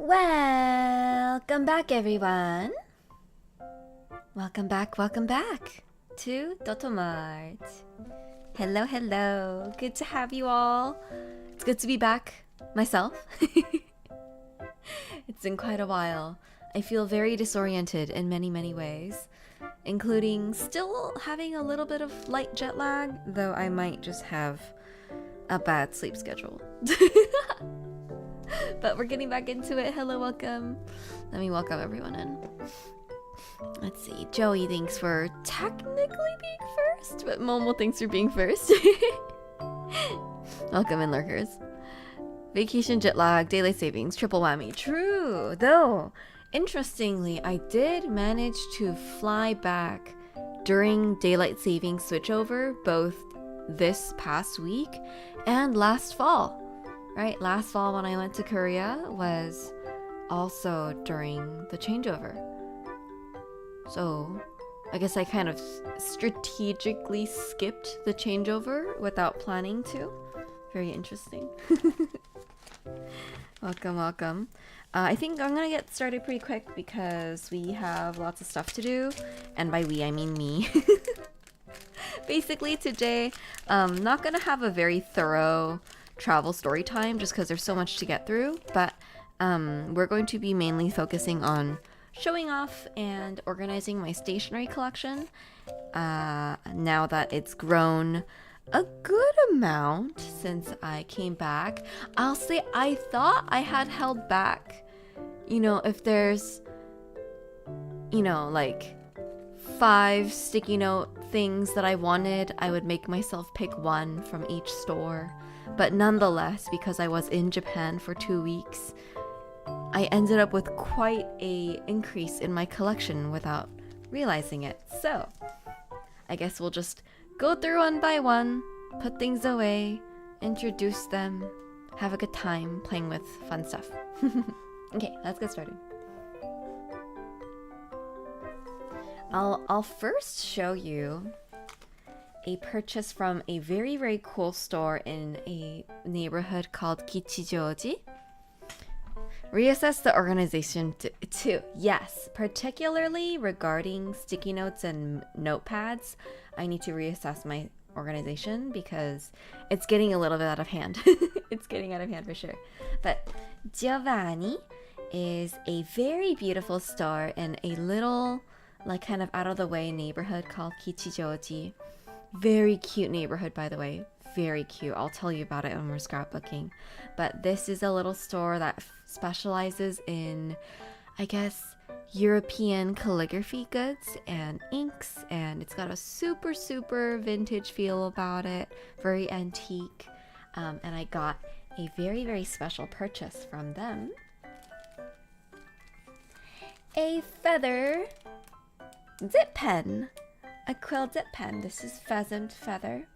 Welcome back, everyone. Welcome back to Dotomart. Hello, hello. Good to have you all. It's good to be back myself. It's been quite a while. I feel very disoriented in many ways, including still having a little bit of light jet lag, though I might just have a bad sleep schedule. But we're getting back into it. Hello, welcome. Let me welcome everyone in. Let's see. Joey thanks for technically being first, but Momo thanks for being first. Welcome in, lurkers. Vacation, jet lag, daylight savings, triple whammy. True, though. Interestingly, I did manage to fly back during daylight savings switchover both this past week and last fall. Right, last fall when I went to Korea was also during the changeover. So I guess I kind of strategically skipped the changeover without planning to. Very interesting. Welcome. I think I'm gonna get started pretty quick because we have lots of stuff to do. And by we, I mean me. Basically today, not gonna have a very thorough travel story time just because there's so much to get through, but we're going to be mainly focusing on showing off and organizing my stationery collection now that it's grown a good amount since I came back. I'll say I thought I had held back, if there's like 5 sticky note things that I wanted, I would make myself pick one from each store. But nonetheless, because I was in Japan for 2 weeks, I ended up with quite a increase in my collection without realizing it. So, I guess we'll just go through one by one, put things away, introduce them, have a good time playing with fun stuff. Okay, let's get started. I'll first show you a purchase from a very cool store in a neighborhood called Kichijoji. Reassess the organization too. Yes, particularly regarding sticky notes and notepads, I need to reassess my organization because it's getting a little bit out of hand. It's getting out of hand for sure. But Giovanni is a very beautiful store in a little, kind of out of the way neighborhood called Kichijoji. Very cute neighborhood, by the way. Very cute. I'll tell you about it when we're scrapbooking. But this is a little store that specializes in, I guess, European calligraphy goods and inks. And it's got a super vintage feel about it. Very antique. And I got a very special purchase from them. A feather zip pen. A quill dip pen. This is Pheasant Feather.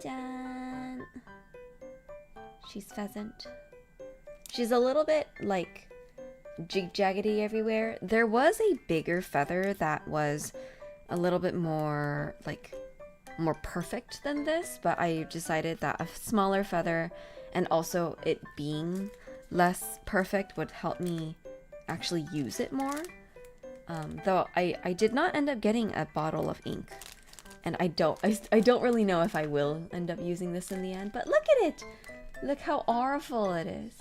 Jan. She's Pheasant. She's a little bit jig-jaggedy everywhere. There was a bigger feather that was a little bit more more perfect than this, but I decided that a smaller feather and also it being less perfect would help me actually use it more. Though I did not end up getting a bottle of ink, and I don't really know if I will end up using this in the end, but look at it! Look how auriful it is.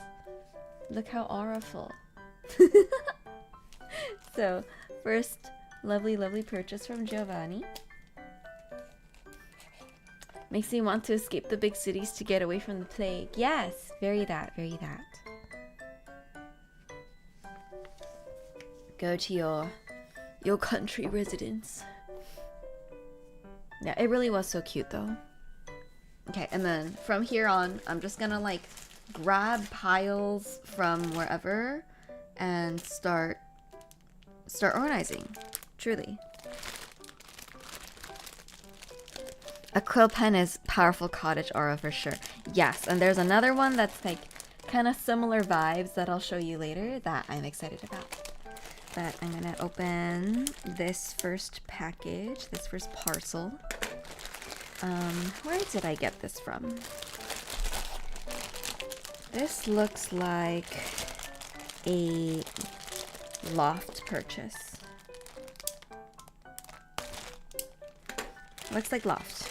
Look how auriful. So, first lovely purchase from Giovanni. Makes me want to escape the big cities to get away from the plague. Yes, very that. Go to your country residence. Yeah, it really was so cute though. Okay, and then from here on, I'm just gonna grab piles from wherever and start organizing. Truly. A quill pen is powerful cottage aura for sure. Yes, and there's another one that's kind of similar vibes that I'll show you later that I'm excited about. But I'm gonna open this first package, this first parcel. Where did I get this from? This looks like a Loft purchase. Looks like Loft.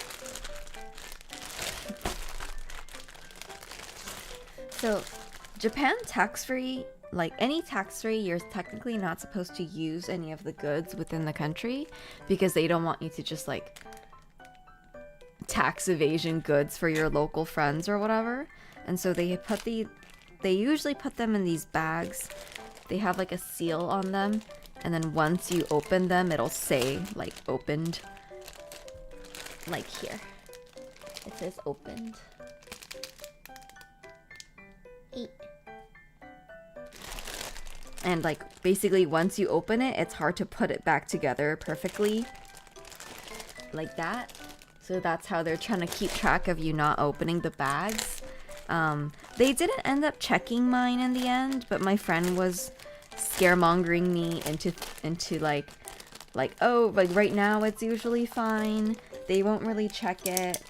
So Japan tax-free, like any tax-free, you're technically not supposed to use any of the goods within the country because they don't want you to just like tax evasion goods for your local friends or whatever. And so they usually put them in these bags. They have like a seal on them, and then once you open them, it'll say like opened. Like here. It says opened. 8. And like basically once you open it, it's hard to put it back together perfectly. Like that. So that's how they're trying to keep track of you not opening the bags. They didn't end up checking mine in the end, but my friend was scaremongering me into like oh, like right now it's usually fine. They won't really check it,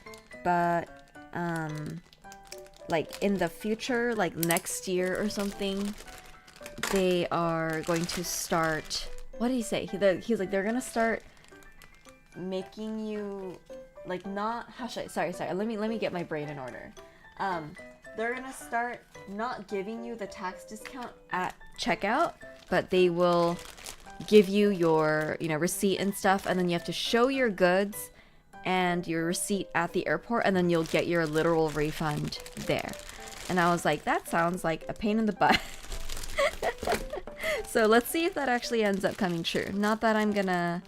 but like in the future, like next year or something, they are going to start. What did he say? He's like they're gonna start making you like not. How should I? Sorry. Let me get my brain in order. They're gonna start not giving you the tax discount at checkout, but they will give you your, receipt and stuff, and then you have to show your goods and your receipt at the airport, and then you'll get your literal refund there. And I was like, that sounds like a pain in the butt. So let's see if that actually ends up coming true. Not that I'm gonna...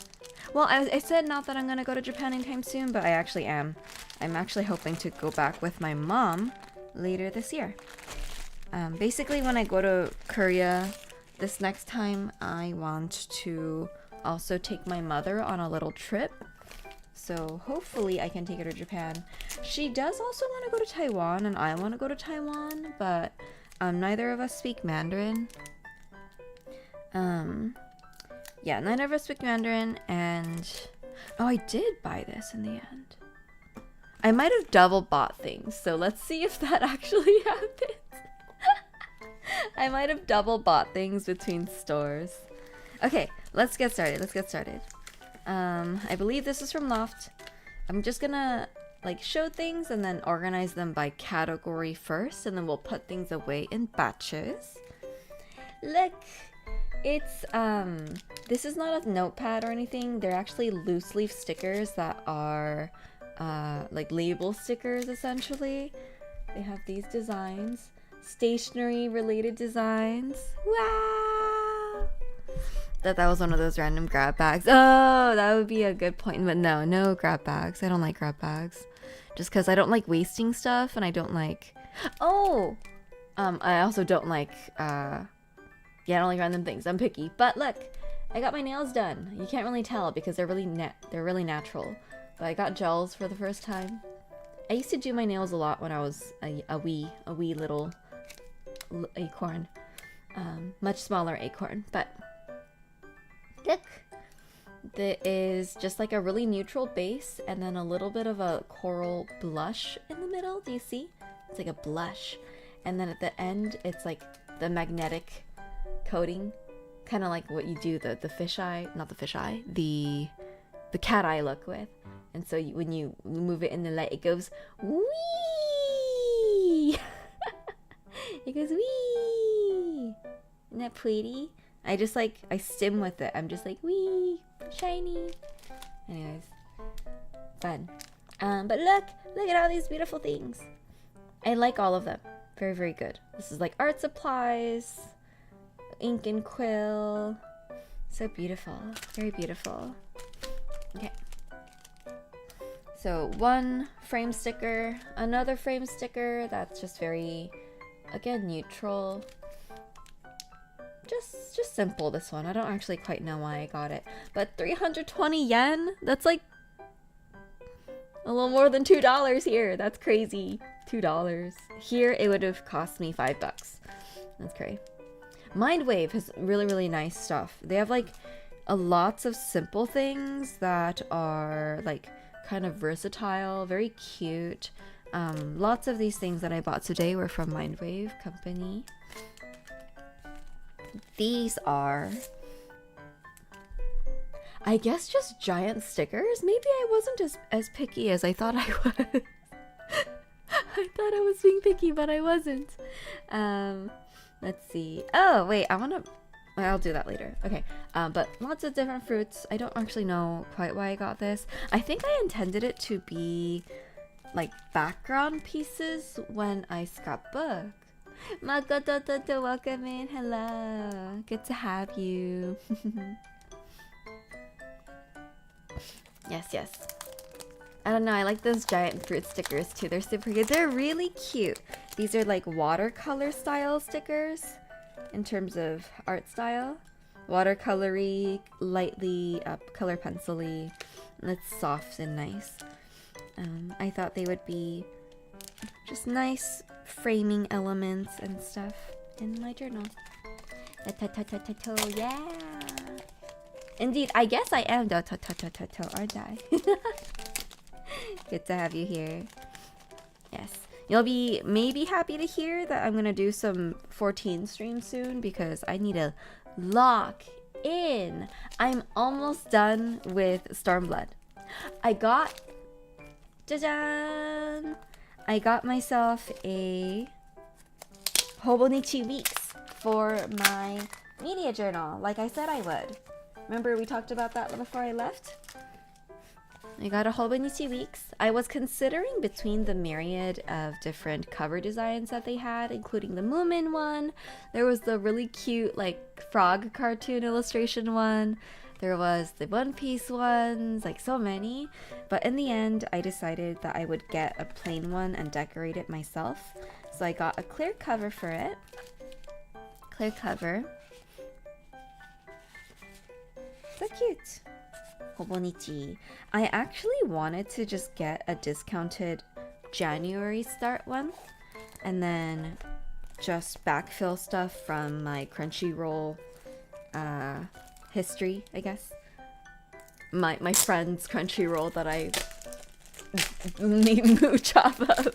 Well, I said not that I'm gonna go to Japan anytime soon, but I actually am. I'm actually hoping to go back with my mom later this year. Basically, when I go to Korea this next time, I want to also take my mother on a little trip. So hopefully I can take her to Japan. She does also want to go to Taiwan, and I want to go to Taiwan, but neither of us speak Mandarin. Yeah, neither of us speak Mandarin, and... Oh, I did buy this in the end. I might have double bought things, so let's see if that actually happens. I might have double bought things between stores. Okay, let's get started. I believe this is from Loft. I'm just gonna like show things and then organize them by category first, and then we'll put things away in batches. Look, it's this is not a notepad or anything. They're actually loose leaf stickers that are like label stickers essentially. They have these designs, stationery related designs. Wow! That was one of those random grab bags. Oh, that would be a good point. But no grab bags. I don't like grab bags. Just because I don't like wasting stuff, and I don't like... Oh! I also don't like... Yeah, I don't like random things. I'm picky. But look, I got my nails done. You can't really tell because they're really natural. But I got gels for the first time. I used to do my nails a lot when I was a wee little acorn. Much smaller acorn, but... Look, there is just like a really neutral base and then a little bit of a coral blush in the middle. Do you see? It's like a blush. And then at the end, it's like the magnetic coating. Kind of like what you do the fisheye, not the fisheye, the cat eye look with. And so when you move it in the light, it goes wee! It goes wee! Isn't that pretty? I stim with it. I'm just like, wee, shiny. Anyways, fun. But look at all these beautiful things. I like all of them. Very, very good. This is like art supplies, ink and quill. So beautiful. Very beautiful. Okay. So one frame sticker, another frame sticker that's just very, again, neutral. Just simple, this one. I don't actually quite know why I got it. But 320 yen? That's like a little more than $2 here. That's crazy. $2. Here, it would have cost me $5. That's crazy. Mindwave has really, really nice stuff. They have like lots of simple things that are like kind of versatile, very cute. Lots of these things that I bought today were from Mindwave company. These are, I guess, just giant stickers. Maybe I wasn't as picky as I thought I was. I thought I was being picky, but I wasn't. Let's see. Oh, wait, I'll do that later. Okay, but lots of different fruits. I don't actually know quite why I got this. I think I intended it to be like background pieces when I scrapbook. Makoto, welcome in. Hello. Good to have you. Yes. I don't know, I like those giant fruit stickers too. They're super good. They're really cute. These are like watercolor style stickers in terms of art style. Watercolory, lightly color pencil-y. And it's soft and nice. I thought they would be just nice framing elements and stuff in my journal. Yeah. Indeed, I guess I am the aren't I? Good to have you here. Yes. You'll be maybe happy to hear that I'm gonna do some 14 streams soon because I need to lock in. I'm almost done with Stormblood. I got myself a Hobonichi Weeks for my media journal, like I said I would. Remember we talked about that before I left? I got a Hobonichi Weeks. I was considering between the myriad of different cover designs that they had, including the Moomin one. There was the really cute like frog cartoon illustration one. There was the One Piece ones, like so many. But in the end, I decided that I would get a plain one and decorate it myself. So I got a clear cover for it. Clear cover. So cute. Hobonichi. I actually wanted to just get a discounted January start one and then just backfill stuff from my Crunchyroll history, I guess. My friend's Crunchyroll that I need mooch off of.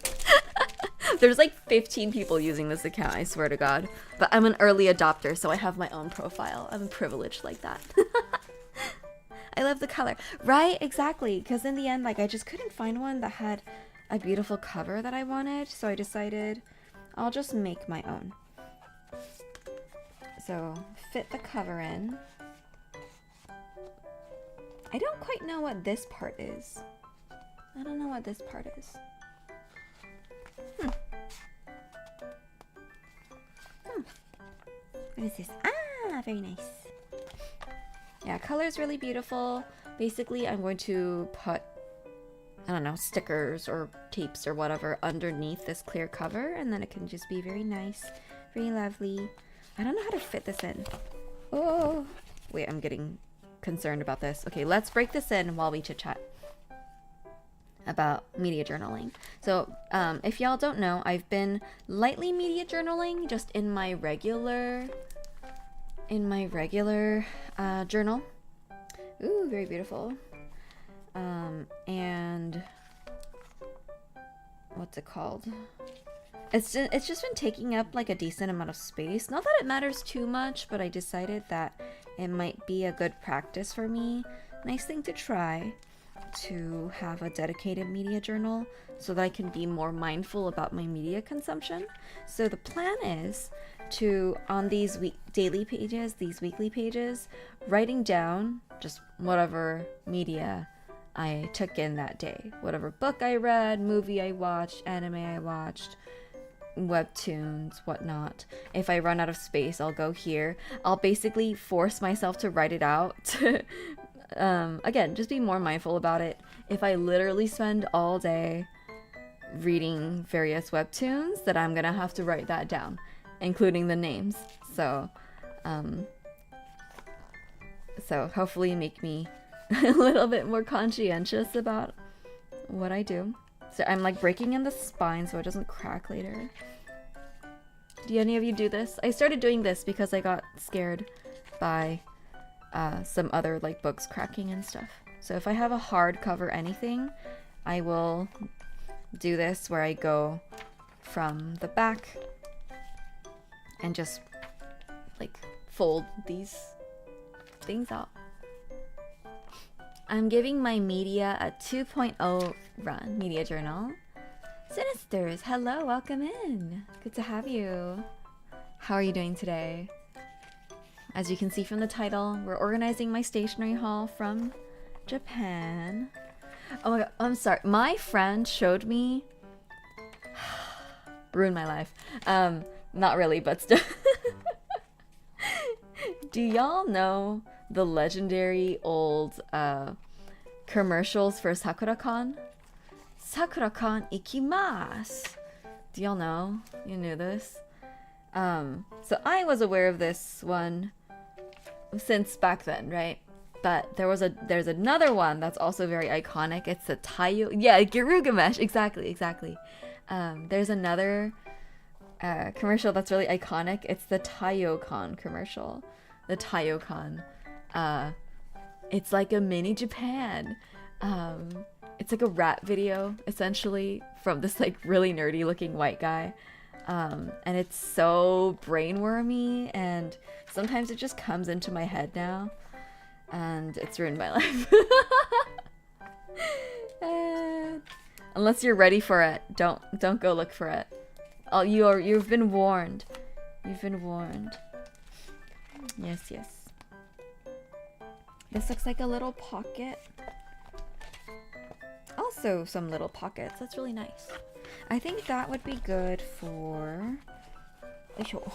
There's like 15 people using this account, I swear to God. But I'm an early adopter, so I have my own profile. I'm privileged like that. I love the color. Right, exactly. Because in the end, like, I just couldn't find one that had a beautiful cover that I wanted. So I decided I'll just make my own. So, fit the cover in. I don't quite know what this part is. I don't know what this part is. What is this? Ah, very nice. Yeah, color's really beautiful. Basically, I'm going to put, I don't know, stickers or tapes or whatever underneath this clear cover, and then it can just be very nice, very lovely. I don't know how to fit this in. Oh, wait, I'm getting concerned about this. Okay, let's break this in while we chit-chat about media journaling. So, if y'all don't know, I've been lightly media journaling just in my regular journal. Ooh, very beautiful. And what's it called? It's just been taking up like a decent amount of space. Not that it matters too much, but I decided that it might be a good practice for me. Nice thing to try, to have a dedicated media journal so that I can be more mindful about my media consumption. So the plan is to, on these daily pages, these weekly pages, writing down just whatever media I took in that day. Whatever book I read, movie I watched, anime I watched, webtoons, whatnot. If I run out of space, I'll go here. I'll basically force myself to write it out to again, just be more mindful about it. If I literally spend all day reading various webtoons, that I'm gonna have to write that down, including the names. So hopefully make me a little bit more conscientious about what I do. So I'm like breaking in the spine so it doesn't crack later. Do any of you do this? I started doing this because I got scared by some other like books cracking and stuff. So if I have a hardcover anything, I will do this where I go from the back and just like fold these things out. I'm giving my media a 2.0 run, media journal. Sinisters, hello, welcome in. Good to have you. How are you doing today? As you can see from the title, we're organizing my stationery haul from Japan. Oh my god, I'm sorry. My friend showed me... ruined my life. Not really, but still. Do y'all know the legendary old commercials for Sakura-con? Sakura-con ikimasu! Do y'all know? You knew this? So I was aware of this one since back then, right? But there's another one that's also very iconic. It's the Taiyo... Yeah, Girugamesh! Exactly. There's another commercial that's really iconic. It's the Taiyo-con commercial. The Taiyo-con. It's like a mini Japan. It's like a rap video, essentially, from this like really nerdy looking white guy. And it's so brainwormy, and sometimes it just comes into my head now, and it's ruined my life. Unless you're ready for it, don't go look for it. Oh, you've been warned. You've been warned. Yes. This looks like a little pocket. Also some little pockets. That's really nice. I think that would be good for...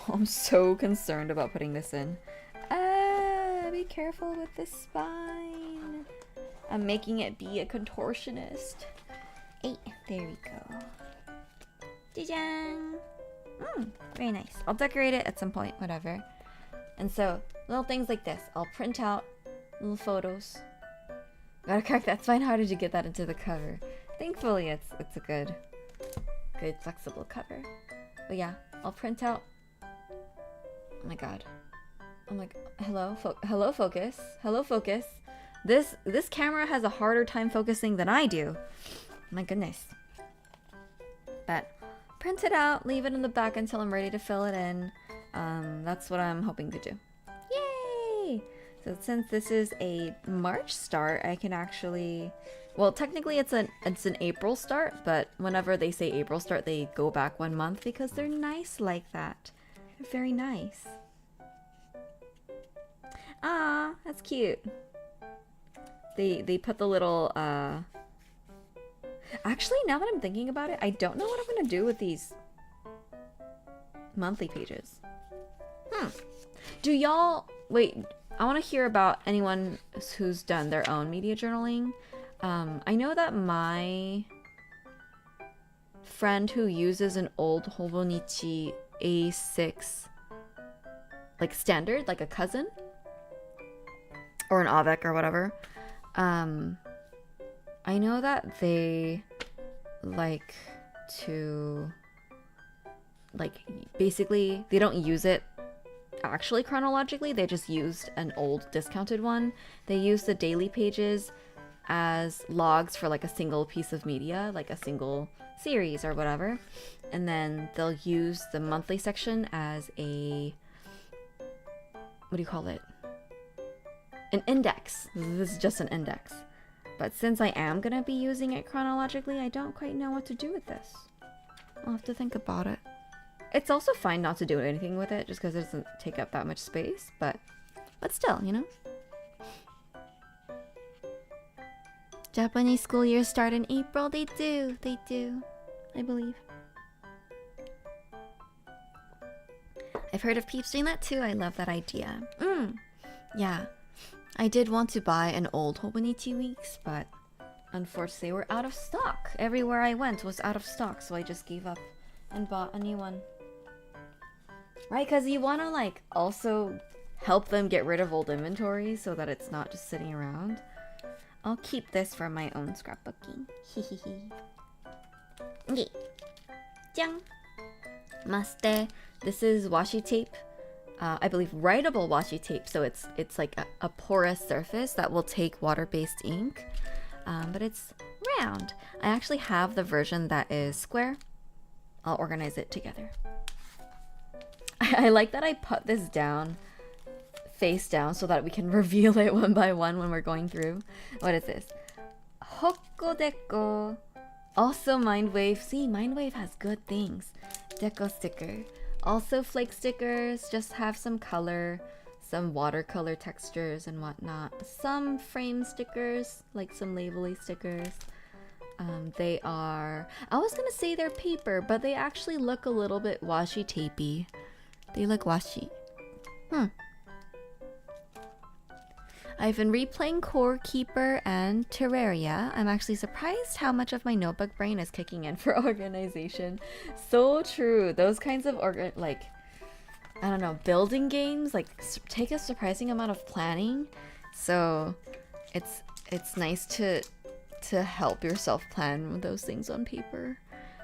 I'm so concerned about putting this in. Be careful with the spine. I'm making it be a contortionist. Hey, there we go. Jajang! Very nice. I'll decorate it at some point, whatever. And so, little things like this. I'll print out little photos. Gotta correct that spine. How did you get that into the cover? Thankfully, it's a good flexible cover. But yeah, I'll print out. Oh my god. I'm like, hello focus. Hello focus. This camera has a harder time focusing than I do. My goodness. But print it out, leave it in the back until I'm ready to fill it in. That's what I'm hoping to do. Yay! So since this is a March start, I can actually... Well, technically it's an April start, but whenever they say April start, they go back 1 month because they're nice like that. They're very nice. Ah, that's cute. They put the little, Actually, now that I'm thinking about it, I don't know what I'm gonna do with these monthly pages. Do y'all... Wait, I want to hear about anyone who's done their own media journaling. I know that my friend who uses an old Hobonichi A6 like standard, like a cousin or an Avec or whatever, I know that they like to basically they don't use it actually chronologically. They just used an old discounted one. They use the daily pages as logs for like a single piece of media, like a single series or whatever, and then they'll use the monthly section as a, what do you call it, an index. This is just an index. But since I am gonna be using it chronologically, I don't quite know what to do with this. I'll have to think about it. It's also fine not to do anything with it just because it doesn't take up that much space, but still, you know? Japanese school years start in April. They do, I believe. I've heard of peeps doing that too. I love that idea. Yeah. I did want to buy an old Hobonichi Weeks, but unfortunately we're out of stock. Everywhere I went was out of stock, so I just gave up and bought a new one. Right, because you want to like also help them get rid of old inventory so that it's not just sitting around. I'll keep this for my own scrapbooking. Hehehe. Okay. Jang. Maste. This is washi tape. I believe writable washi tape, so it's like a porous surface that will take water-based ink, but it's round. I actually have the version that is square. I'll organize it together. I like that I put this down face down so that we can reveal it one by one when we're going through. What is this? Hokko Deko. Also Mindwave. See, Mindwave has good things. Deco sticker. Also flake stickers. Just have some color. Some watercolor textures and whatnot. Some frame stickers. Like some labely stickers. They are... I was gonna say they're paper, but they actually look a little bit washi-tapey. They look washi. I've been replaying Core Keeper and Terraria. I'm actually surprised how much of my notebook brain is kicking in for organization. So true. Those kinds of I don't know, building games like take a surprising amount of planning. So it's nice to help yourself plan those things on paper.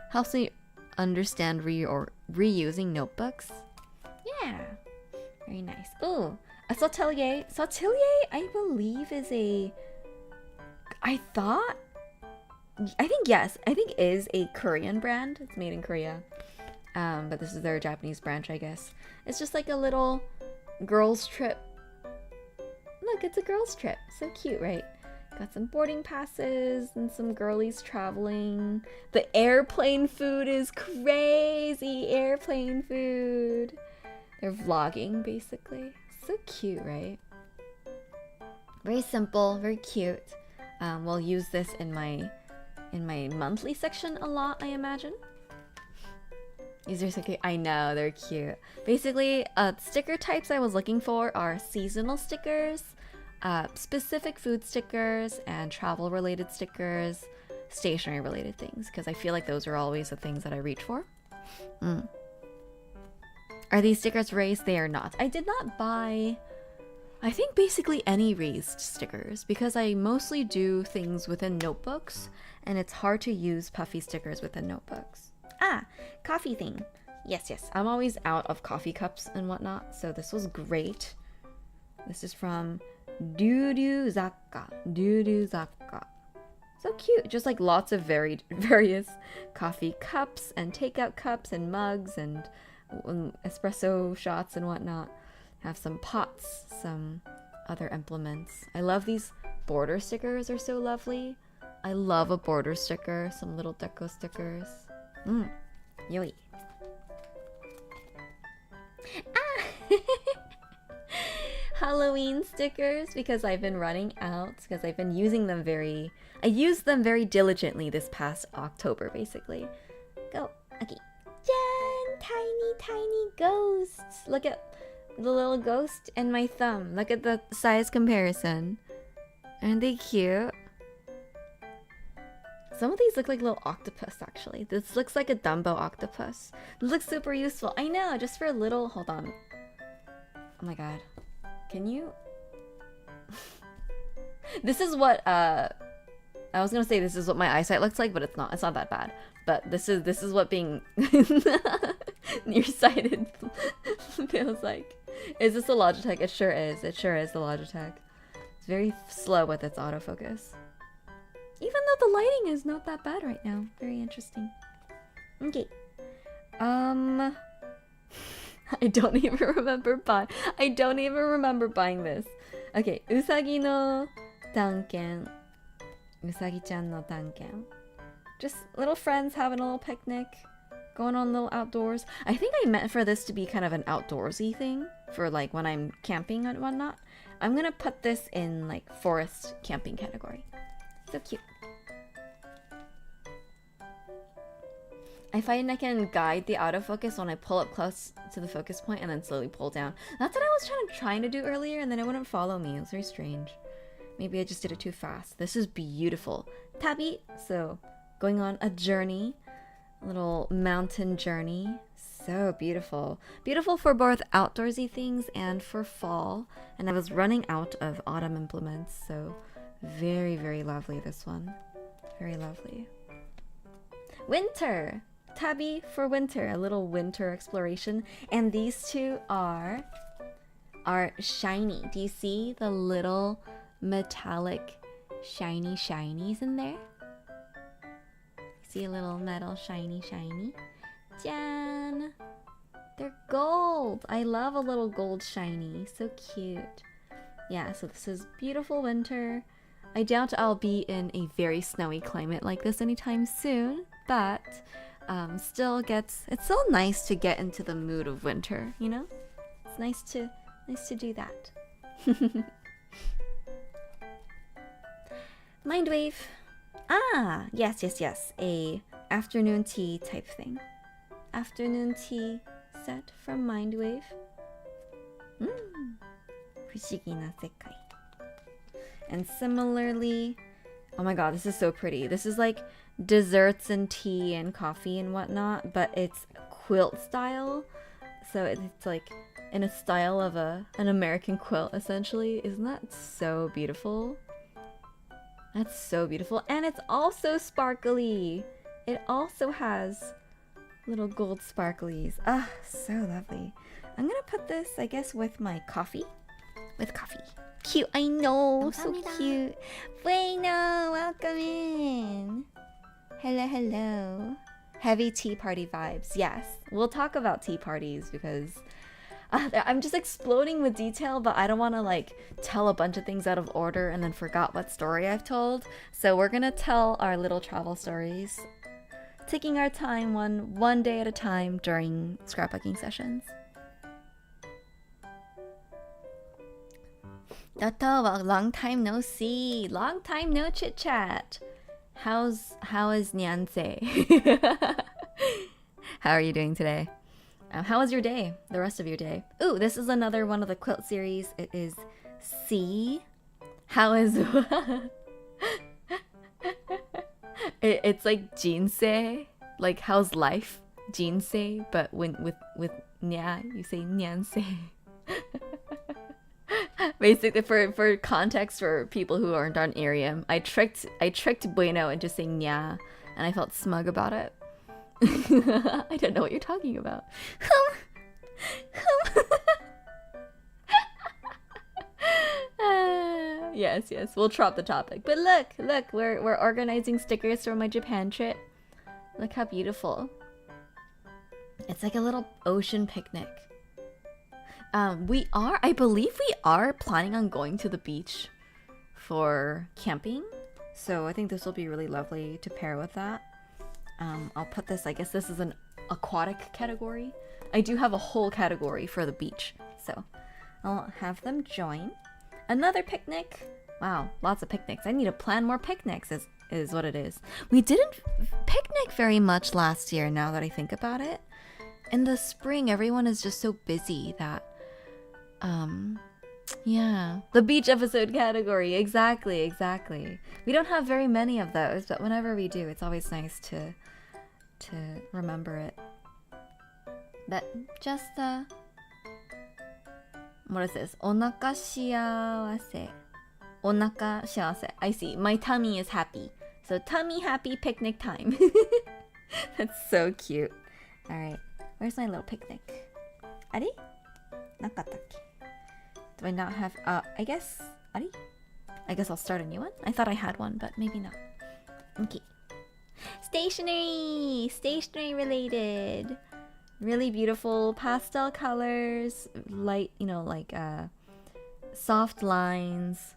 Helps me understand reusing notebooks. Yeah. Very nice. Ooh, a Sautelier. Sautelier, I believe, is a... I think is a Korean brand. It's made in Korea. But this is their Japanese branch, I guess. It's just like a little girls' trip. Look, it's a girls' trip. So cute, right? Got some boarding passes and some girlies traveling. The airplane food is crazy. Airplane food. They're vlogging, basically. So cute, right? Very simple, very cute. We'll use this in my monthly section a lot, I imagine. These are so cute. I know, they're cute. Basically, sticker types I was looking for are seasonal stickers, specific food stickers, and travel-related stickers, stationery-related things, because I feel like those are always the things that I reach for. Are these stickers raised? They are not. I did not buy, I think, basically any raised stickers, because I mostly do things within notebooks, and it's hard to use puffy stickers within notebooks. Ah, coffee thing. Yes. I'm always out of coffee cups and whatnot, so this was great. This is from Dudu Zakka. So cute. Just like lots of various coffee cups and takeout cups and mugs and espresso shots and whatnot. Have some pots, some other implements. I love these border stickers, are so lovely. I love a border sticker, some little deco stickers. Yoi. Ah! Halloween stickers, because I've been running out, because I've been using them I used them very diligently this past October, basically. Go. Okay. Jan! Tiny ghosts. Look at the little ghost and my thumb. Look at the size comparison. Aren't they cute? Some of these look like little octopus, actually. This looks like a Dumbo octopus. This looks super useful. I know, just for a little... Hold on. Oh my god. Can you... This is what, I was gonna say this is what my eyesight looks like, but it's not. It's not that bad. But this is what being nearsighted feels like. Is this a Logitech? It sure is. It sure is the Logitech. It's very slow with its autofocus. Even though the lighting is not that bad right now. Very interesting. Okay. I don't even remember buying this. Okay, Usagi no tanken. Usagi-chan no tanken. Just little friends having a little picnic, going on little outdoors. I think I meant for this to be kind of an outdoorsy thing for like when I'm camping and whatnot. I'm gonna put this in like forest camping category. So cute. I find I can guide the autofocus when I pull up close to the focus point and then slowly pull down. That's what I was trying to do earlier, and then it wouldn't follow me. It was very strange. Maybe I just did it too fast. This is beautiful. Tabi, so going on a journey, a little mountain journey. So beautiful. Beautiful for both outdoorsy things and for fall. And I was running out of autumn implements, so very, very lovely, this one. Very lovely. Winter! Tabi for winter, a little winter exploration. And these two are shiny. Do you see the little metallic shiny shinies in there? See a little metal shiny. Jan! They're gold. I love a little gold shiny. So cute. Yeah, so this is beautiful winter. I doubt I'll be in a very snowy climate like this anytime soon, but it's still nice to get into the mood of winter, you know? It's nice to do that. Mindwave. Ah, yes. A afternoon tea type thing. Afternoon tea set from Mindwave. 不思議な世界. And similarly, oh my god, this is so pretty. This is like desserts and tea and coffee and whatnot, but it's quilt style. So it's like in a style of an American quilt, essentially. Isn't that so beautiful? That's so beautiful. And it's also sparkly. It also has little gold sparklies. Ah, so lovely. I'm gonna put this, I guess, with my coffee. With coffee. Cute, I know, so cute. Bueno, welcome in. Hello. Heavy tea party vibes. Yes, we'll talk about tea parties because I'm just exploding with detail, but I don't want to like tell a bunch of things out of order and then forgot what story I've told. So we're gonna tell our little travel stories, taking our time one day at a time during scrapbooking sessions. Toto, long time no see. Long time no chit chat. How is Nyanse? How are you doing today? How was your day? The rest of your day? Ooh, this is another one of the quilt series. It is C. How is it's like jinsei, like how's life? Jinsei, but with nya, you say nyanse. Basically, for context for people who aren't on Arium, I tricked Bueno into saying nya, and I felt smug about it. I don't know what you're talking about. Yes, we'll drop the topic. But look, we're organizing stickers for my Japan trip. Look how beautiful. It's like a little ocean picnic. I believe we are planning on going to the beach for camping. So I think this will be really lovely to pair with that. I'll put this, I guess this is an aquatic category. I do have a whole category for the beach. So I'll have them join. Another picnic. Wow, lots of picnics. I need to plan more picnics is what it is. We didn't picnic very much last year now that I think about it. In the spring, everyone is just so busy that yeah, the beach episode category. Exactly. We don't have very many of those, but whenever we do, it's always nice to remember it. But just what is this? Onaka shiawase. Onaka shiawase. I see. My tummy is happy. So tummy happy picnic time. That's so cute. All right. Where's my little picnic? Ari? Nakatakke. Do I not have I guess Ari? I guess I'll start a new one. I thought I had one, but maybe not. Okay. Stationery related. Really beautiful pastel colors, light, like soft lines.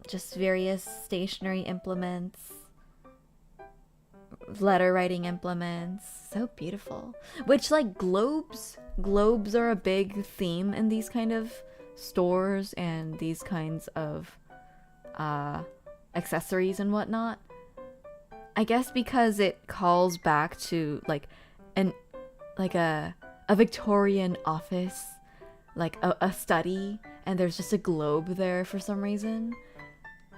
Just various stationery implements. Letter writing implements. So beautiful. Which, like, globes are a big theme in these kind of stores and these kinds of accessories and whatnot. I guess because it calls back to like a Victorian office, like a study, and there's just a globe there for some reason.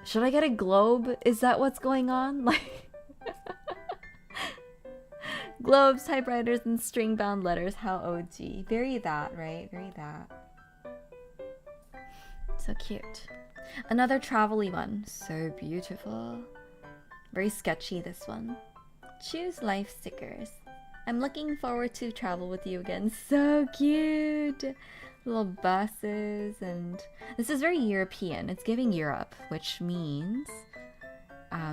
Should I get a globe? Is that what's going on? Like globes, typewriters, and string-bound letters. How OG. Very that, right? Very that. So cute. Another travel-y one. So beautiful. Very sketchy, this one. Choose life stickers. I'm looking forward to travel with you again. So cute. Little buses, and this is very European. It's giving Europe, which means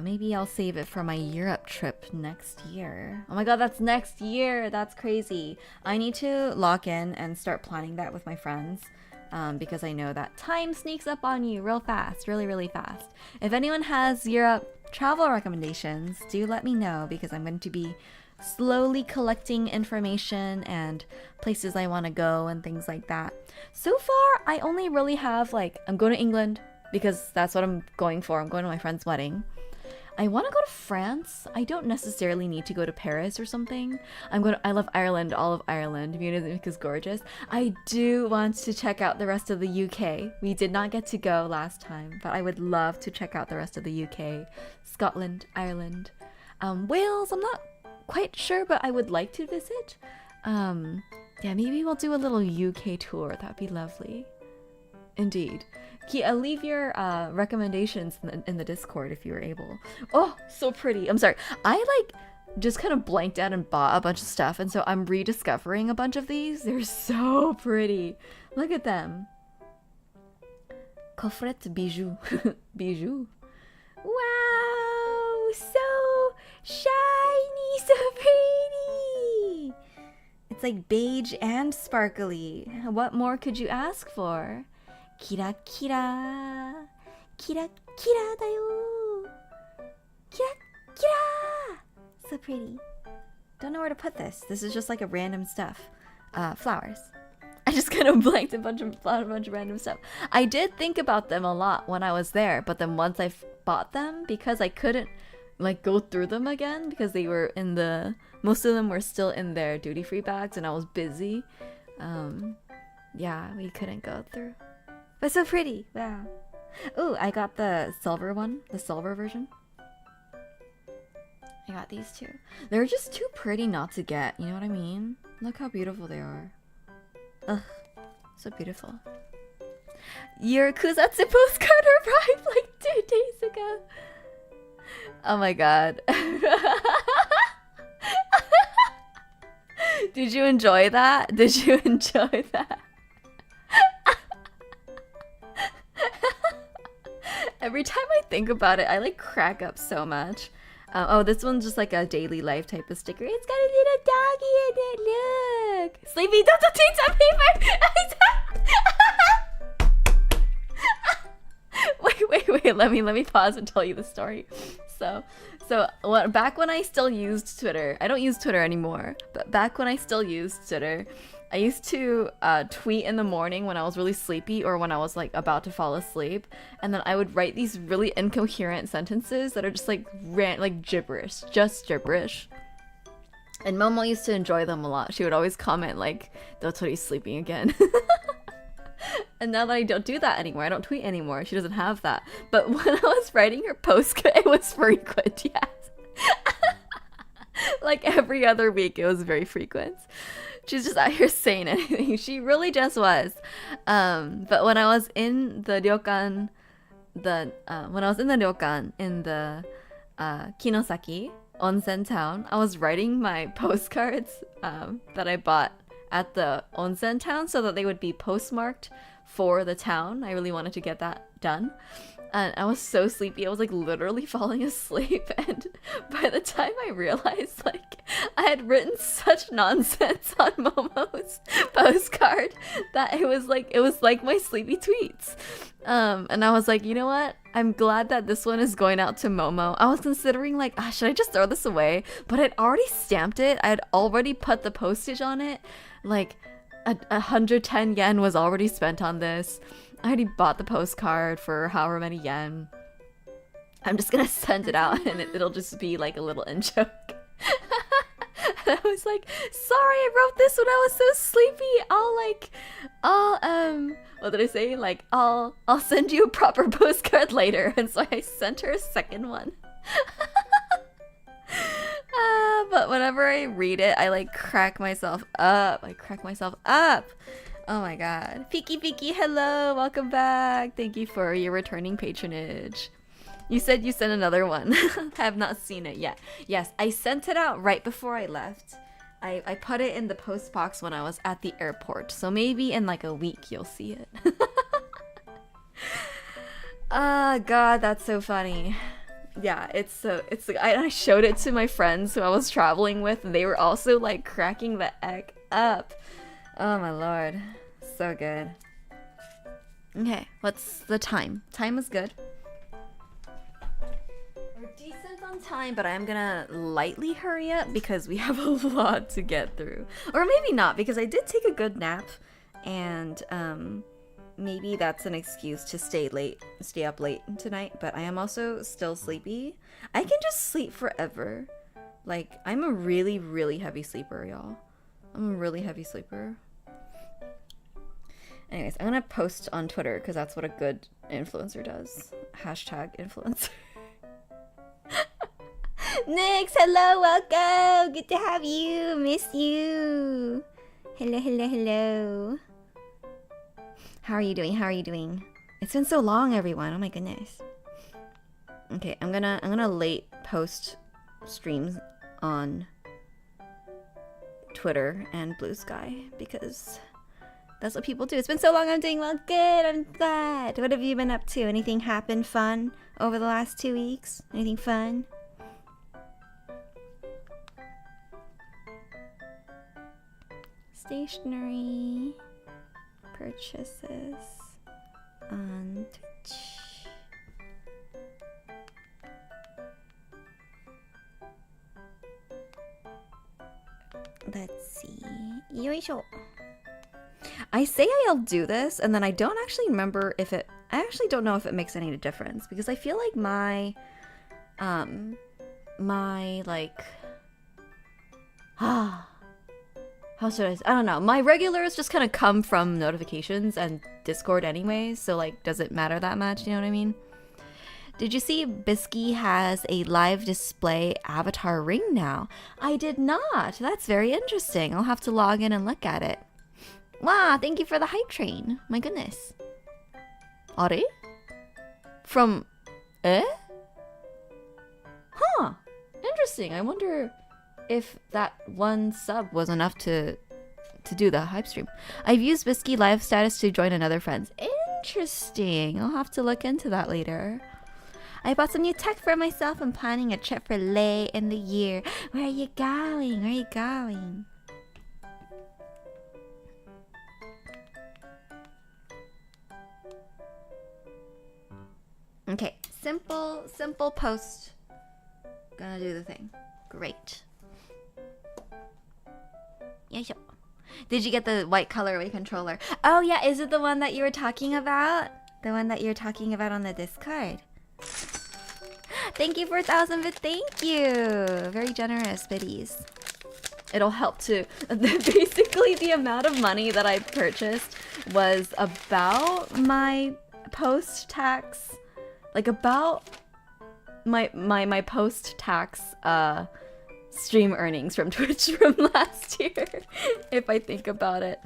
Maybe I'll save it for my Europe trip next year. Oh my god, that's next year. That's crazy. I need to lock in and start planning that with my friends. Because I know that time sneaks up on you real fast, really, really fast. If anyone has Europe travel recommendations, do let me know because I'm going to be slowly collecting information and places I want to go and things like that. So far, I only really have I'm going to England because that's what I'm going for. I'm going to my friend's wedding. I want to go to France. I don't necessarily need to go to Paris or something. I love Ireland, all of Ireland. Munich is gorgeous. I do want to check out the rest of the UK. We did not get to go last time, but I would love to check out the rest of the UK. Scotland, Ireland, Wales, I'm not quite sure, but I would like to visit. Yeah, maybe we'll do a little UK tour. That'd be lovely. Indeed. Leave your recommendations in the Discord if you're able. Oh, so pretty. I'm sorry. I just kind of blanked out and bought a bunch of stuff, and so I'm rediscovering a bunch of these. They're so pretty. Look at them. Coffret bijou. Bijou. Wow, so shiny, so pretty. It's like beige and sparkly. What more could you ask for? Kira kira. Kira kira da yo. Kira kira. So pretty. Don't know where to put this. This is just like a random stuff. Flowers. I just kind of blanked a bunch of random stuff. I did think about them a lot when I was there, but then once I bought them, because I couldn't go through them again because they were most of them were still in their duty-free bags and I was busy. Yeah, we couldn't go through. But so pretty. Wow. Ooh, I got the silver one, the silver version. I got these two. They're just too pretty not to get, you know what I mean? Look how beautiful they are. Ugh, so beautiful. Your Kusatsu postcard arrived 2 days ago. Oh my god. Did you enjoy that? Did you enjoy that? Every time I think about it, I crack up so much. Oh, this one's just a daily life type of sticker. It's got a little doggy in it. Look, Sleepy, don't tweet some paper. Wait. Let me pause and tell you the story. So back when I still used Twitter, I don't use Twitter anymore. But back when I still used Twitter, I used to tweet in the morning when I was really sleepy or when I was about to fall asleep, and then I would write these really incoherent sentences that are just gibberish, just gibberish. And Momo used to enjoy them a lot. She would always comment "Dotori's sleeping again." And now that I don't do that anymore, I don't tweet anymore. She doesn't have that. But when I was writing her post, it was frequent. Yes. Every other week, it was very frequent. She's just out here saying anything. She really just was. But when I was in the ryokan, in the Kinosaki onsen town, I was writing my postcards that I bought at the onsen town so that they would be postmarked for the town. I really wanted to get that done. And I was so sleepy. I was literally falling asleep. And by the time I realized I had written such nonsense on Momo's postcard that it was like my sleepy tweets. And I was like, you know what? I'm glad that this one is going out to Momo. I was considering should I just throw this away? But I'd already stamped it. I had already put the postage on it. 110 yen was already spent on this. I already bought the postcard for however many yen. I'm just gonna send it out and it'll just be a little in-joke. And I was like, sorry, I wrote this when I was so sleepy. What did I say? I'll send you a proper postcard later. And so I sent her a second one. But whenever I read it, I crack myself up. Oh my god. Piki, hello, welcome back. Thank you for your returning patronage. You said you sent another one. I have not seen it yet. Yes, I sent it out right before I left. I put it in the post box when I was at the airport. So maybe in a week you'll see it. Ah, god, that's so funny. Yeah, I showed it to my friends who I was traveling with, and they were also like cracking the egg up. Oh my lord, so good. Okay, what's the time? Time is good. We're decent on time, but I'm gonna lightly hurry up because we have a lot to get through. Or maybe not, because I did take a good nap, and maybe that's an excuse to stay up late tonight, but I am also still sleepy. I can just sleep forever. Like, I'm a really, really heavy sleeper, y'all. I'm a really heavy sleeper. Anyways, I'm gonna post on Twitter because that's what a good influencer does. Hashtag influencer. Nix, hello, welcome. Good to have you. Miss you. Hello, hello, hello. How are you doing? How are you doing? It's been so long, everyone. Oh my goodness. Okay, I'm gonna late post streams on Twitter and Blue Sky because that's what people do. It's been so long. I'm doing well. Good. I'm glad. What have you been up to? Anything happened fun over the last 2 weeks? Anything fun? Stationery purchases on Twitch. Let's see. Yoisho. I say I'll do this, and then I don't actually remember if it. I actually don't know if it makes any difference because I feel like my like how should I say? I don't know. My regulars just kind of come from notifications and Discord anyways, so like, does it matter that much? You know what I mean? Did you see Bisky has a live display avatar ring now? I did not. That's very interesting. I'll have to log in and look at it. Wow, thank you for the hype train. My goodness. Are? From... Eh? Huh. Interesting. I wonder if that one sub was enough to do the hype stream. I've used Bisky live status to join another friends. Interesting. I'll have to look into that later. I bought some new tech for myself and planning a trip for late in the year. Where are you going? Where are you going? Okay, simple post. Gonna do the thing. Great. Yeah. Did you get the white colorway controller? Oh yeah, is it the one that you were talking about? The one that you were talking about on the Discord? Thank you for 1,000 bits. Thank you. Very generous biddies. It'll help to... Basically, the amount of money that I purchased was about my post-tax... Like, about my post-tax stream earnings from Twitch from last year. If I think about it.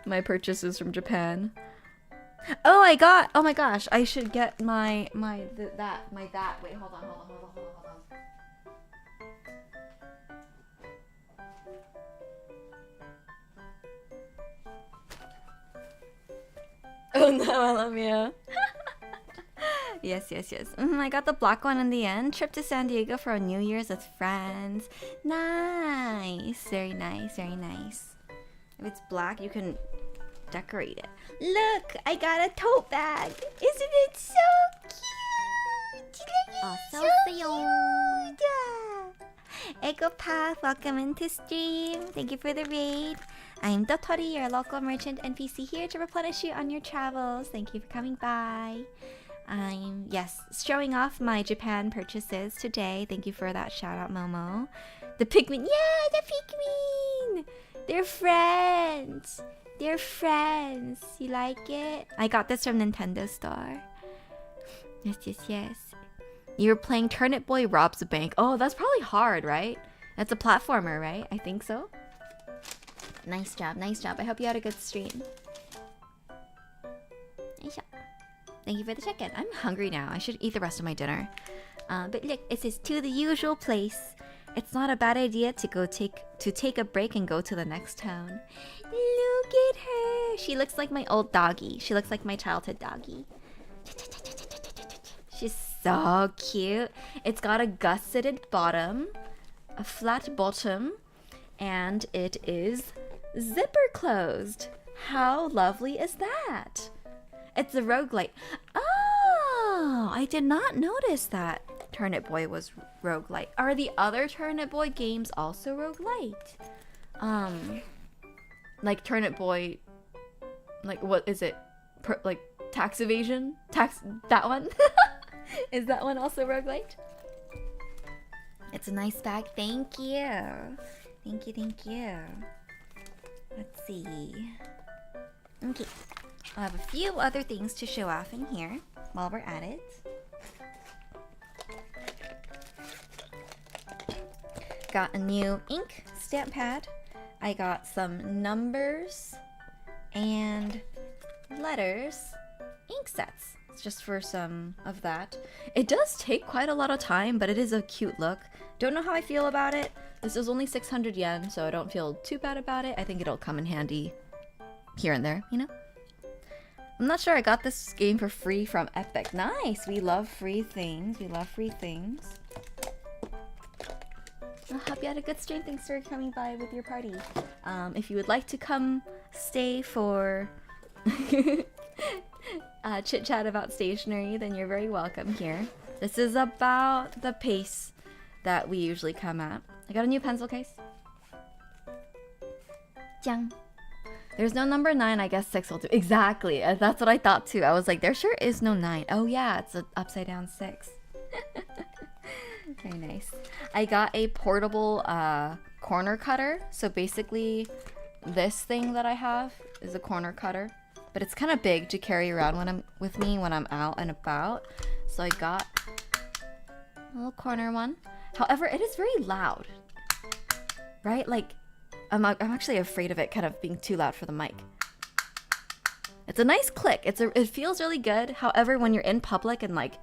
My purchases from Japan. Oh, oh my gosh, I should get my that. Wait, hold on. Oh no, Alamia. Yes. I got the black one in the end. Trip to San Diego for a New Year's with friends. Nice. Very nice. If it's black, you can decorate it. Look, I got a tote bag. Isn't it so cute? Oh, so cute. Echo Path, welcome into stream. Thank you for the raid. I'm Dotori, your local merchant NPC here to replenish you on your travels. Thank you for coming by. I'm, showing off my Japan purchases today. Thank you for that shout out, Momo. The Pikmin, yeah, the Pikmin! They're friends! They're friends. You like it? I got this from Nintendo Store. Yes. You were playing Turnip Boy Robs a Bank. Oh, that's probably hard, right? That's a platformer, right? I think so. Nice job. I hope you had a good stream. Thank you for the check-in. I'm hungry now. I should eat the rest of my dinner. But look, it says to the usual place. It's not a bad idea to take a break and go to the next town. Look at her. She looks like my old doggy. She looks like my childhood doggy. She's so cute. It's got a gusseted bottom, a flat bottom, and it is zipper closed. How lovely is that? It's a roguelite. Oh, I did not notice that Turnip Boy was roguelite. Are the other Turnip Boy games also roguelite? Like Turnip Boy, like what is it? Like tax evasion? That one? Is that one also roguelite? It's a nice bag. Thank you. Thank you, thank you. Let's see. Okay. I have a few other things to show off in here while we're at it. Got a new ink stamp pad. I got some numbers and letters ink sets. It's just for some of that. It does take quite a lot of time, but it is a cute look. Don't know how I feel about it. This is only 600 yen, so I don't feel too bad about it. I think it'll come in handy here and there, you know? I'm not sure I got this game for free from Epic. Nice! We love free things. We love free things. I hope you had a good stream. Thanks for coming by with your party. If you would like to come stay for chit chat about stationery, then you're very welcome here. This is about the pace that we usually come at. I got a new pencil case. Jiang. There's no number 9, I guess 6 will do. Exactly, that's what I thought too. I was like, there sure is no 9. Oh yeah, it's an upside down 6. Very nice. I got a portable corner cutter. So basically, this thing that I have is a corner cutter. But it's kind of big to carry around when I'm out and about. So I got a little corner one. However, it is very loud. Right? Like, I'm actually afraid of it kind of being too loud for the mic. It's a nice click. It feels really good. However, when you're in public and like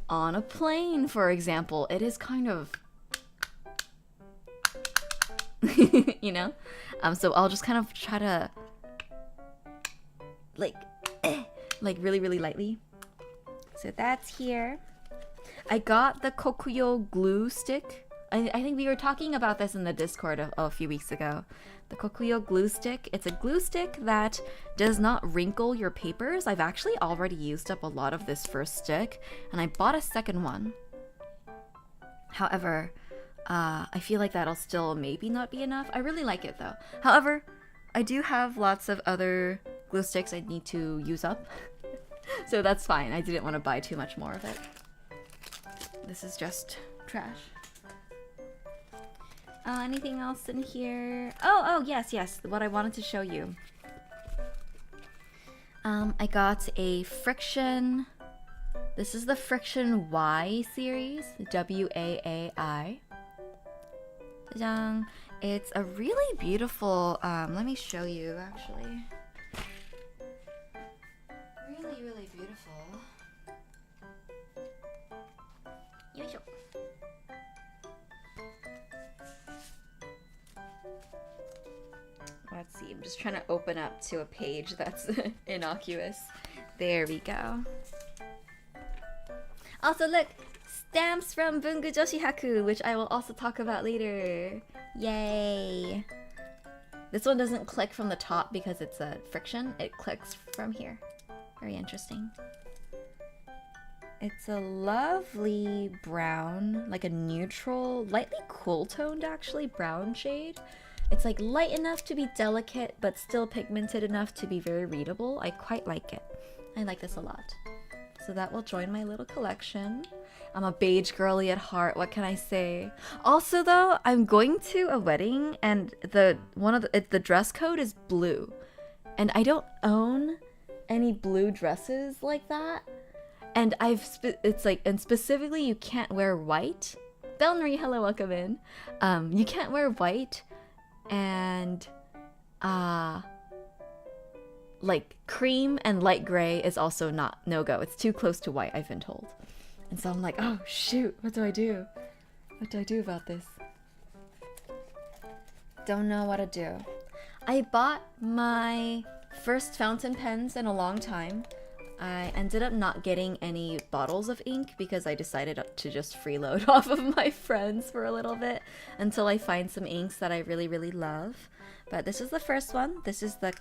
on a plane, for example, it is kind of you know? So I'll just kind of try to like really, really lightly. So that's here. I got the Kokuyo glue stick. I think we were talking about this in the Discord a few weeks ago. The Kokuyo glue stick. It's a glue stick that does not wrinkle your papers. I've actually already used up a lot of this first stick, and I bought a second one. However, I feel like that'll still maybe not be enough. I really like it though. However, I do have lots of other glue sticks I need to use up. So that's fine. I didn't want to buy too much more of it. This is just trash. Anything else in here? Oh, yes. What I wanted to show you. I got a Friction. This is the Friction Y series. WAAI. Ta-dang. It's a really beautiful, let me show you actually. Really, really beautiful. Yoisho. Let's see, I'm just trying to open up to a page that's innocuous. There we go. Also look, stamps from Bungu Joshi Haku, which I will also talk about later. Yay! This one doesn't click from the top because it's a Friction, it clicks from here. Very interesting. It's a lovely brown, like a neutral, lightly cool-toned actually, brown shade. It's like light enough to be delicate, but still pigmented enough to be very readable. I quite like it. I like this a lot. So that will join my little collection. I'm a beige girly at heart, what can I say? Also though, I'm going to a wedding and the dress code is blue. And I don't own any blue dresses like that. And and specifically you can't wear white. Belnry, hello, welcome in. You can't wear white and like cream and light gray is also no-go. It's too close to white, I've been told. And so I'm like, oh shoot, what do I do? What do I do about this? Don't know what to do. I bought my first fountain pens in a long time. I ended up not getting any bottles of ink because I decided to just freeload off of my friends for a little bit until I find some inks that I really, really love. But this is the first one. This is the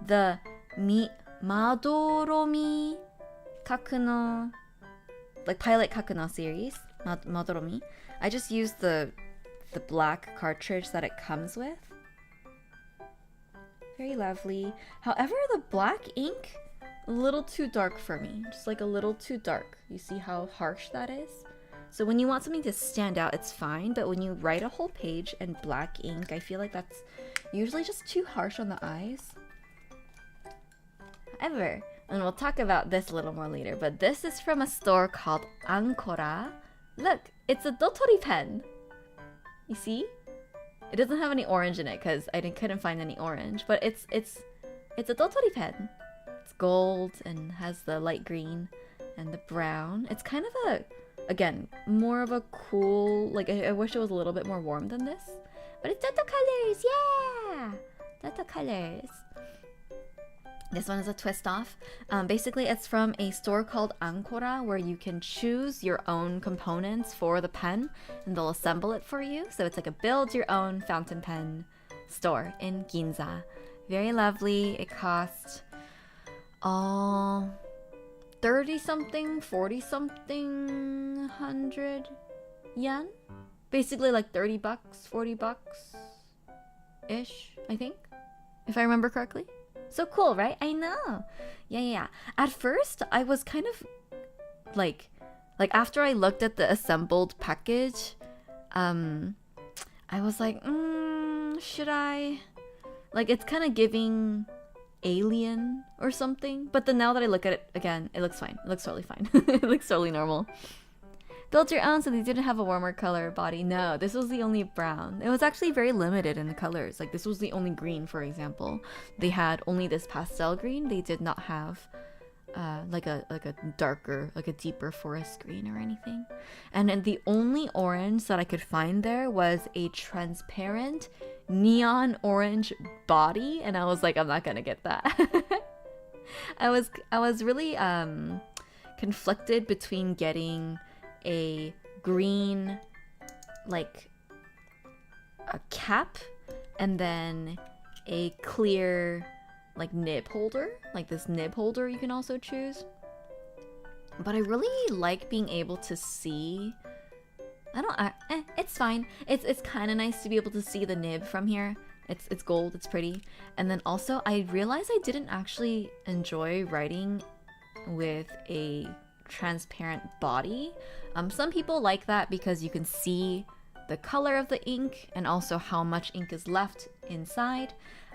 the Madoromi Kakuno, like Pilot Kakuno series, Madoromi. I just used the black cartridge that it comes with. Very lovely. However, the black ink, a little too dark for me. Just like a little too dark. You see how harsh that is? So when you want something to stand out, it's fine. But when you write a whole page in black ink, I feel like that's usually just too harsh on the eyes. However, and we'll talk about this a little more later, but this is from a store called Ancora. Look, it's a Dotori pen. You see? It doesn't have any orange in it because I couldn't find any orange, but it's a Dotori pen. It's gold and has the light green and the brown. It's kind of a, again, more of a cool, like I wish it was a little bit more warm than this, but it's Doto colors, yeah! Doto colors. This one is a twist off. Basically, it's from a store called Ancora where you can choose your own components for the pen and they'll assemble it for you. So it's like a build your own fountain pen store in Ginza. Very lovely. It cost 30 something, 40 something, 100 yen. Basically like 30 bucks, 40 bucks ish, I think, if I remember correctly. So cool, right? I know. Yeah. At first, I was kind of like after I looked at the assembled package, I was like, should I? Like, it's kind of giving alien or something. But then now that I look at it again, it looks fine. It looks totally fine. It looks totally normal. Built your own so they didn't have a warmer color body. No, this was the only brown. It was actually very limited in the colors. Like this was the only green, for example. They had only this pastel green. They did not have like a darker, like a deeper forest green or anything. And then the only orange that I could find there was a transparent neon orange body, and I was like, I'm not gonna get that. I was really conflicted between getting a green like a cap and then a clear like nib holder, like this nib holder you can also choose. But I really like being able to see, it's fine. It's kind of nice to be able to see the nib from here. It's gold, it's pretty. And then also I realized I didn't actually enjoy writing with a transparent body. Some people like that because you can see the color of the ink and also how much ink is left inside.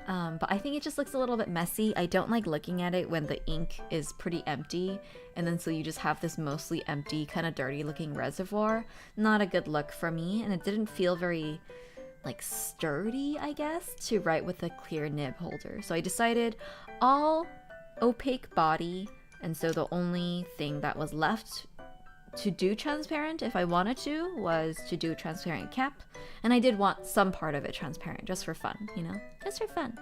But I think it just looks a little bit messy. I don't like looking at it when the ink is pretty empty and then so you just have this mostly empty, kind of dirty looking reservoir. Not a good look for me, and it didn't feel very like sturdy, I guess, to write with a clear nib holder. So I decided all opaque body, and so the only thing that was left to do transparent, if I wanted to, was to do transparent cap. And I did want some part of it transparent, just for fun, you know? Just for fun.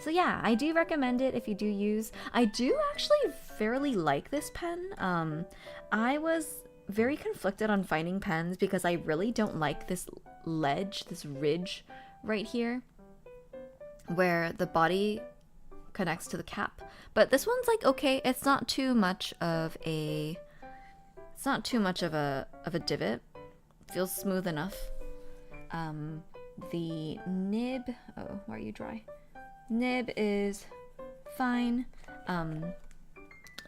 So yeah, I do recommend it if you do use. I do actually fairly like this pen. I was very conflicted on finding pens because I really don't like this ledge, this ridge right here, where the body connects to the cap. But this one's like okay, it's not too much of a divot. Feels smooth enough. The nib, oh, why are you dry? Nib is fine.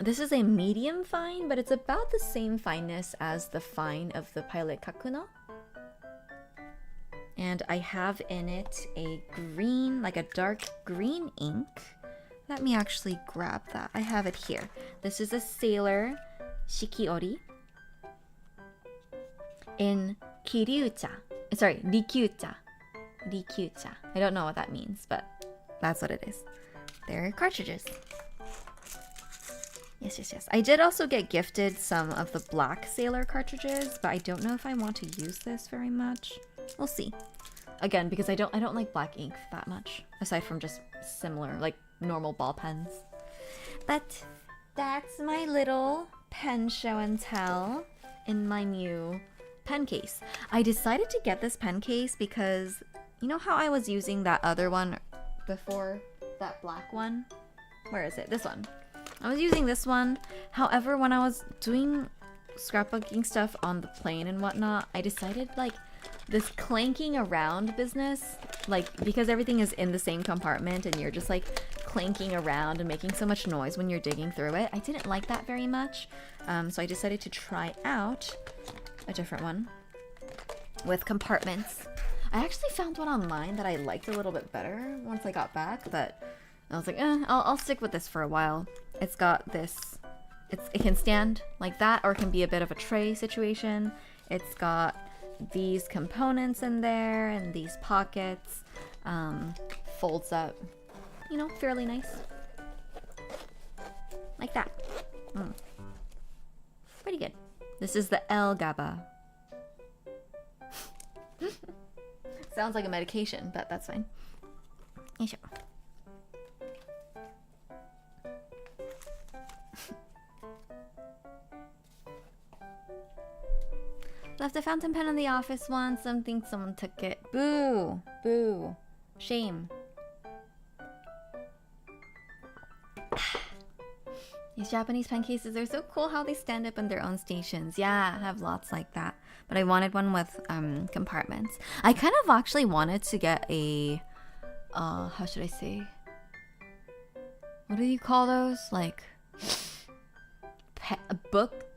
This is a medium fine, but it's about the same fineness as the fine of the Pilot Kakuno. And I have in it a green, like a dark green ink. Let me actually grab that. I have it here. This is a Sailor Shikiori in Kiryucha. Sorry, Rikyucha. Rikyucha. I don't know what that means, but that's what it is. They're cartridges. Yes. I did also get gifted some of the black Sailor cartridges, but I don't know if I want to use this very much. We'll see. Again, because I don't like black ink that much, aside from just similar, like normal ball pens. But that's my little pen show and tell in my new pen case. I decided to get this pen case because you know how I was using that other one before, that black one? Where is it? This one. I was using this one. However, when I was doing scrapbooking stuff on the plane and whatnot, I decided like this clanking around business, like because everything is in the same compartment and you're just like clanking around and making so much noise when you're digging through it. I didn't like that very much. So I decided to try out a different one with compartments. I actually found one online that I liked a little bit better once I got back, but I was like, I'll stick with this for a while. It's got this, it can stand like that, or it can be a bit of a tray situation. It's got these components in there and these pockets, folds up, you know, fairly nice. Like that. Pretty good. This is the El GABA. Sounds like a medication, but that's fine. Sure. Left a fountain pen in the office once. Someone took it. Boo! Boo! Shame. These Japanese pen cases are so cool how they stand up in their own stations. Yeah, I have lots like that. But I wanted one with compartments. I kind of actually wanted to get a... how should I say? What do you call those? Like... book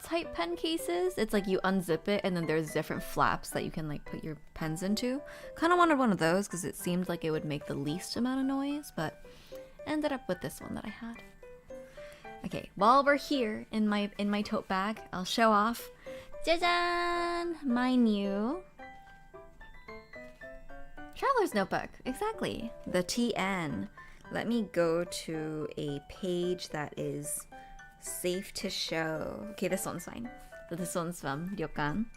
type pen cases. It's like you unzip it and then there's different flaps that you can like put your pens into. Kind of wanted one of those because it seemed like it would make the least amount of noise, but ended up with this one that I had. Okay, while we're here in my tote bag, I'll show off, 짜잔, my new traveler's notebook. Exactly, the TN. Let me go to a page that is safe to show. Okay, this one's fine. So this one's from Ryokan.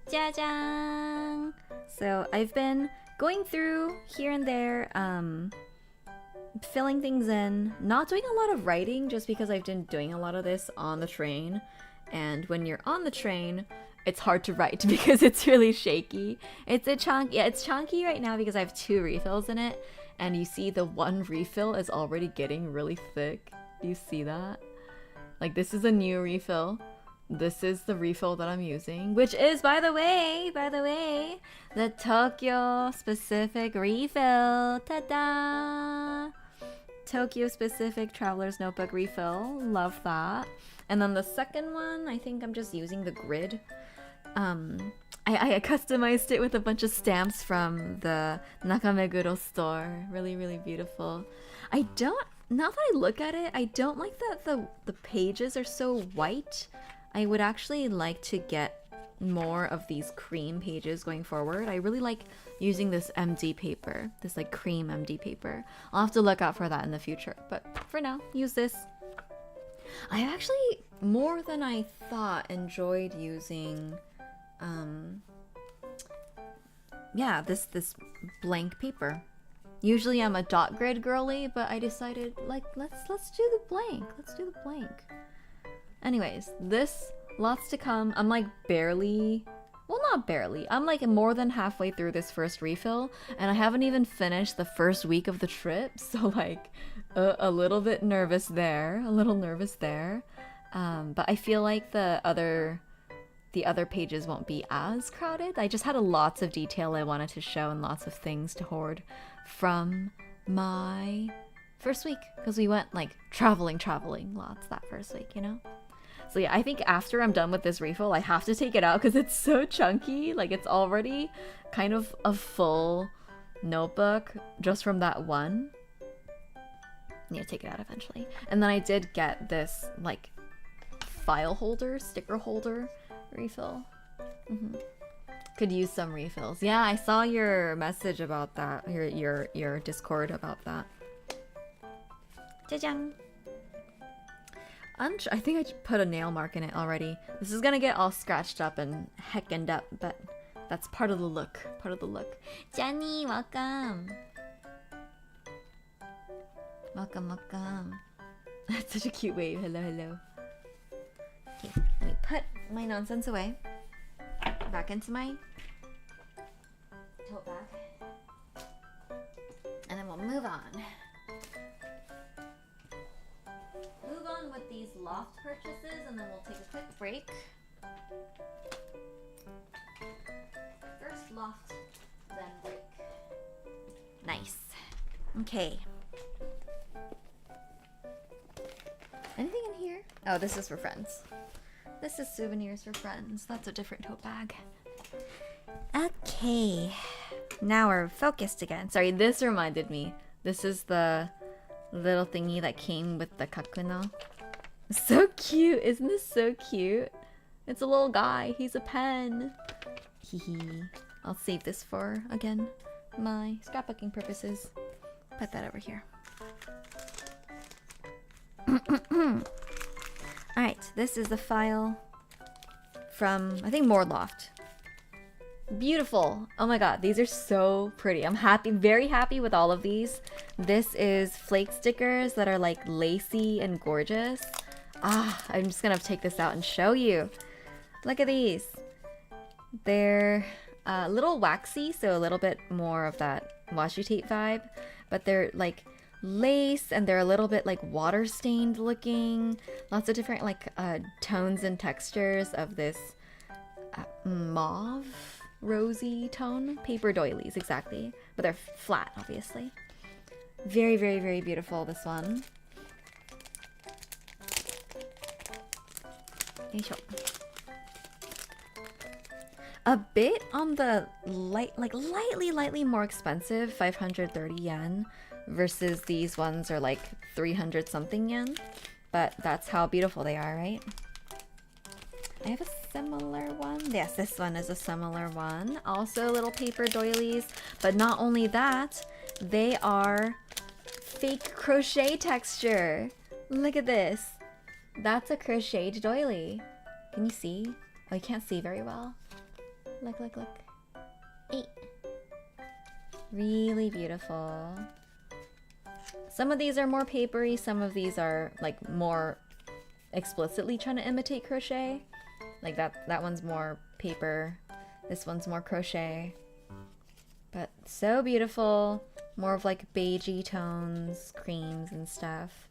짜잔! So I've been going through here and there, filling things in, not doing a lot of writing just because I've been doing a lot of this on the train. And when you're on the train, it's hard to write because it's really shaky. It's chunky right now because I have 2 refills in it. And you see the one refill is already getting really thick. Do you see that? Like, this is a new refill. This is the refill that I'm using, which is, by the way, the Tokyo specific refill. Ta-da! Tokyo specific traveler's notebook refill. Love that. And then the second one, I think I'm just using the grid. I customized it with a bunch of stamps from the Nakameguro store. Really, really beautiful. Now that I look at it, I don't like that the pages are so white. I would actually like to get more of these cream pages going forward. I really like using this MD paper, this like cream MD paper. I'll have to look out for that in the future, but for now, use this. I actually, more than I thought, enjoyed using this blank paper. Usually I'm a dot grid girly, but I decided like let's do the blank. Let's do the blank. Anyways, this, lots to come. I'm like barely, well, not barely. I'm like more than halfway through this first refill, and I haven't even finished the first week of the trip, so like a little bit nervous there, but I feel like the other pages won't be as crowded. I just had lots of detail I wanted to show and lots of things to hoard from my first week, because we went like traveling lots that first week, you know? So yeah, I think after I'm done with this refill, I have to take it out because it's so chunky. Like, it's already kind of a full notebook just from that one. I need to take it out eventually. And then I did get this like file holder, sticker holder refill. Could use some refills. Yeah, I saw your message about that, your Discord about that. Jajang. I think I put a nail mark in it already. This is gonna get all scratched up and heckened up, but that's part of the look. Jenny, welcome. Welcome, welcome. That's such a cute wave. Hello, hello. Okay, let me put my nonsense away. Back into my tote bag. And then we'll move on. Move on with these loft purchases, and then we'll take a quick break. First loft, then break. Nice. Okay. Anything in here? Oh, this is for friends. This is souvenirs for friends. That's a different tote bag. Okay. Now we're focused again. Sorry, this reminded me. This is the little thingy that came with the kakuno. So cute. Isn't this so cute? It's a little guy. He's a pen. Hee. I'll save this for, again, my scrapbooking purposes. Put that over here. Alright, this is the file from, I think, More Loft. Beautiful. Oh my god, these are so pretty. I'm happy, very happy with all of these. This is flake stickers that are like lacy and gorgeous. I'm just gonna take this out and show you. Look at these. They're a little waxy, so a little bit more of that washi tape vibe, but they're like lace and they're a little bit like water stained looking. Lots of different like tones and textures of this mauve rosy tone. Paper doilies, exactly, but they're flat, obviously. Very, very, very beautiful, this one. A bit on the lightly more expensive, 530 yen, versus these ones are like 300 something yen, but that's how beautiful they are, right? I have a similar one. Yes, this one is a similar one. Also little paper doilies, but not only that, they are fake crochet texture. Look at this. That's a crocheted doily. Can you see? Oh, you can't see very well. Look, look, look. Really beautiful. Some of these are more papery, some of these are like more explicitly trying to imitate crochet. Like that one's more paper, this one's more crochet. But so beautiful. More of like beigey tones, creams and stuff.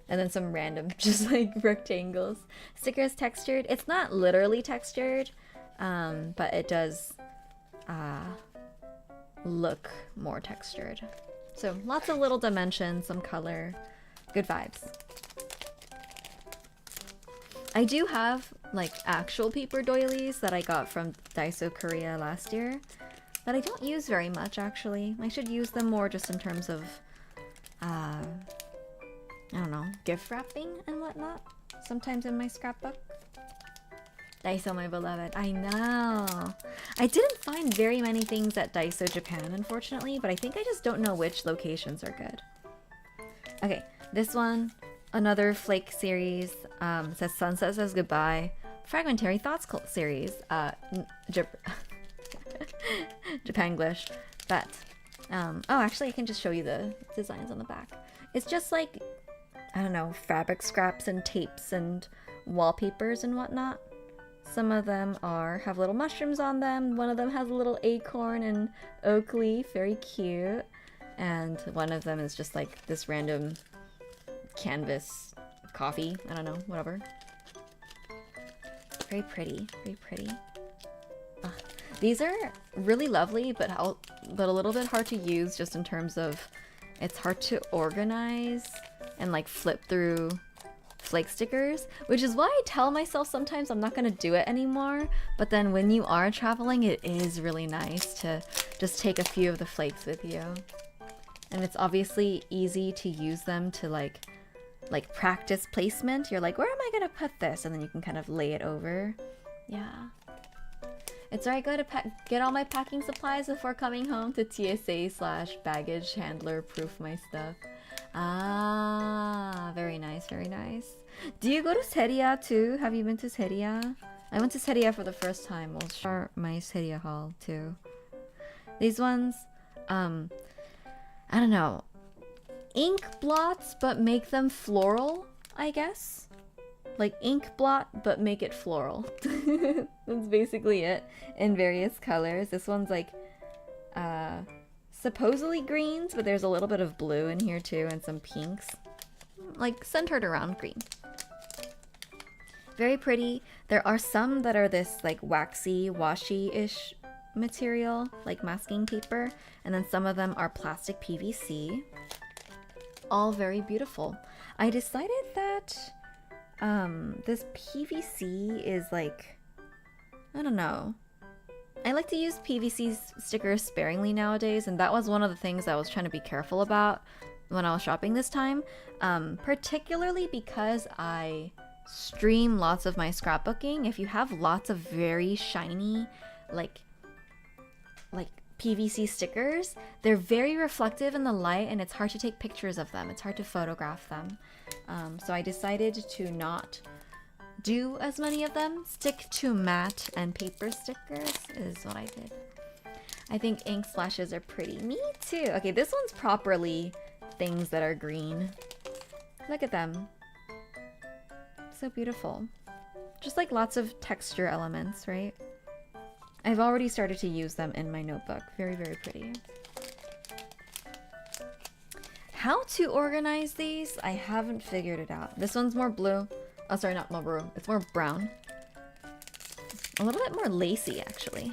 And then some random just like rectangles. Sticker is textured. It's not literally textured, but it does look more textured. So lots of little dimensions, some color, good vibes. I do have like actual paper doilies that I got from Daiso Korea last year that I don't use very much, actually. I should use them more just in terms of I don't know, gift wrapping and whatnot. Sometimes in my scrapbook. Daiso, my beloved. I know. I didn't find very many things at Daiso Japan, unfortunately, but I think I just don't know which locations are good. Okay, this one, another flake series. Says Sunset Says Goodbye. Fragmentary Thoughts series. Japanglish. But, oh, actually, I can just show you the designs on the back. It's just like, I don't know, fabric scraps and tapes and wallpapers and whatnot. Some of them have little mushrooms on them. One of them has a little acorn and oak leaf, very cute. And one of them is just like this random canvas coffee. I don't know, whatever. Very pretty, very pretty. These are really lovely, but a little bit hard to use just in terms of it's hard to organize and like flip through flake stickers, which is why I tell myself sometimes I'm not gonna do it anymore. But then when you are traveling, it is really nice to just take a few of the flakes with you. And it's obviously easy to use them to like practice placement. You're like, where am I gonna put this? And then you can kind of lay it over. Yeah. It's alright, go to get all my packing supplies before coming home to TSA/baggage handler proof my stuff. Ah, very nice, very nice. Do you go to Seria too? Have you been to Seria? I went to Seria for the first time. We'll share my Seria haul too. These ones, I don't know. ink blots, but make them floral, I guess. Like ink blot, but make it floral. That's basically it, in various colors. This one's like supposedly greens, but there's a little bit of blue in here too, and some pinks, like centered around green. Very pretty. There are some that are this like waxy, washy-ish material, like masking paper, and then some of them are plastic PVC. All very beautiful. I decided that this PVC is like, I don't know. I like to use PVC stickers sparingly nowadays, and that was one of the things I was trying to be careful about when I was shopping this time, particularly because I stream lots of my scrapbooking. If you have lots of very shiny, like PVC stickers, they're very reflective in the light, and it's hard to take pictures of them. It's hard to photograph them. So I decided to not do as many of them. Stick to matte and paper stickers is what I did. I think ink splashes are pretty. Me too. Okay, this one's properly things that are green. Look at them. So beautiful. Just like lots of texture elements, right? I've already started to use them in my notebook. Very, very pretty. How to organize these? I haven't figured it out. This one's more blue. Oh, sorry, not more blue. It's more brown. A little bit more lacy, actually.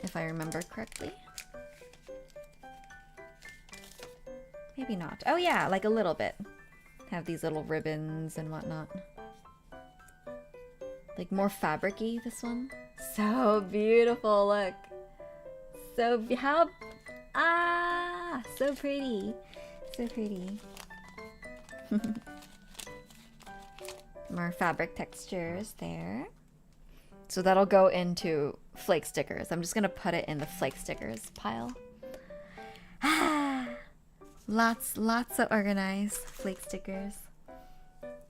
If I remember correctly. Maybe not. Oh yeah, like a little bit. Have these little ribbons and whatnot. Like more fabric-y, this one. So beautiful, look. So, how... Ah! So pretty. So pretty. More fabric textures there. So that'll go into flake stickers. I'm just gonna put it in the flake stickers pile. Ah! Lots of organized flake stickers.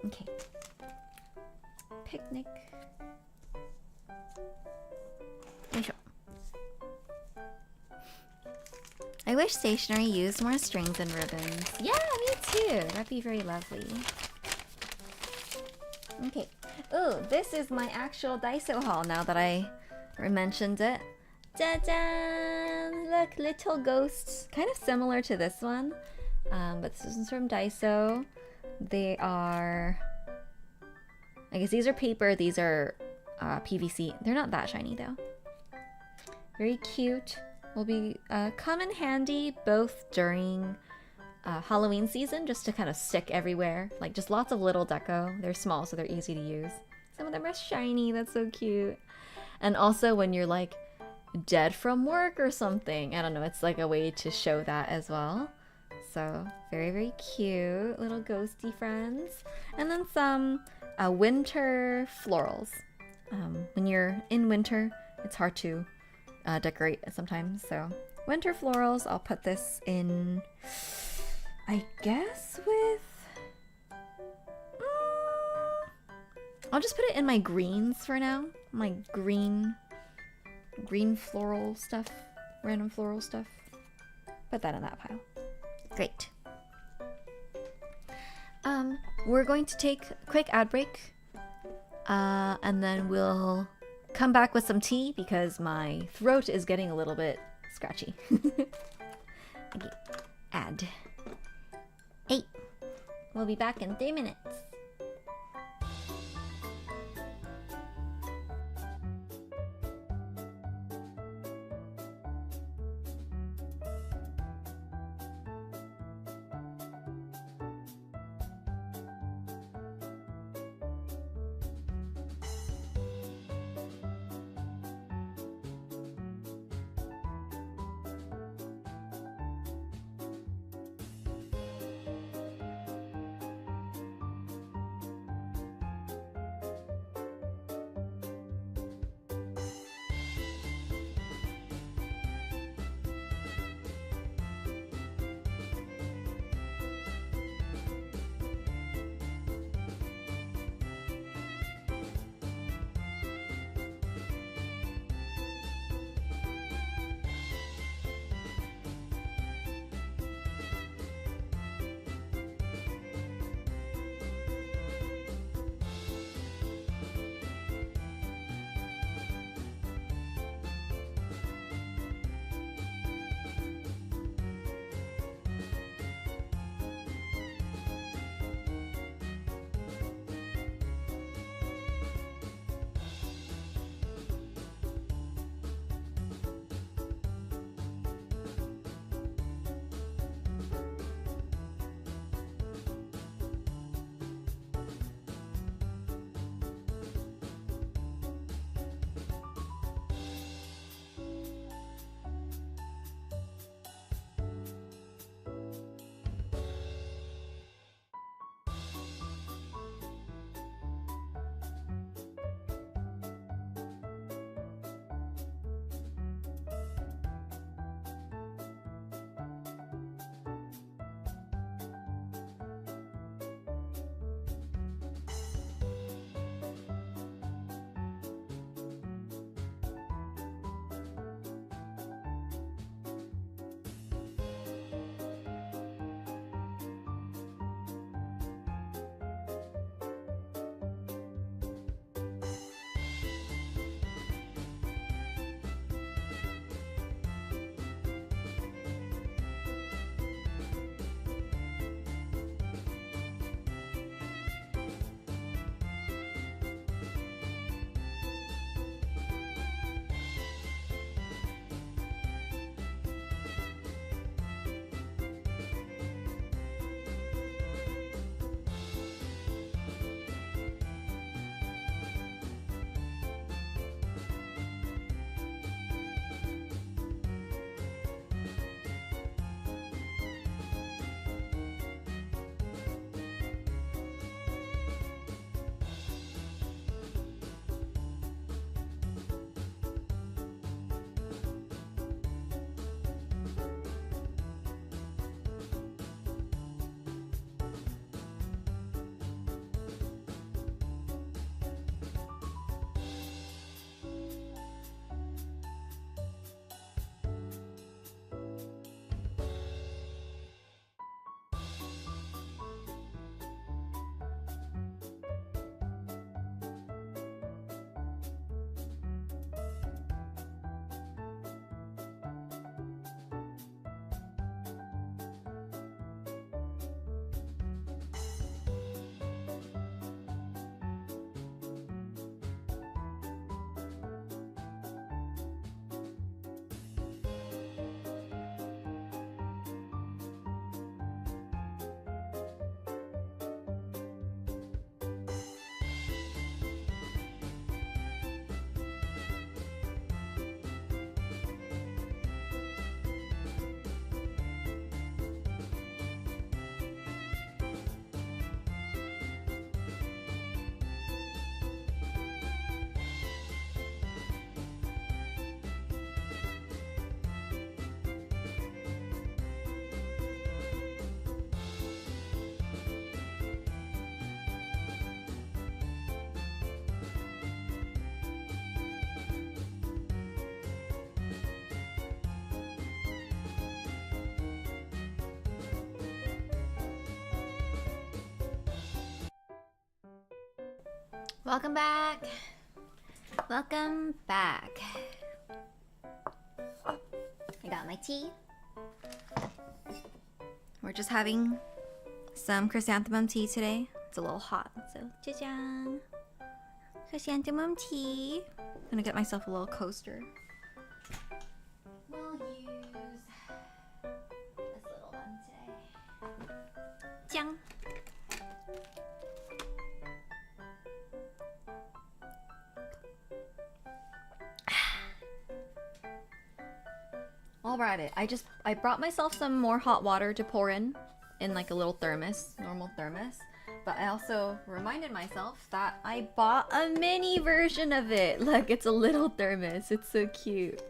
Okay. Picnic. I wish stationery used more strings and ribbons. Yeah, me too. That'd be very lovely. Okay. Oh, this is my actual Daiso haul now that I mentioned it. Ta-da! Look, little ghosts. Kind of similar to this one. But this is from Daiso. They are... I guess these are paper. These are PVC. They're not that shiny though. Very cute. Will be come in handy both during Halloween season, just to kind of stick everywhere. Like just lots of little deco. They're small, so they're easy to use. Some of them are shiny. That's so cute. And also when you're like dead from work or something. I don't know. It's like a way to show that as well. So very, very cute. Little ghosty friends. And then some winter florals. When you're in winter, it's hard to decorate sometimes. So winter florals. I'll put this in, I guess, with... I'll just put it in my greens for now. My green floral stuff. Random floral stuff. Put that in that pile. Great. We're going to take a quick ad break. And then we'll come back with some tea because my throat is getting a little bit scratchy. Okay. Ad. 8. We'll be back in 3 minutes. Hi, 。Welcome back. Welcome back. I got my tea. We're just having some chrysanthemum tea today. It's a little hot, so 짜잔. Chrysanthemum tea. I'm gonna get myself a little coaster. We'll use this little one today. 짱. Alright, I brought myself some more hot water to pour in like a little thermos, normal thermos. But I also reminded myself that I bought a mini version of it. Look, it's a little thermos. It's so cute.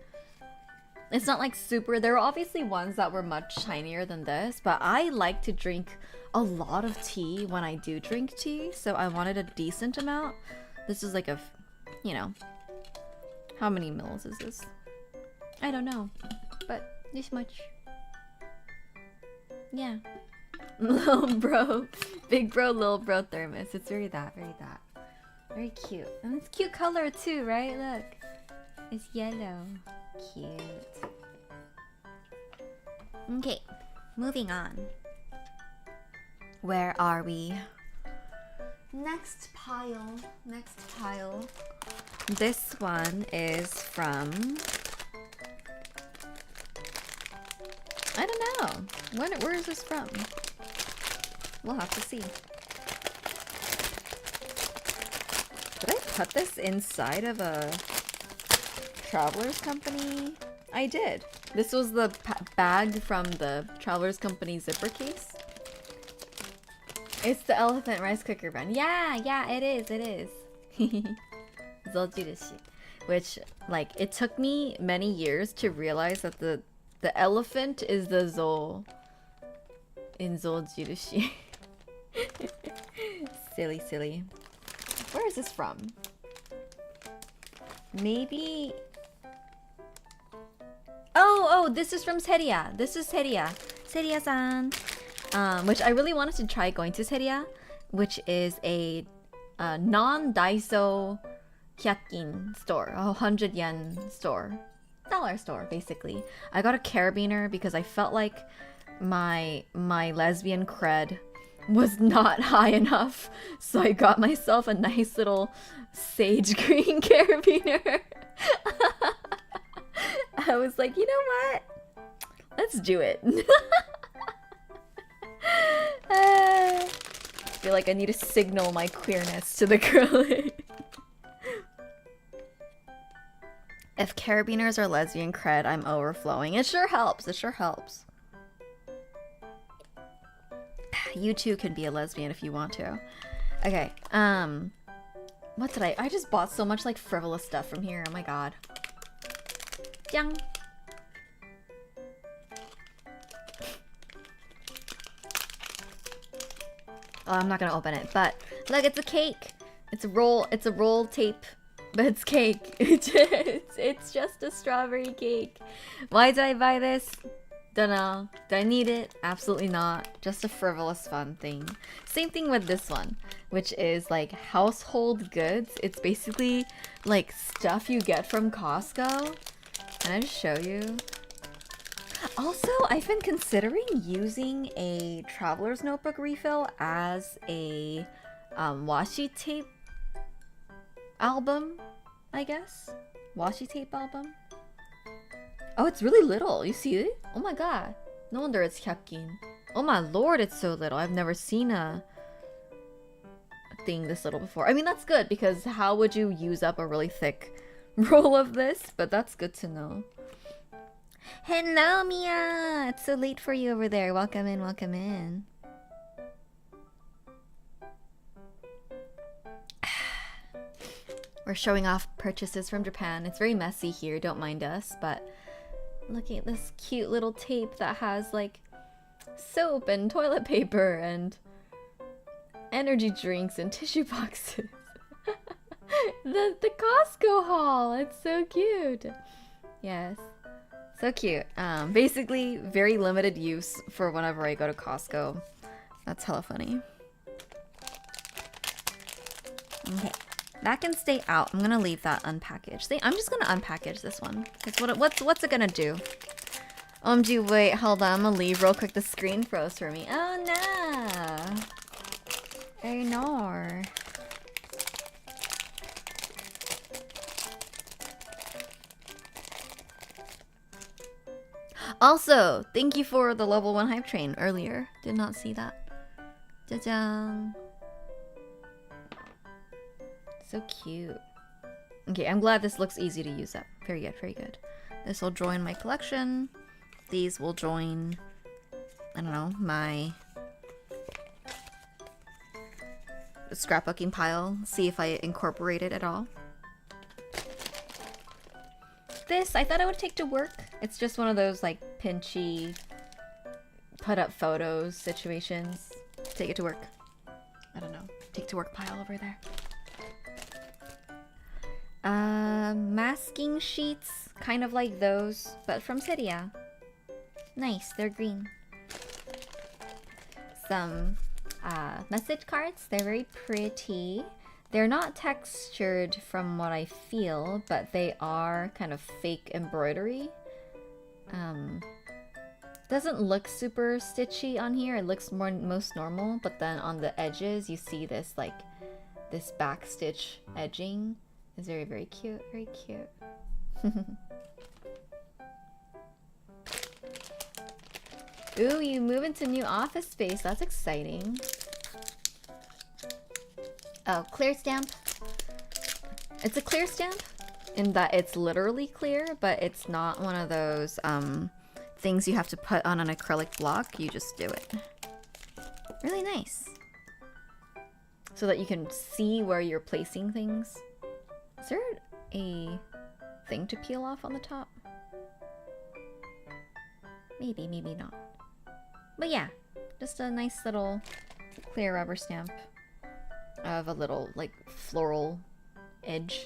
It's not like super, there are obviously ones that were much tinier than this, but I like to drink a lot of tea when I do drink tea, so I wanted a decent amount. This is like a, you know, how many mils is this? I don't know, but this much. Yeah. Little bro, big bro, little bro thermos. It's very that. Very cute. And it's cute color too, right? Look. It's yellow. Cute. Okay, moving on. Where are we? Next pile. This one is from... I don't know. Where is this from? We'll have to see. Did I put this inside of a Traveler's Company? I did. This was the bag from the Traveler's Company zipper case. It's the elephant rice cooker brand. Yeah, it is. Zojirushi. Which, like, it took me many years to realize that the elephant is the zo in Zojirushi. Silly. Where is this from? Maybe... Oh, this is from Seria. This is Seria. Seria-san. Which I really wanted to try going to Seria, which is a non-Daiso hyakin store, a 100 yen store. Dollar store, basically. I got a carabiner because I felt like my lesbian cred was not high enough, so I got myself a nice little sage green carabiner. I was like, you know what? Let's do it. I feel like I need to signal my queerness to the girl. If carabiners are lesbian cred, I'm overflowing. It sure helps. You too can be a lesbian if you want to. Okay, what did I just bought so much like frivolous stuff from here. Oh my god. Yang. Oh, I'm not gonna open it, but look, it's a cake. It's a roll tape, but it's cake. It's just a strawberry cake. Why did I buy this? Don't know. Do I need it? Absolutely not. Just a frivolous fun thing. Same thing with this one, which is like household goods. It's basically like stuff you get from Costco. Can I just show you? Also, I've been considering using a traveler's notebook refill as a washi tape album, I guess. Washi tape album. Oh, it's really little. You see it? Oh my god. No wonder it's hyakin. Oh my lord, it's so little. I've never seen a thing this little before. I mean, that's good because how would you use up a really thick roll of this? But that's good to know. Hello, Mia! It's so late for you over there. Welcome in. We're showing off purchases from Japan. It's very messy here, don't mind us, but looking at this cute little tape that has like soap and toilet paper and energy drinks and tissue boxes. the Costco haul, it's so cute. Yes. So cute. Basically, very limited use for whenever I go to Costco. That's hella funny. Okay. That can stay out. I'm gonna leave that unpackaged. I'm just gonna unpackage this one. What's it gonna do? OMG, wait, hold on. I'm gonna leave real quick. The screen froze for me. Oh no. Oh no. Also, thank you for the level 1 hype train earlier. Did not see that. Jajang. So cute. Okay, I'm glad this looks easy to use up. Very good, very good. This will join my collection. These will join, I don't know, my scrapbooking pile. See if I incorporate it at all. This, I thought I would take to work. It's just one of those like pinchy, put up photos situations. Take it to work. I don't know. Take to work pile over there. Masking sheets, kind of like those, but from Cydia. Nice, they're green. Some message cards, they're very pretty. They're not textured from what I feel, but they are kind of fake embroidery. Doesn't look super stitchy on here. It looks most normal, but then on the edges you see this like this back stitch edging. It's very, very cute, very cute. Ooh, you move into new office space. That's exciting. Oh, clear stamp. It's a clear stamp in that it's literally clear, but it's not one of those things you have to put on an acrylic block. You just do it. Really nice. So that you can see where you're placing things. Is there a thing to peel off on the top? Maybe, maybe not. But yeah, just a nice little clear rubber stamp of a little like floral edge.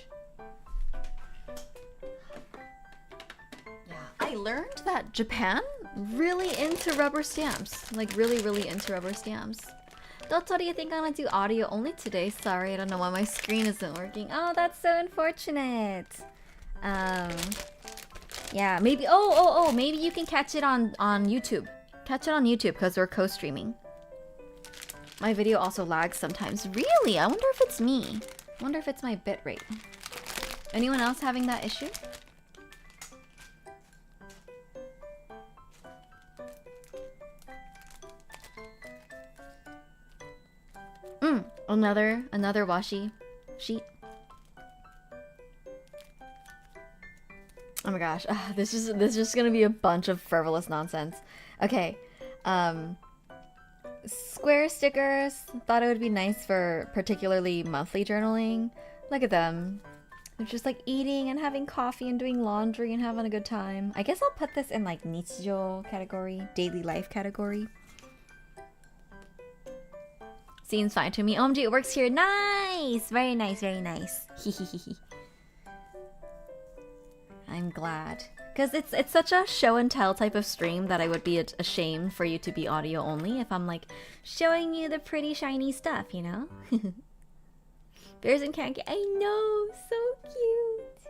Yeah, I learned that Japan really into rubber stamps. Like really into rubber stamps. Dotori, I think I'm gonna do audio only today. Sorry, I don't know why my screen isn't working. Oh, that's so unfortunate. Yeah, maybe maybe you can catch it on YouTube. Catch it on YouTube because we're co-streaming. My video also lags sometimes. Really? I wonder if it's me. I wonder if it's my bitrate. Anyone else having that issue? Another washi sheet. Oh my gosh, this is just gonna be a bunch of frivolous nonsense. Okay, square stickers. Thought it would be nice for particularly monthly journaling. Look at them. They're just like eating and having coffee and doing laundry and having a good time. I guess I'll put this in like nichijo category, daily life category. Seems fine to me. OMG, it works here. Nice! Very nice, very nice. I'm glad. Because it's such a show and tell type of stream that I would be ashamed for you to be audio only if I'm like showing you the pretty shiny stuff, you know? Bears and cat. I know! So cute!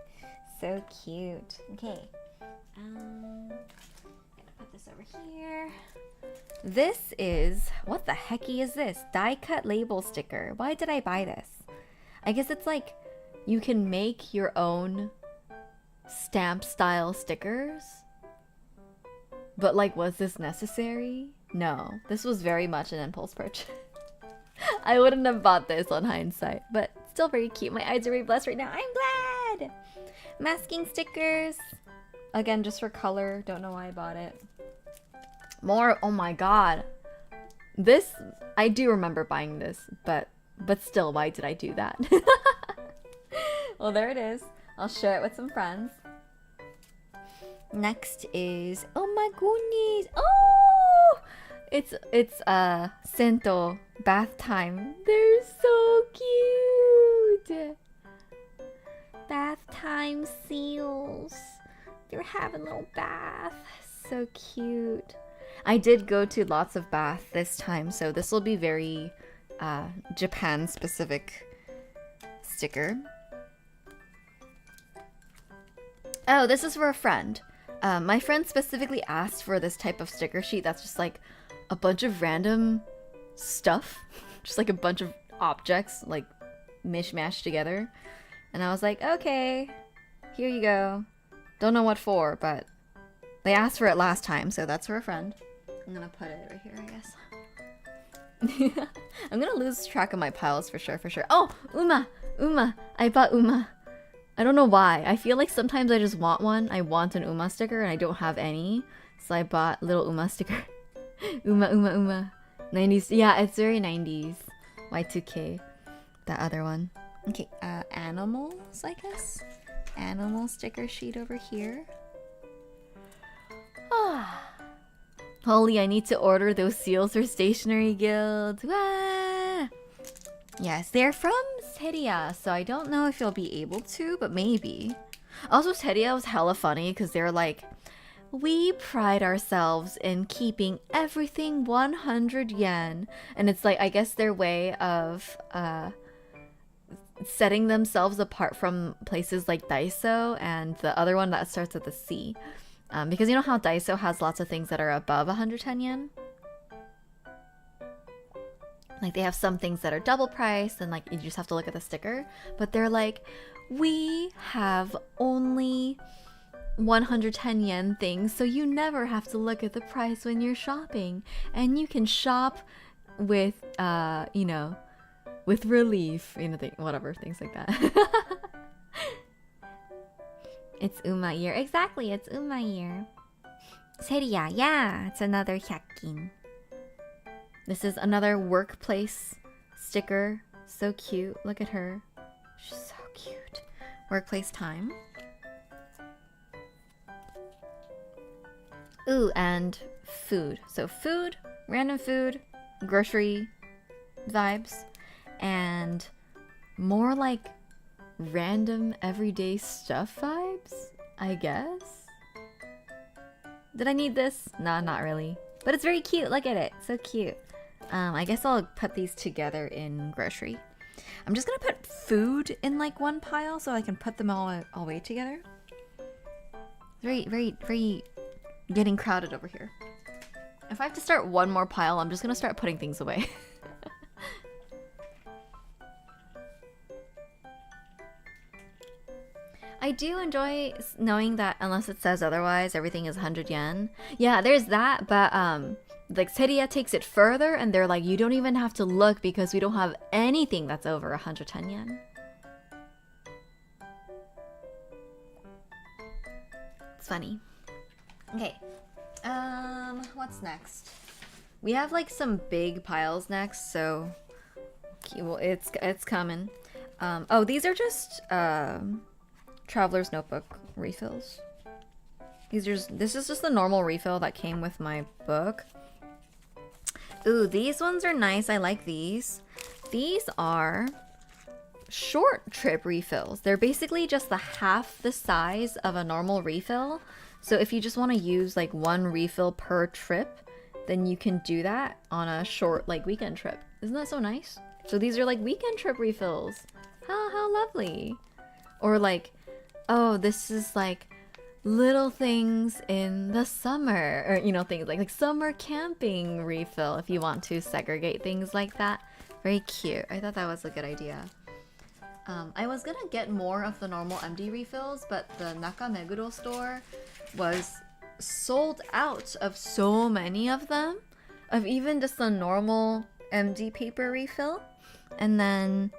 So cute. Okay. Gonna put this over here. This is, what the hecky is this? Die cut label sticker. Why did I buy this? I guess it's like you can make your own stamp style stickers. But like, was this necessary? No, this was very much an impulse purchase. I wouldn't have bought this on hindsight, but still very cute. My eyes are very blessed right now. I'm glad! Masking stickers. Again, just for color. Don't know why I bought it. More, oh my god. This, I do remember buying this, but still, why did I do that? Well, there it is. I'll share it with some friends. Next is, oh my goodness. Oh! It's Sento bath time. They're so cute. Bath time seals. They're having a little bath. So cute. I did go to lots of baths this time, so this will be very Japan specific sticker. Oh, this is for a friend. My friend specifically asked for this type of sticker sheet that's just like a bunch of random stuff. Just like a bunch of objects, like mishmashed together. And I was like, okay, here you go. Don't know what for, but they asked for it last time, so that's for a friend. I'm gonna put it right here, I guess. I'm gonna lose track of my piles for sure, for sure. Oh, Uma! Uma! I bought Uma. I don't know why. I feel like sometimes I just want one. I want an Uma sticker and I don't have any. So I bought little Uma sticker. Uma, Uma, Uma. 90s. Yeah, it's very 90s. Y2K. That other one. Okay, animals, I guess. Animal sticker sheet over here. Holy, I need to order those seals for Stationery Guild. Wah! Yes, they're from Seria, so I don't know if you'll be able to, but maybe. Also, Seria was hella funny because they're like, we pride ourselves in keeping everything 100 yen. And it's like, I guess their way of setting themselves apart from places like Daiso and the other one that starts with the C. Because you know how Daiso has lots of things that are above 110 yen? Like they have some things that are double price and like you just have to look at the sticker. But they're like, we have only 110 yen things, so you never have to look at the price when you're shopping. And you can shop with, you know, with relief, you know, whatever, things like that. It's Uma year. Exactly, it's Uma year. Seria, yeah, it's another hyakin. This is another workplace sticker. So cute. Look at her. She's so cute. Workplace time. Ooh, and food. So food, random food, grocery vibes, and more like random everyday stuff vibes, I guess. Did I need this? Nah, not really. But it's very cute. Look at it. So cute. I guess I'll put these together in grocery. I'm just gonna put food in like one pile so I can put them all away together. Very getting crowded over here. If I have to start one more pile, I'm just gonna start putting things away. I do enjoy knowing that unless it says otherwise, everything is 100 yen. Yeah, there's that, but like Seria takes it further and they're like, you don't even have to look because we don't have anything that's over 110 yen. It's funny. Okay. What's next? We have like some big piles next, so well, it's coming. Oh, these are just Traveler's Notebook refills. This is just the normal refill that came with my book. Ooh, these ones are nice. I like these. These are short trip refills. They're basically just half the size of a normal refill. So if you just want to use like one refill per trip, then you can do that on a short like weekend trip. Isn't that so nice? So these are like weekend trip refills. How lovely. Or like, oh, this is like little things in the summer, or you know, things like summer camping refill if you want to segregate things like that. Very cute. I thought that was a good idea. I was gonna get more of the normal MD refills, but the Nakameguro store was sold out of so many of them, of even just the normal MD paper refill. And then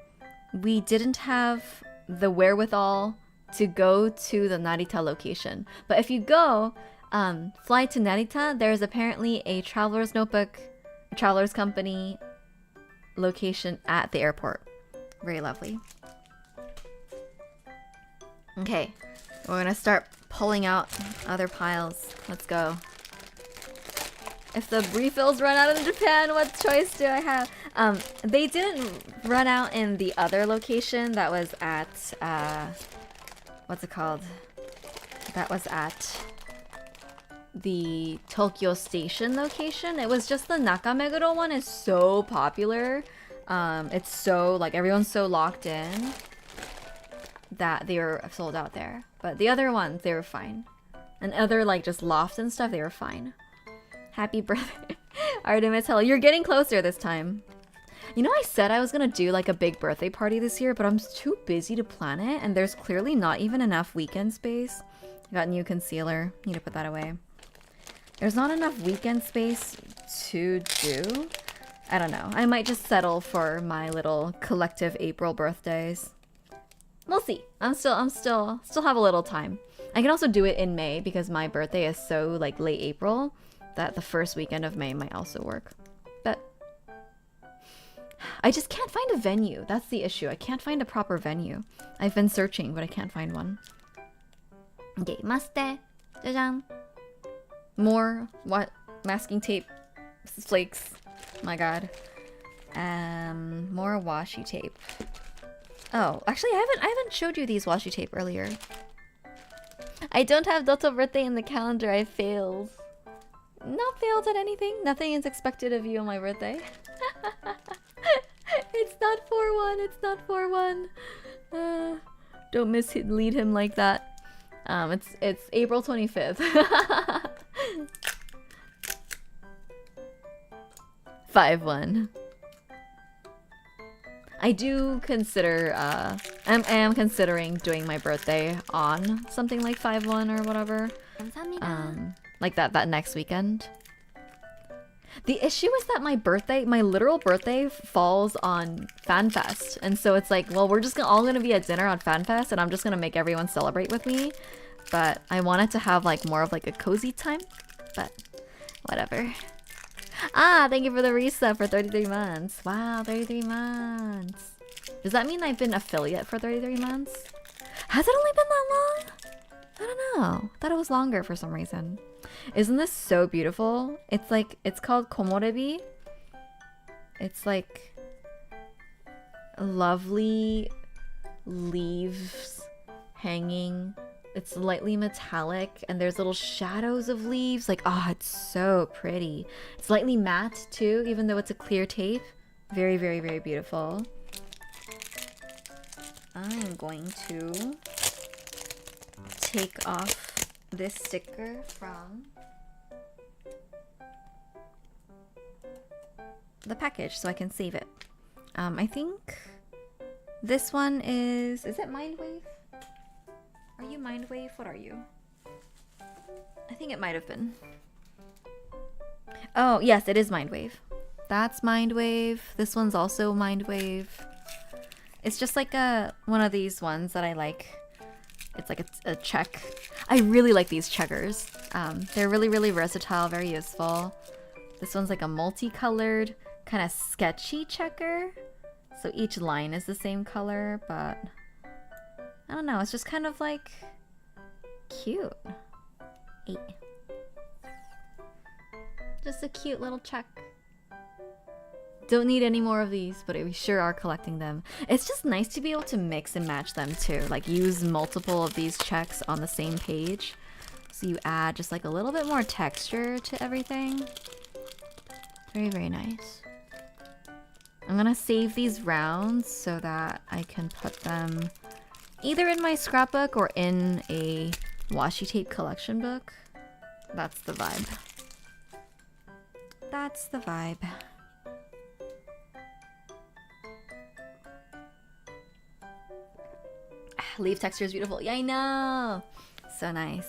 we didn't have the wherewithal to go to the Narita location. But if you go, fly to Narita, there's apparently a Traveler's Notebook, Traveler's Company location at the airport. Very lovely. Okay, we're gonna start pulling out other piles. Let's go. If the refills run out in Japan, what choice do I have? They didn't run out in the other location that was at, what's it called? That was at the Tokyo Station location. It was just the Nakameguro one is so popular. It's so, like, everyone's so locked in. that they were sold out there. But the other ones, they were fine. And other like just lofts and stuff, they were fine. Happy birthday. Artemis, hello. You're getting closer this time. You know, I said I was gonna do like a big birthday party this year, but I'm too busy to plan it, and there's clearly not even enough weekend space. I got new concealer. Need to put that away. There's not enough weekend space to do. I don't know. I might just settle for my little collective April birthdays. We'll see. I'm still have a little time. I can also do it in May because my birthday is so like late April that the first weekend of May might also work. But I just can't find a venue. That's the issue. I can't find a proper venue. I've been searching, but I can't find one. Okay, maste. Jajang. More what? Masking tape flakes. My god. More washi tape. Oh, actually I haven't showed you these washi tape earlier. I don't have Dotto birthday in the calendar. I failed. Not failed at anything. Nothing is expected of you on my birthday. It's not 4-1. It's not 4-1. Don't mislead him like that. It's April 25th. 5-1. I do consider, I am considering doing my birthday on something like 5-1 or whatever. Like that next weekend. The issue is that my literal birthday falls on FanFest. And so it's like, well, we're just all gonna be at dinner on FanFest and I'm just gonna make everyone celebrate with me. But I wanted to have like more of like a cozy time, but whatever. Ah, thank you for the resub for 33 months. Wow, 33 months. Does that mean I've been affiliate for 33 months? Has it only been that long? I don't know. I thought it was longer for some reason. Isn't this so beautiful? It's called komorebi. It's like lovely leaves hanging. It's lightly metallic and there's little shadows of leaves. Like, oh, it's so pretty. It's lightly matte too, even though it's a clear tape. Very, very, very beautiful. I'm going to take off this sticker from the package so I can save it. I think this one is it Mindwave? Are you Mindwave? What are you? I think it might have been. Oh, yes, it is Mindwave. That's Mindwave. This one's also Mindwave. It's just like one of these ones that I like. It's like a check. I really like these checkers. They're really, really versatile, very useful. This one's like a multicolored, kind of sketchy checker. So each line is the same color, but I don't know, it's just kind of like cute. Just a cute little check. Don't need any more of these, but we sure are collecting them. It's just nice to be able to mix and match them too. Like use multiple of these checks on the same page. So you add just like a little bit more texture to everything. Very, very nice. I'm gonna save these rounds so that I can put them either in my scrapbook or in a washi tape collection book. That's the vibe. That's the vibe. Leaf texture is beautiful. Yeah, I know. So nice.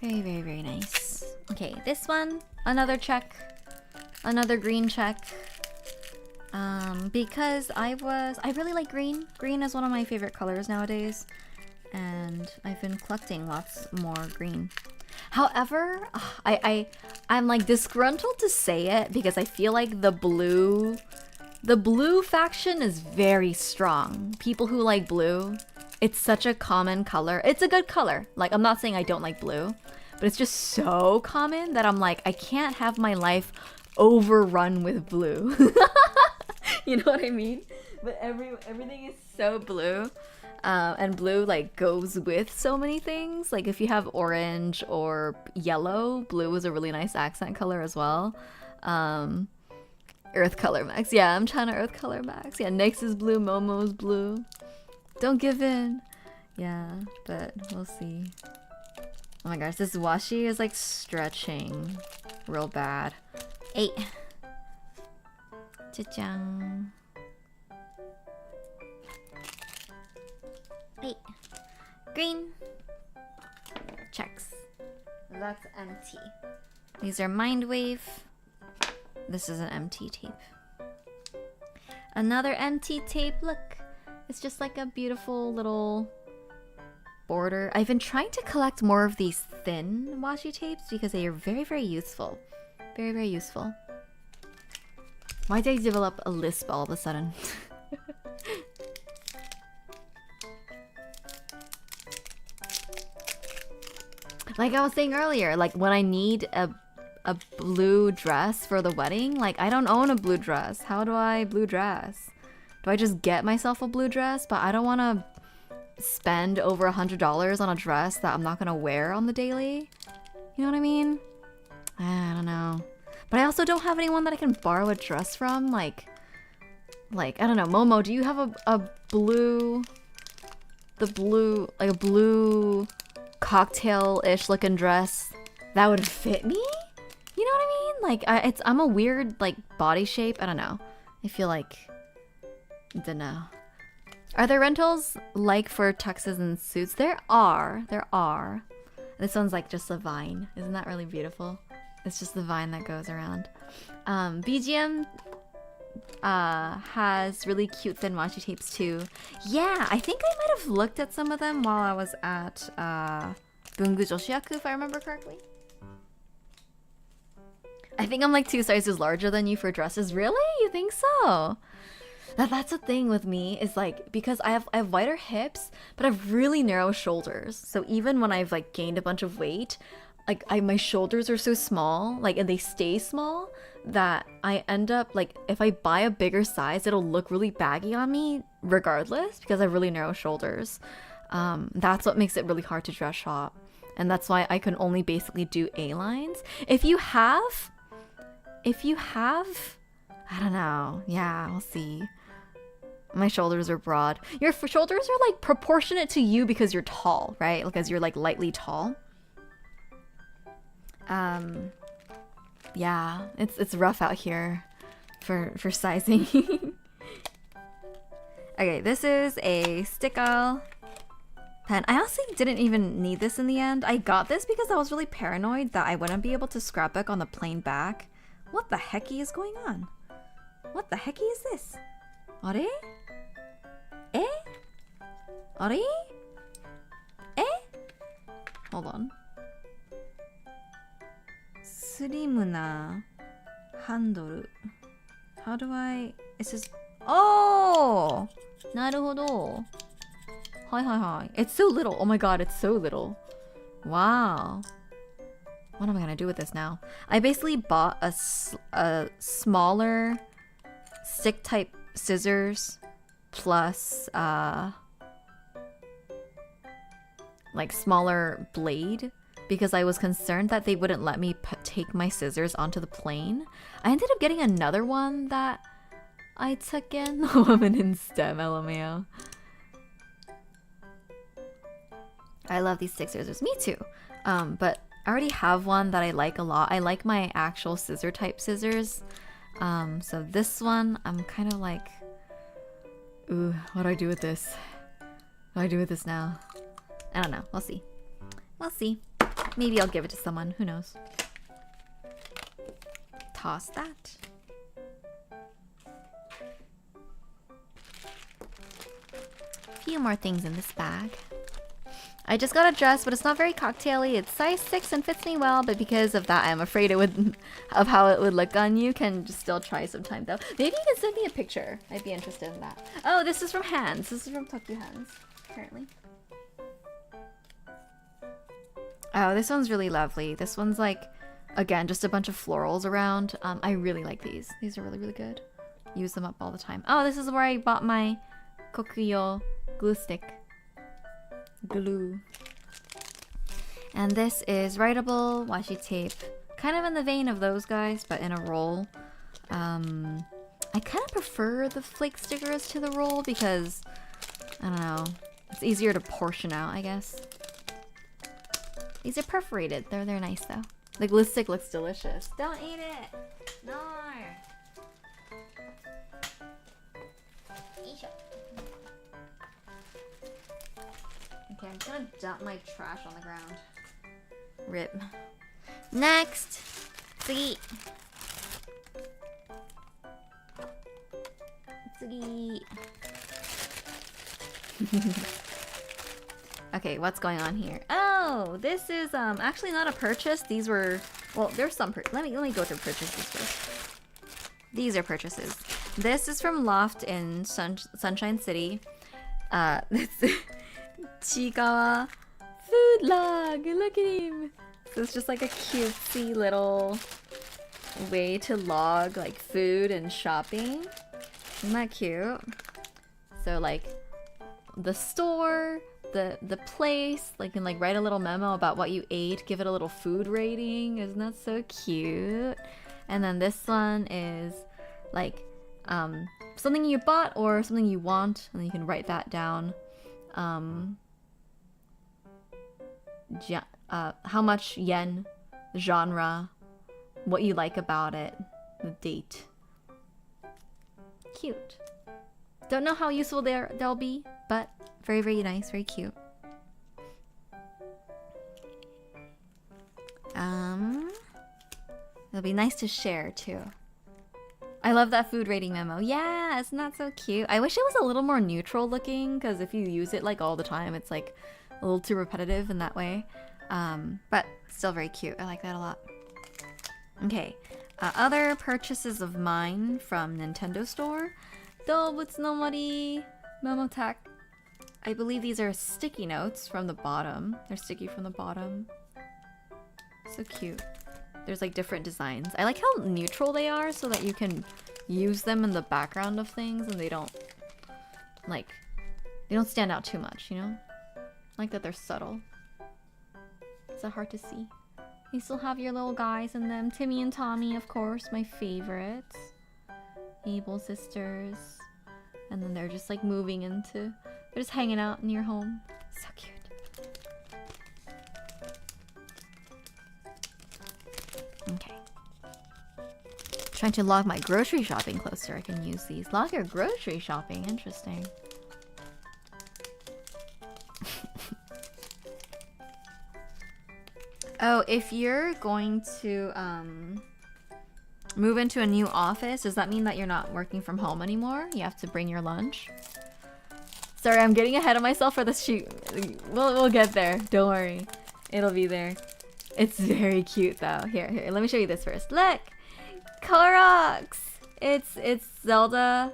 Very, very, very nice. Okay, this one, another check. Another green check. Because I really like green. Green is one of my favorite colors nowadays. And I've been collecting lots more green. However, I'm like disgruntled to say it because I feel like the blue faction is very strong. People who like blue, it's such a common color. It's a good color. Like, I'm not saying I don't like blue, but it's just so common that I'm like, I can't have my life overrun with blue. You know what I mean? But everything is so blue. And blue like goes with so many things. Like if you have orange or yellow, blue is a really nice accent color as well. Earth color max. Yeah, I'm trying to earth color max. Yeah, Nyx is blue, Momo's blue. Don't give in. Yeah, but we'll see. Oh my gosh, this washi is like stretching real bad. 8. Cha-chang. 8. Green. Checks. That's empty. These are Mind Wave. This is an empty tape. Another empty tape. Look, it's just like a beautiful little border. I've been trying to collect more of these thin washi tapes because they are very, very useful. Very, very useful. Why did I develop a lisp all of a sudden? Like I was saying earlier, like when I need a blue dress for the wedding, like I don't own a blue dress. How do I blue dress? Do I just get myself a blue dress? But I don't want to spend over $100 on a dress that I'm not gonna wear on the daily. You know what I mean? I don't know. But I also don't have anyone that I can borrow a dress from. Like I don't know. Momo, do you have a blue cocktail-ish looking dress that would fit me? You know what I mean? Like I'm a weird like body shape. I don't know. I feel like don't know. Are there rentals like for tuxes and suits? There are. This one's like just a vine. Isn't that really beautiful? It's just the vine that goes around. BGM has really cute thin washi tapes too. Yeah, I think I might have looked at some of them while I was at Bungu Joshiaku, if I remember correctly. I think I'm like 2 sizes larger than you for dresses. Really? You think so? That's the thing with me is like because I have wider hips, but I have really narrow shoulders. So even when I've like gained a bunch of weight, like my shoulders are so small, like and they stay small that I end up like if I buy a bigger size, it'll look really baggy on me regardless because I have really narrow shoulders. That's what makes it really hard to dress shop, and that's why I can only basically do A lines. If you have, I don't know. Yeah, we'll see. My shoulders are broad. Your shoulders are like proportionate to you because you're tall, right? Because you're like lightly tall. Yeah, it's rough out here for sizing. Okay, this is a stickle pen. I honestly didn't even need this in the end. I got this because I was really paranoid that I wouldn't be able to scrapbook on the plain back. What the hecky is going on? What the hecky is this? Are? Eh? Are? Eh? Hold on. Slim na handle. How do I? It says. Oh! なるほど. Hi. It's so little. Oh my god, it's so little. Wow. What am I gonna do with this now? I basically bought a smaller stick type scissors plus like smaller blade because I was concerned that they wouldn't let me take my scissors onto the plane. I ended up getting another one that I took in. Woman in STEM, LMAO. I love these stick scissors. Me too. But I already have one that I like a lot. I like my actual scissor type scissors. So this one, I'm kind of like, ooh, what do I do with this? What do I do with this now? I don't know. We'll see. We'll see. Maybe I'll give it to someone. Who knows? Toss that. A few more things in this bag. I just got a dress, but it's not very cocktaily. It's size 6 and fits me well, but because of that, I'm afraid it would, of how it would look on you. Can just still try sometime though. Maybe you can send me a picture. I'd be interested in that. Oh, this is from Hands. This is from Tokyo Hands, apparently. Oh, this one's really lovely. This one's like, again, just a bunch of florals around. I really like these. These are really, really good. Use them up all the time. Oh, this is where I bought my Kokuyo glue stick. Glue. And this is writable washi tape kind of in the vein of those guys, but in a roll. I kind of prefer the flake stickers to the roll because, I don't know, it's easier to portion out, I guess. These are perforated. They're nice though. The glue stick looks delicious. Don't eat it! No! Okay, I'm gonna dump my trash on the ground. Rip. Next! Tsugi! Tsugi! Okay, what's going on here? Oh, this is actually not a purchase. These were, well, there's some let me go through purchases first. These are purchases. This is from Loft in Sunshine City. It's Chigawa food log. Look at him. So it's just like a cutesy little way to log like food and shopping. Isn't that cute? So like the store, the place, like, and like write a little memo about what you ate, give it a little food rating. Isn't that so cute? And then this one is like something you bought or something you want, and then you can write that down. How much yen, genre, what you like about it, the date. Cute. Don't know how useful they'll be, but very, very nice, very cute. It'll be nice to share too. I love that food rating memo. Yeah, isn't that so cute? I wish it was a little more neutral looking, because if you use it like all the time, it's like a little too repetitive in that way. But still very cute. I like that a lot. Okay, other purchases of mine from Nintendo Store. Dobutsu no Mori Momotak. I believe these are sticky notes from the bottom. They're sticky from the bottom. So cute. There's like different designs. I like how neutral they are so that you can use them in the background of things and they don't stand out too much, you know? I like that they're subtle. Is that hard to see? You still have your little guys in them. Timmy and Tommy, of course, my favorites. Able sisters. And then they're just like moving into... They're just hanging out in your home. So cute. Okay. Trying to log my grocery shopping closer. I can use these. Log your grocery shopping. Interesting. Oh, if you're going to move into a new office, does that mean that you're not working from home anymore? You have to bring your lunch? Sorry, I'm getting ahead of myself for the shoot. We'll get there. Don't worry. It'll be there. It's very cute though. Here, let me show you this first. Look! Koroks! It's Zelda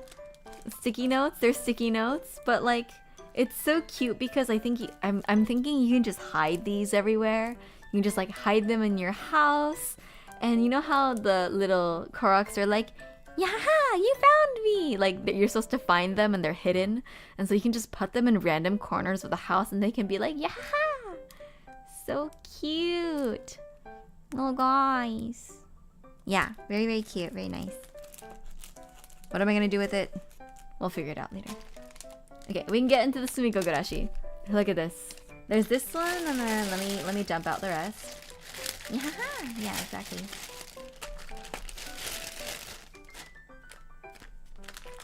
sticky notes. They're sticky notes, but like it's so cute because I think I'm thinking you can just hide these everywhere. You can just like hide them in your house. And you know how the little Koroks are like, "Yaha, you found me!" Like you're supposed to find them and they're hidden. And so you can just put them in random corners of the house and they can be like, "Yaha!" So cute. Little guys. Yeah, very, very cute. Very nice. What am I gonna do with it? We'll figure it out later. Okay, we can get into the Sumiko Gurashi. Look at this. There's this one, and then let me dump out the rest. Yeah, exactly.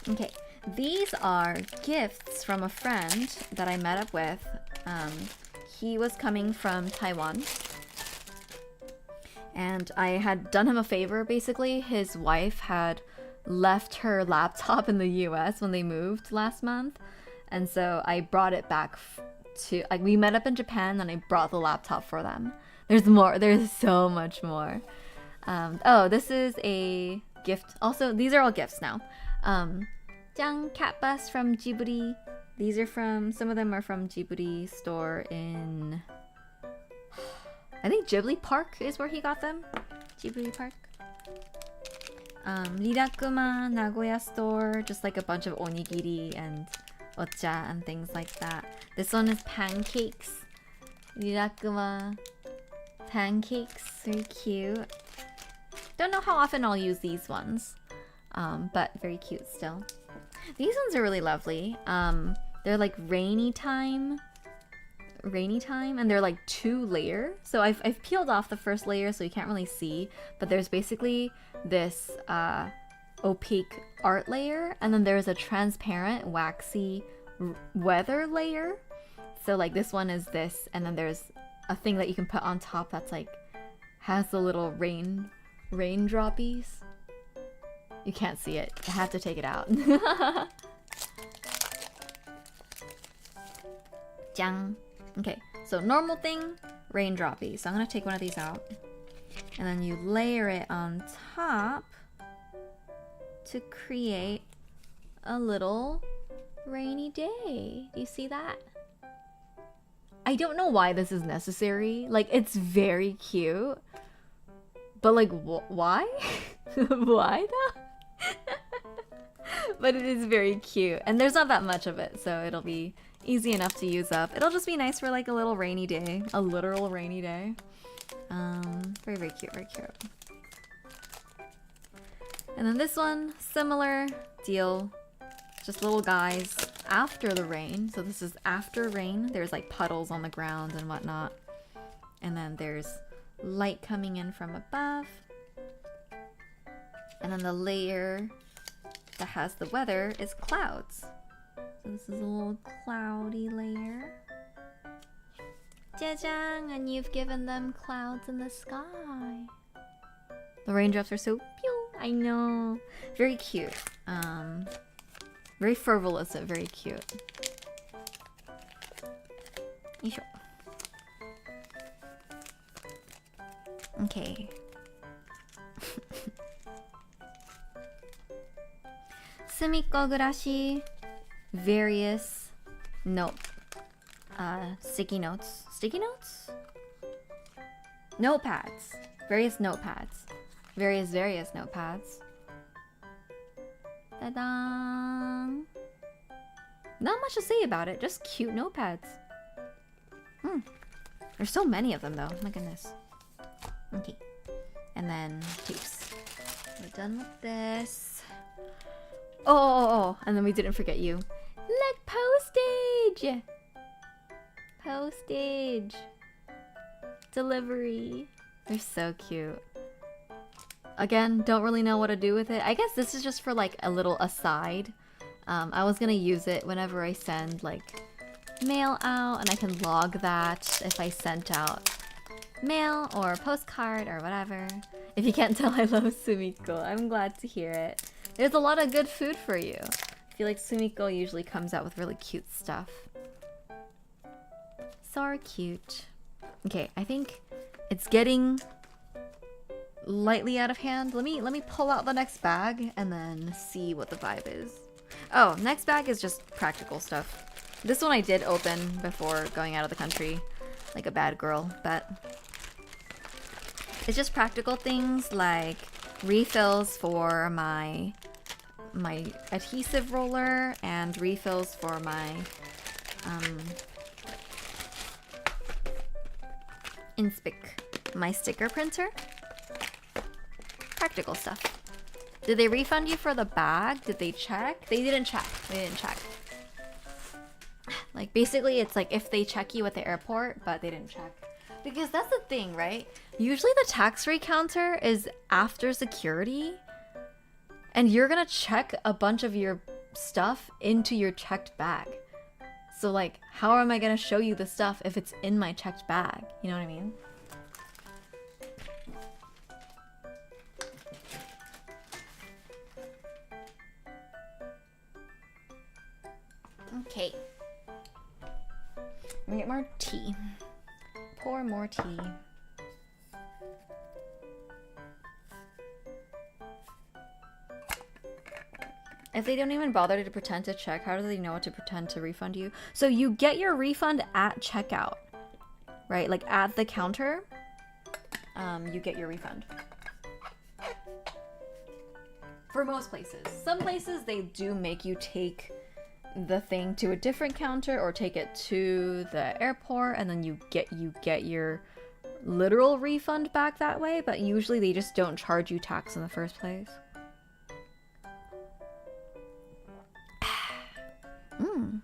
Okay, these are gifts from a friend that I met up with. He was coming from Taiwan. And I had done him a favor, basically. His wife had left her laptop in the US when they moved last month. And so I brought it back to... Like, we met up in Japan and I brought the laptop for them. There's more. There's so much more. Oh, this is a gift. Also, these are all gifts now. Jang cat bus from Ghibli. These are from... Some of them are from Ghibli store in... I think Ghibli Park is where he got them. Ghibli Park. Rirakuma Nagoya store. Just like a bunch of onigiri and ocha and things like that. This one is pancakes. Rirakuma pancakes. Very cute. Don't know how often I'll use these ones, but very cute still. These ones are really lovely. They're like rainy time, and they're like 2-layer. So I've peeled off the first layer so you can't really see, but there's basically this opaque art layer, and then there's a transparent waxy weather layer. So like this one is this, and then there's a thing that you can put on top that's like has the little raindroppies. You can't see it. I have to take it out. Jang. Okay, so normal thing, raindroppy. So I'm gonna take one of these out, and then you layer it on top to create a little rainy day. Do you see that? I don't know why this is necessary. Like, it's very cute, but like, why? Why though? But it is very cute, and there's not that much of it, so it'll be easy enough to use up. It'll just be nice for like a little rainy day, a literal rainy day. Very, very cute, very cute. And then this one, similar deal, just little guys after the rain. So this is after rain. There's like puddles on the ground and whatnot. And then there's light coming in from above. And then the layer that has the weather is clouds. So this is a little cloudy layer. Jajang, and you've given them clouds in the sky. The raindrops are so pew. I know. Very cute. Very frivolous and very cute. Yoisho. Okay. Sumikko gurashi. Various sticky notes. Sticky notes? Notepads. Various notepads. Various notepads. Ta-da! Not much to say about it, just cute notepads. There's so many of them though, my goodness. Okay. And then tapes. We're done with this. Oh, and then we didn't forget you. Look, postage! Postage. Delivery. They're so cute. Again, don't really know what to do with it. I guess this is just for like a little aside. I was gonna use it whenever I send like mail out, and I can log that if I sent out mail or postcard or whatever. If you can't tell, I love Sumikko. I'm glad to hear it. There's a lot of good food for you. I feel like Sumikko usually comes out with really cute stuff. So cute. Okay, I think it's getting lightly out of hand. Let me pull out the next bag and then see what the vibe is. Oh, next bag is just practical stuff. This one I did open before going out of the country, like a bad girl, but it's just practical things like refills for my adhesive roller and refills for my my sticker printer. Practical stuff. Did they refund you for the bag? Did they check? They didn't check. Like, basically, it's like if they check you at the airport, but they didn't check. Because that's the thing, right? Usually the tax-free counter is after security, and you're gonna check a bunch of your stuff into your checked bag. So, like, how am I gonna show you the stuff if it's in my checked bag? You know what I mean? Okay. Let me get more tea. Pour more tea. If they don't even bother to pretend to check, how do they know what to pretend to refund you? So you get your refund at checkout, right? Like at the counter, you get your refund. For most places. Some places they do make you take the thing to a different counter or take it to the airport, and then you get your literal refund back that way, but usually they just don't charge you tax in the first place. Mmm,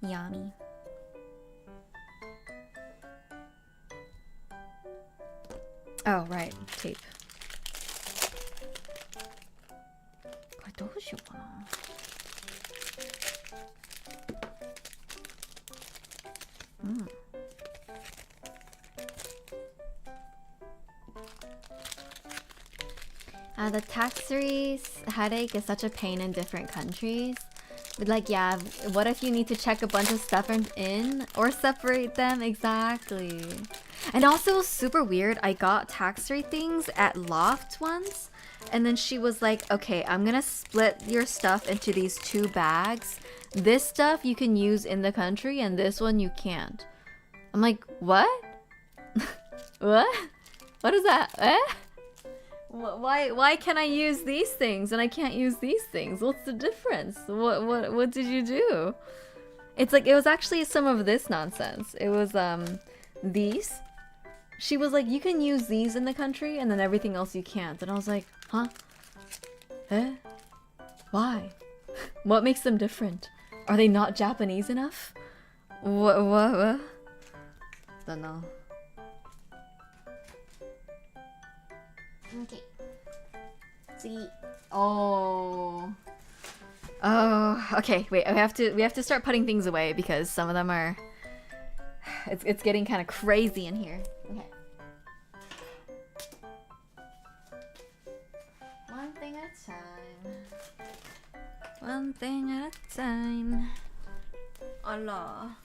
yummy. Oh, right, tape. これどうしようかな。The tax-free headache is such a pain in different countries. But like, yeah, what if you need to check a bunch of stuff in or separate them? Exactly. And also super weird, I got tax-free things at Loft once, and then she was like, okay, I'm gonna split your stuff into these 2 bags. This stuff you can use in the country and this one you can't. I'm like, what? What? What is that? Eh? Why can I use these things and I can't use these things? What's the difference? What did you do? It's like, it was actually some of this nonsense. It was these. She was like, you can use these in the country and then everything else you can't. And I was like, huh? Eh? Why? What makes them different? Are they not Japanese enough? What? Don't know. Okay. See. Oh. Okay. Wait. We have to start putting things away because some of them are. It's getting kind of crazy in here. Okay. One thing at a time. One thing at a time. Allah.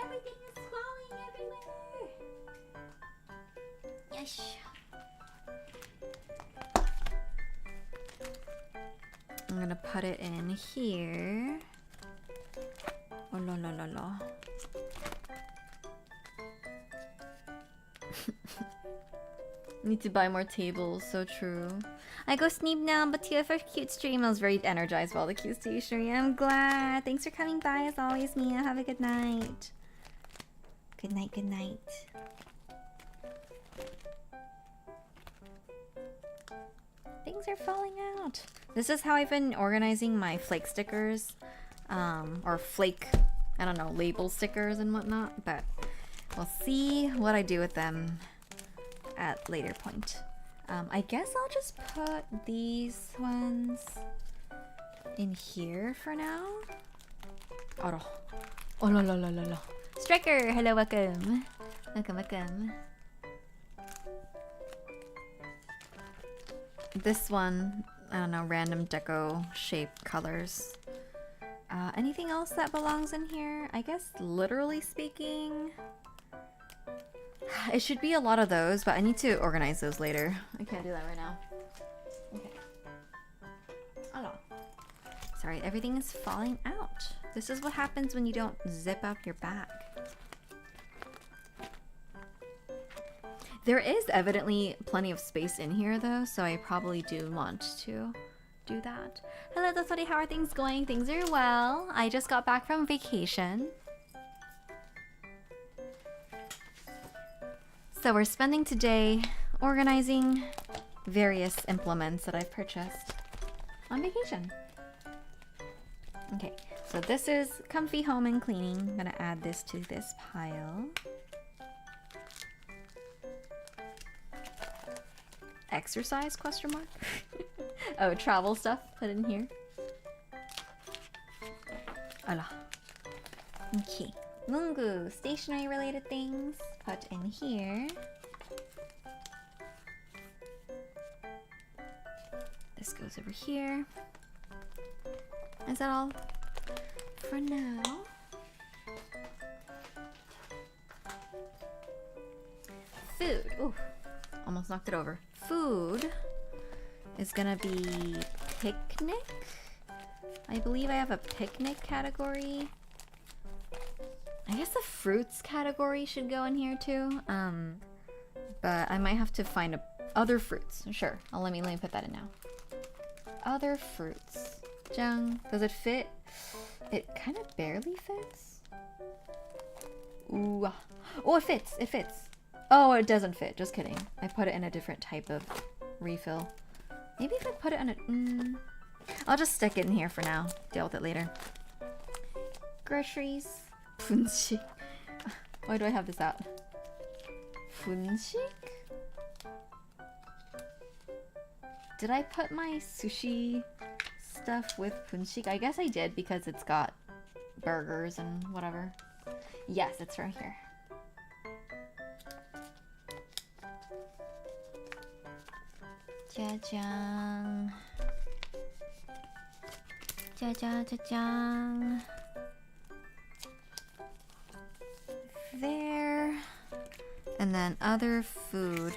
Everything is falling everywhere. Yes. I'm gonna put it in here. Oh la la la la. Need to buy more tables, so true. I go sleep now, but to your first cute stream, I was very energized by all the cute stationery. I'm glad. Thanks for coming by as always, Mia. Have a good night. Good night, good night. Things are falling out. This is how I've been organizing my flake stickers. Or flake, I don't know, label stickers and whatnot. But we'll see what I do with them at later point. I guess I'll just put these ones in here for now. Oh la la la la la. Striker, hello, welcome. Welcome. This one, I don't know, random deco shape colors. Anything else that belongs in here? I guess literally speaking, it should be a lot of those, but I need to organize those later. I can't do that right now. Okay. Hello. Sorry, everything is falling out. This is what happens when you don't zip up your bag. There is evidently plenty of space in here though, so I probably do want to do that. Hello, Dasori, how are things going? Things are well. I just got back from vacation. So we're spending today organizing various implements that I've purchased on vacation. Okay, so this is comfy home and cleaning. I'm gonna add this to this pile. Exercise, question mark? Oh, travel stuff, put in here. Ala. Okay. Mungu, stationery related things, put in here. This goes over here. Is that all for now? Food. Ooh, almost knocked it over. Food is gonna be picnic. I believe I have a picnic category. I guess the fruits category should go in here too. But I might have to find other fruits. Sure, let me put that in now. Other fruits. Jung, does it fit? It kind of barely fits. Ooh. Oh, it fits. It fits. Oh, it doesn't fit. Just kidding. I put it in a different type of refill. Maybe if I put it in a... I'll just stick it in here for now. Deal with it later. Groceries. Funshik. Why do I have this out? Funshik? Did I put my sushi stuff with funshik? I guess I did because it's got burgers and whatever. Yes, it's right here. 짜잔. 짜자자잔. There. And then other food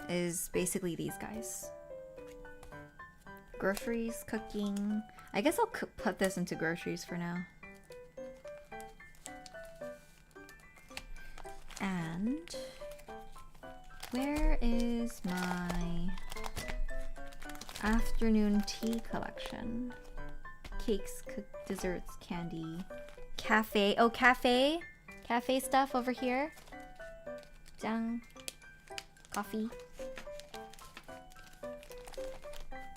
is basically these guys. Groceries, cooking. I guess I'll put this into groceries for now. And where is my afternoon tea collection? Cakes, desserts, candy, cafe. Oh, cafe stuff over here. Jang. Coffee.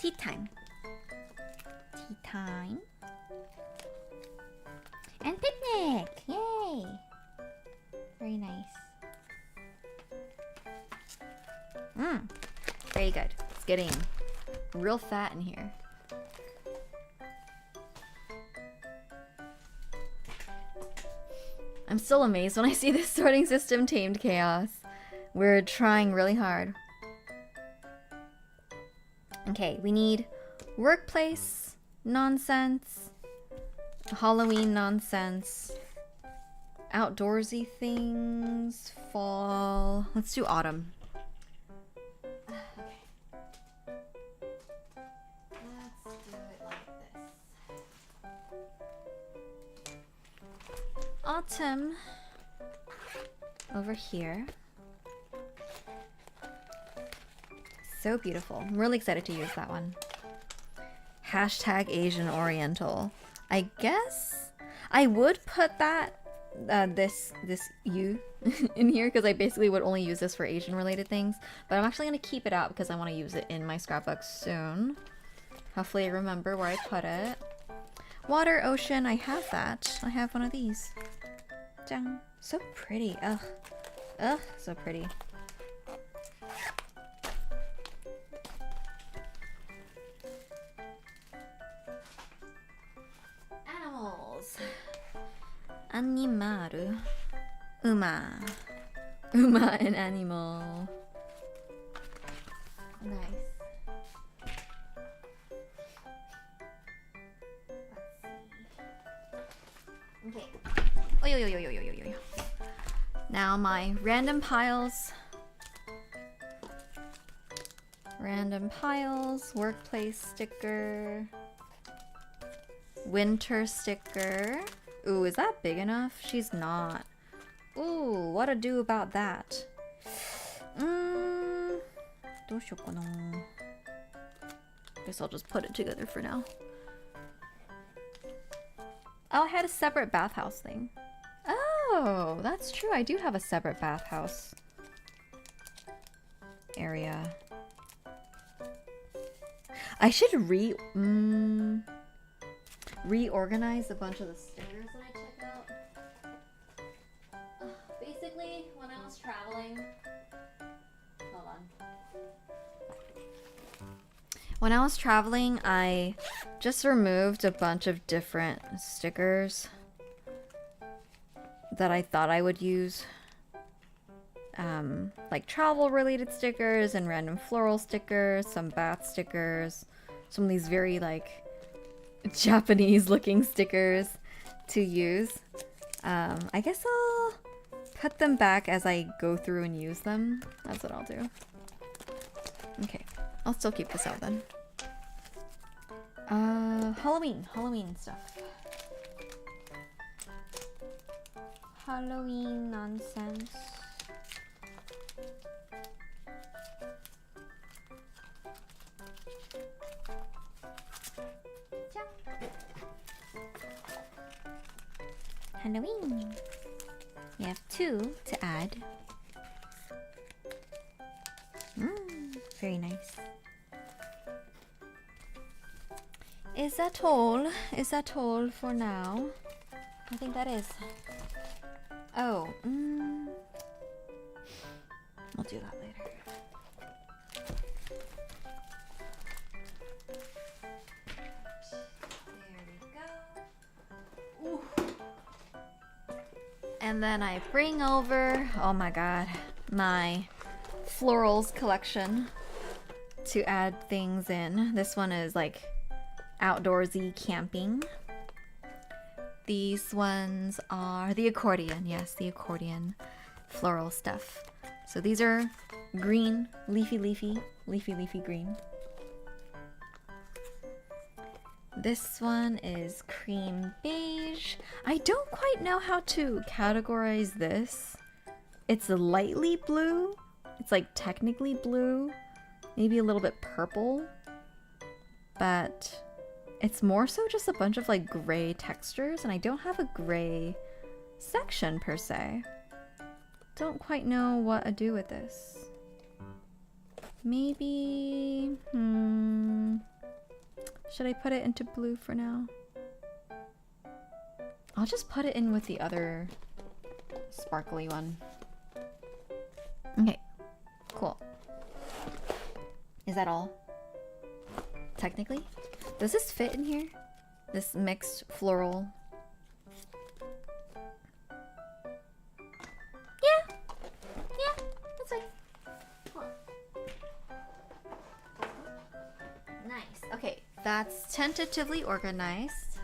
Tea time. Tea time. And picnic! Yay! Very nice. Very good. It's getting real fat in here. I'm still amazed when I see this sorting system tamed chaos. We're trying really hard. Okay, we need workplace nonsense, Halloween nonsense, outdoorsy things, fall. Let's do autumn. Okay. Let's do it like this. Autumn over here. So beautiful. I'm really excited to use that one. Hashtag Asian Oriental. I guess I would put that this U in here because I basically would only use this for Asian related things, but I'm actually going to keep it out because I want to use it in my scrapbook soon. Hopefully I remember where I put it. Water, ocean, I have that. I have one of these. Dang. So pretty. Ugh. Ugh, so pretty. Animals. Animaru. Uma. Uma, an animal. Nice. Let's see. Okay. Oh, yo. Now my random piles. Random piles. Workplace sticker. Winter sticker. Ooh, is that big enough? She's not. Ooh, what to do about that? Guess I'll just put it together for now. Oh, I had a separate bathhouse thing. Oh, that's true. I do have a separate bathhouse area. I should reorganize a bunch of the stickers that I took out. Basically, when I was traveling... Hold on. When I was traveling, I just removed a bunch of different stickers that I thought I would use. Like travel-related stickers and random floral stickers, some bath stickers, some of these very, like, Japanese-looking stickers to use. I guess I'll put them back as I go through and use them. That's what I'll do. Okay, I'll still keep this out then. Halloween stuff. Halloween nonsense. Halloween. two to add. Very nice. Is that all? Is that all for now? I think that is. Oh, I'll do that later. There we go. Ooh. And then I bring over, oh my god, my florals collection to add things in. This one is like outdoorsy camping. These ones are the accordion. Yes, the accordion floral stuff. So these are green, leafy green. This one is cream beige. I don't quite know how to categorize this. It's lightly blue. It's like technically blue. Maybe a little bit purple. But it's more so just a bunch of like gray textures, and I don't have a gray section per se. Don't quite know what to do with this. Maybe, should I put it into blue for now? I'll just put it in with the other sparkly one. Okay, cool. Is that all? Technically? Does this fit in here? This mixed floral? Yeah! Yeah, that's fine. Cool. Nice. Okay, that's tentatively organized.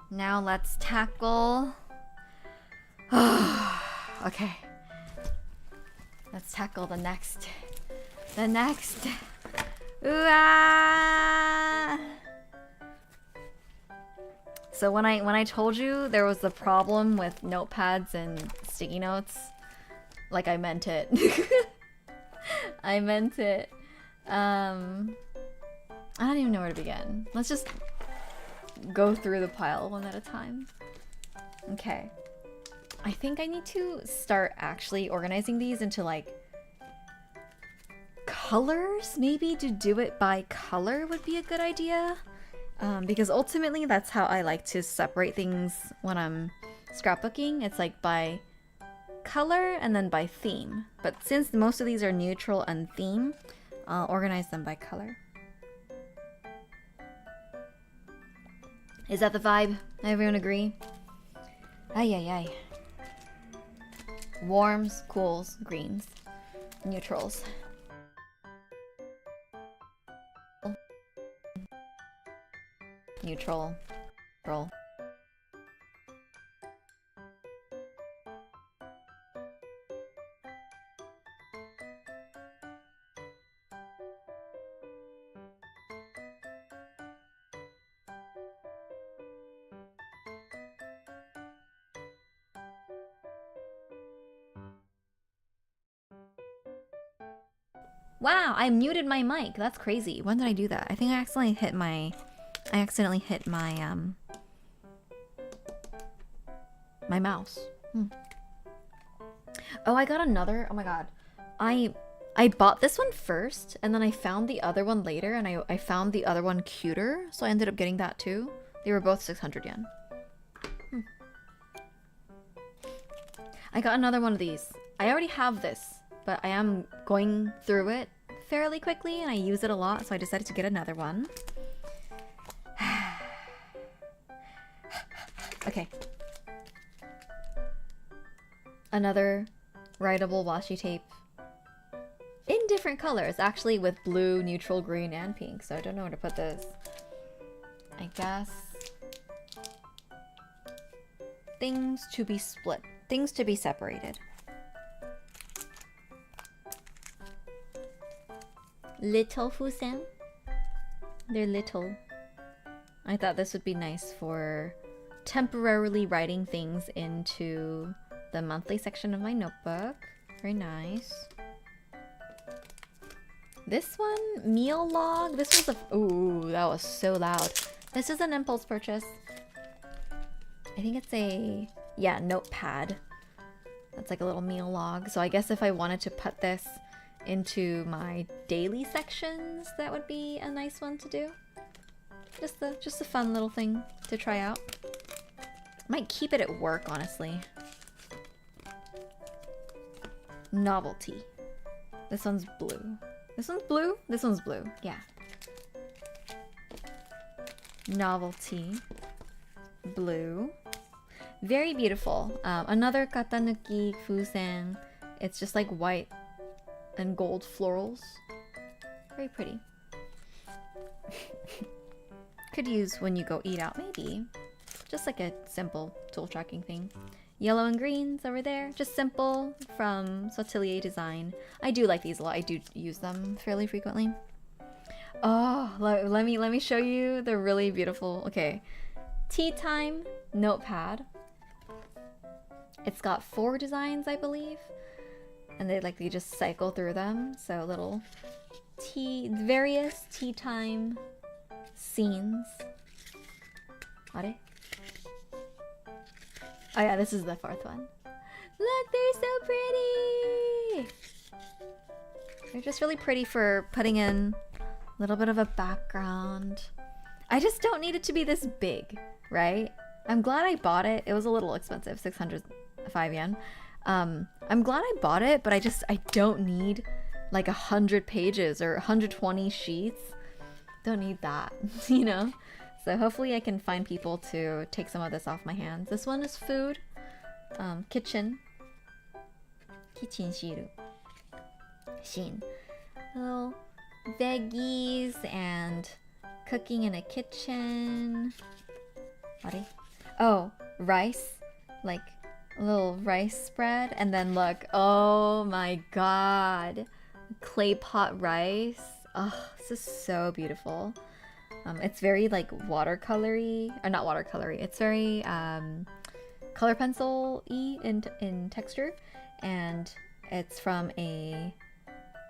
Now let's tackle... Okay. Let's tackle the next. The next. Ooh-ah! So when I told you there was the problem with notepads and sticky notes, like I meant it. I meant it. I don't even know where to begin. Let's just go through the pile one at a time. Okay. I think I need to start actually organizing these into like colors. Maybe to do it by color would be a good idea. Because ultimately that's how I like to separate things when I'm scrapbooking. It's like by color and then by theme. But since most of these are neutral and theme, I'll organize them by color. Is that the vibe? Everyone agree? Ay ay ay. Warms, cools, greens, neutrals. Neutral. Roll. Wow, I muted my mic. That's crazy. When did I do that? I think I accidentally hit my my mouse. Oh, I got another. Oh my god. I bought this one first, and then I found the other one later, and I found the other one cuter, so I ended up getting that too. They were both 600 yen. I got another one of these. I already have this, but I am going through it fairly quickly, and I use it a lot, so I decided to get another one. Okay. Another writable washi tape. In different colors, actually, with blue, neutral, green, and pink, so I don't know where to put this. I guess... things to be split. Things to be separated. Little fusen? They're little. I thought this would be nice for temporarily writing things into the monthly section of my notebook. Very nice. This one, meal log. This was a... Ooh, that was so loud. This is an impulse purchase. I think it's a... yeah, notepad. That's like a little meal log. So I guess if I wanted to put this into my daily sections, that would be a nice one to do. Just a fun little thing to try out. Might keep it at work, honestly. Novelty. This one's blue. This one's blue? This one's blue. Yeah. Novelty. Blue. Very beautiful. Another katanuki fusen. It's just like white and gold florals. Very pretty. Could use when you go eat out, maybe. Just like a simple tool tracking thing. Yellow and greens over there. Just simple from Sotelier Design. I do like these a lot. I do use them fairly frequently. Oh, let me show you the really beautiful, okay. Tea Time notepad. It's got 4 designs, I believe. And you just cycle through them. So little various tea time scenes. Are? Oh yeah, this is the 4th one. Look, they're so pretty! They're just really pretty for putting in a little bit of a background. I just don't need it to be this big, right? I'm glad I bought it. It was a little expensive, 605 yen. I'm glad I bought it, but I don't need like 100 pages or 120 sheets. Don't need that, you know? So hopefully I can find people to take some of this off my hands. This one is food. Kitchen. Kitchen shiru. Shin. Little veggies and cooking in a kitchen. What? Oh, rice. Like a little rice spread. And then look. Oh my god. Clay pot rice. Oh, this is so beautiful. It's very like watercolory, or not watercolory. It's very color pencil-y in texture, and it's from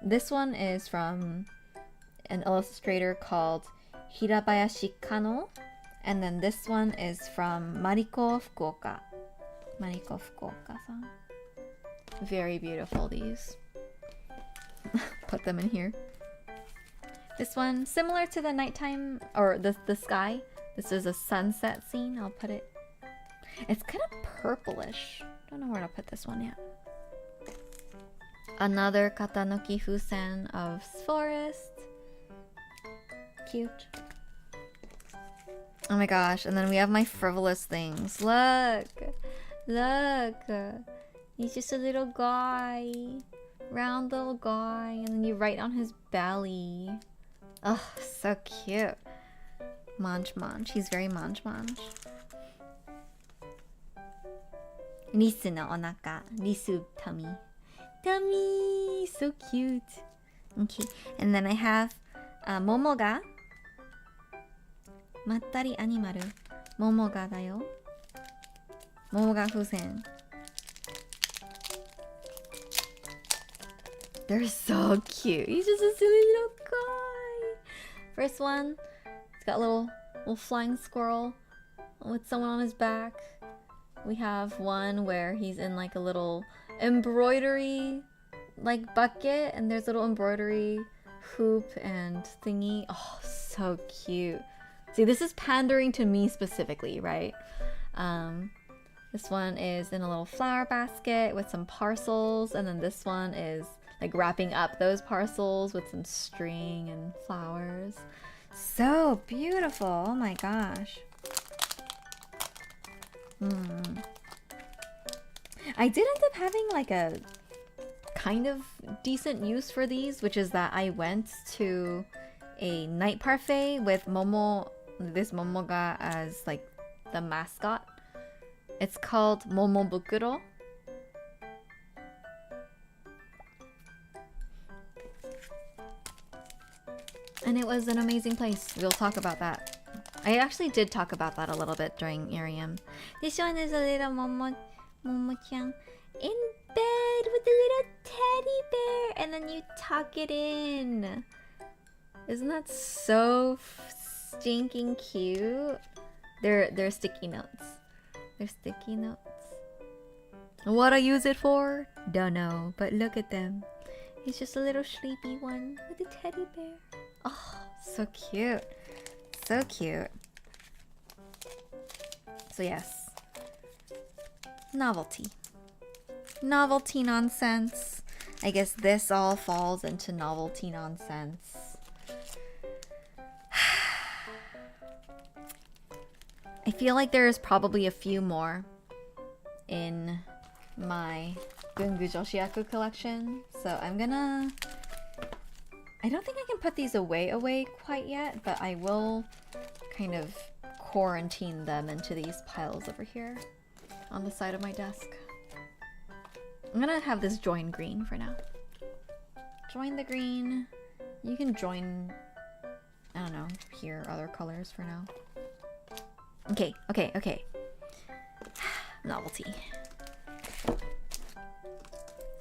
this one is from an illustrator called Hirabayashi Kano, and then this one is from Mariko Fukuoka. Mariko Fukuoka-san. Very beautiful, these. Put them in here. This one, similar to the nighttime, or the sky. This is a sunset scene. I'll put it. It's kind of purplish. Don't know where to put this one yet. Another Katanuki Fusen of forest. Cute. Oh my gosh, and then we have my frivolous things. Look! Look! He's just a little guy. Round little guy, and then you write on his belly. Oh, so cute. Manch manch. He's very manch manch. Risu no onaka. Risu tummy. Tummy! So cute. Okay, and then I have Momoga. Mattari animaru. Momoga da yo. Momoga fusen. They're so cute. He's just a silly little guy. First one, it's got a little flying squirrel with someone on his back. We have one where he's in like a little embroidery like bucket, and there's a little embroidery hoop and thingy. Oh, so cute. See, this is pandering to me specifically, right? This one is in a little flower basket with some parcels, and then this one is like wrapping up those parcels with some string and flowers. So beautiful. Oh my gosh. I did end up having like a kind of decent use for these, which is that I went to a night parfait with this Momoga as like the mascot. It's called Momobukuro. And it was an amazing place. We'll talk about that. I actually did talk about that a little bit during Irium. This one is a little Momo-chan in bed with a little teddy bear, and then you tuck it in. Isn't that so stinking cute? They're sticky notes. They're sticky notes. What I use it for? Don't know, but look at them. He's just a little sleepy one with a teddy bear. Oh, so cute. So cute. So yes. Novelty. Novelty nonsense. I guess this all falls into novelty nonsense. I feel like there's probably a few more in my Bungu Joshiaku collection. So I'm gonna... I don't think I can put these away quite yet, but I will kind of quarantine them into these piles over here on the side of my desk. I'm gonna have this join green for now. Join the green. You can join, I don't know, here other colors for now. Okay. Novelty.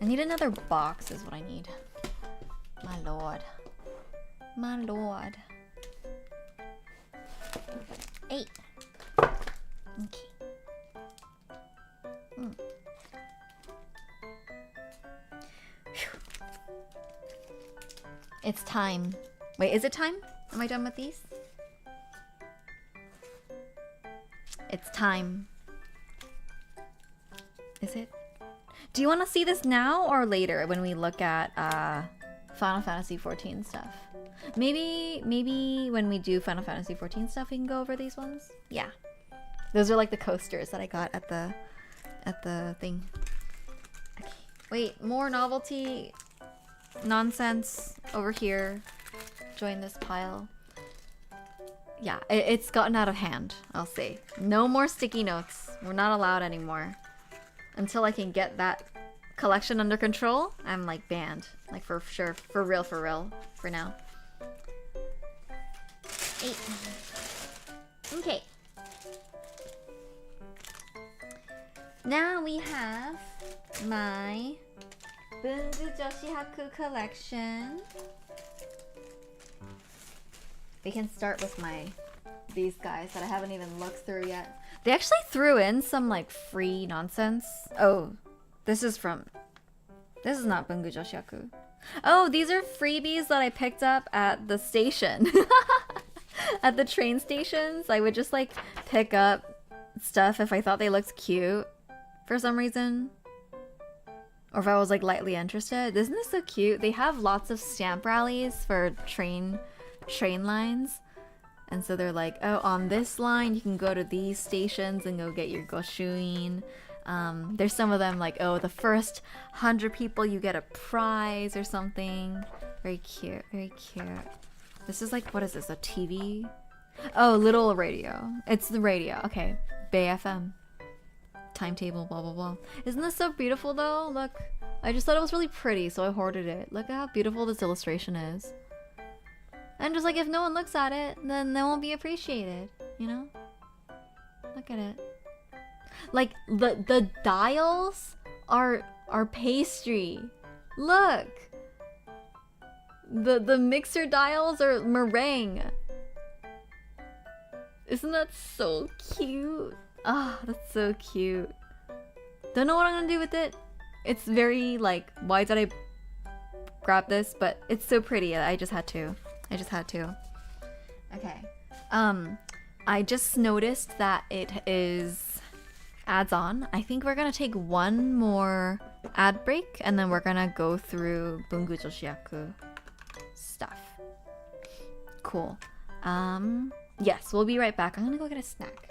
I need another box is what I need. My lord. My lord. 8. Okay. It's time. Wait, is it time? Am I done with these? It's time. Is it? Do you want to see this now or later when we look at Final Fantasy XIV stuff? Maybe when we do Final Fantasy XIV stuff we can go over these ones? Yeah. Those are like the coasters that I got at the thing. Okay. Wait, more novelty nonsense over here. Join this pile. Yeah, it's gotten out of hand, I'll say. No more sticky notes. We're not allowed anymore. Until I can get that collection under control, I'm like banned. Like for sure. For real. For now. 8. Okay. Now we have my Bungu Joshihaku collection. We can start with these guys that I haven't even looked through yet. They actually threw in some like free nonsense. Oh, this is not Bungu Joshihaku. Oh, these are freebies that I picked up at the station. At the train stations. I would just like pick up stuff if I thought they looked cute for some reason. Or if I was like lightly interested. Isn't this so cute? They have lots of stamp rallies for train lines. And so they're like, oh, on this line, you can go to these stations and go get your Goshuin. There's some of them like, oh, the first 100 people, you get a prize or something. Very cute, very cute. This is like, what is this, a TV? Oh, little radio. It's the radio, okay. Bay FM. Timetable, blah, blah, blah. Isn't this so beautiful though? Look, I just thought it was really pretty, so I hoarded it. Look at how beautiful this illustration is. And just like if no one looks at it, then they won't be appreciated, you know? Look at it. Like the dials are pastry. Look. The mixer dials are meringue. Isn't that so cute? Ah, oh, that's so cute. Don't know what I'm gonna do with it. It's very like, why did I grab this? But it's so pretty. I just had to. Okay. I just noticed that it is ads on. I think we're gonna take one more ad break and then we're gonna go through Bungu Joshiaku stuff. Cool. Yes, we'll be right back. I'm gonna go get a snack.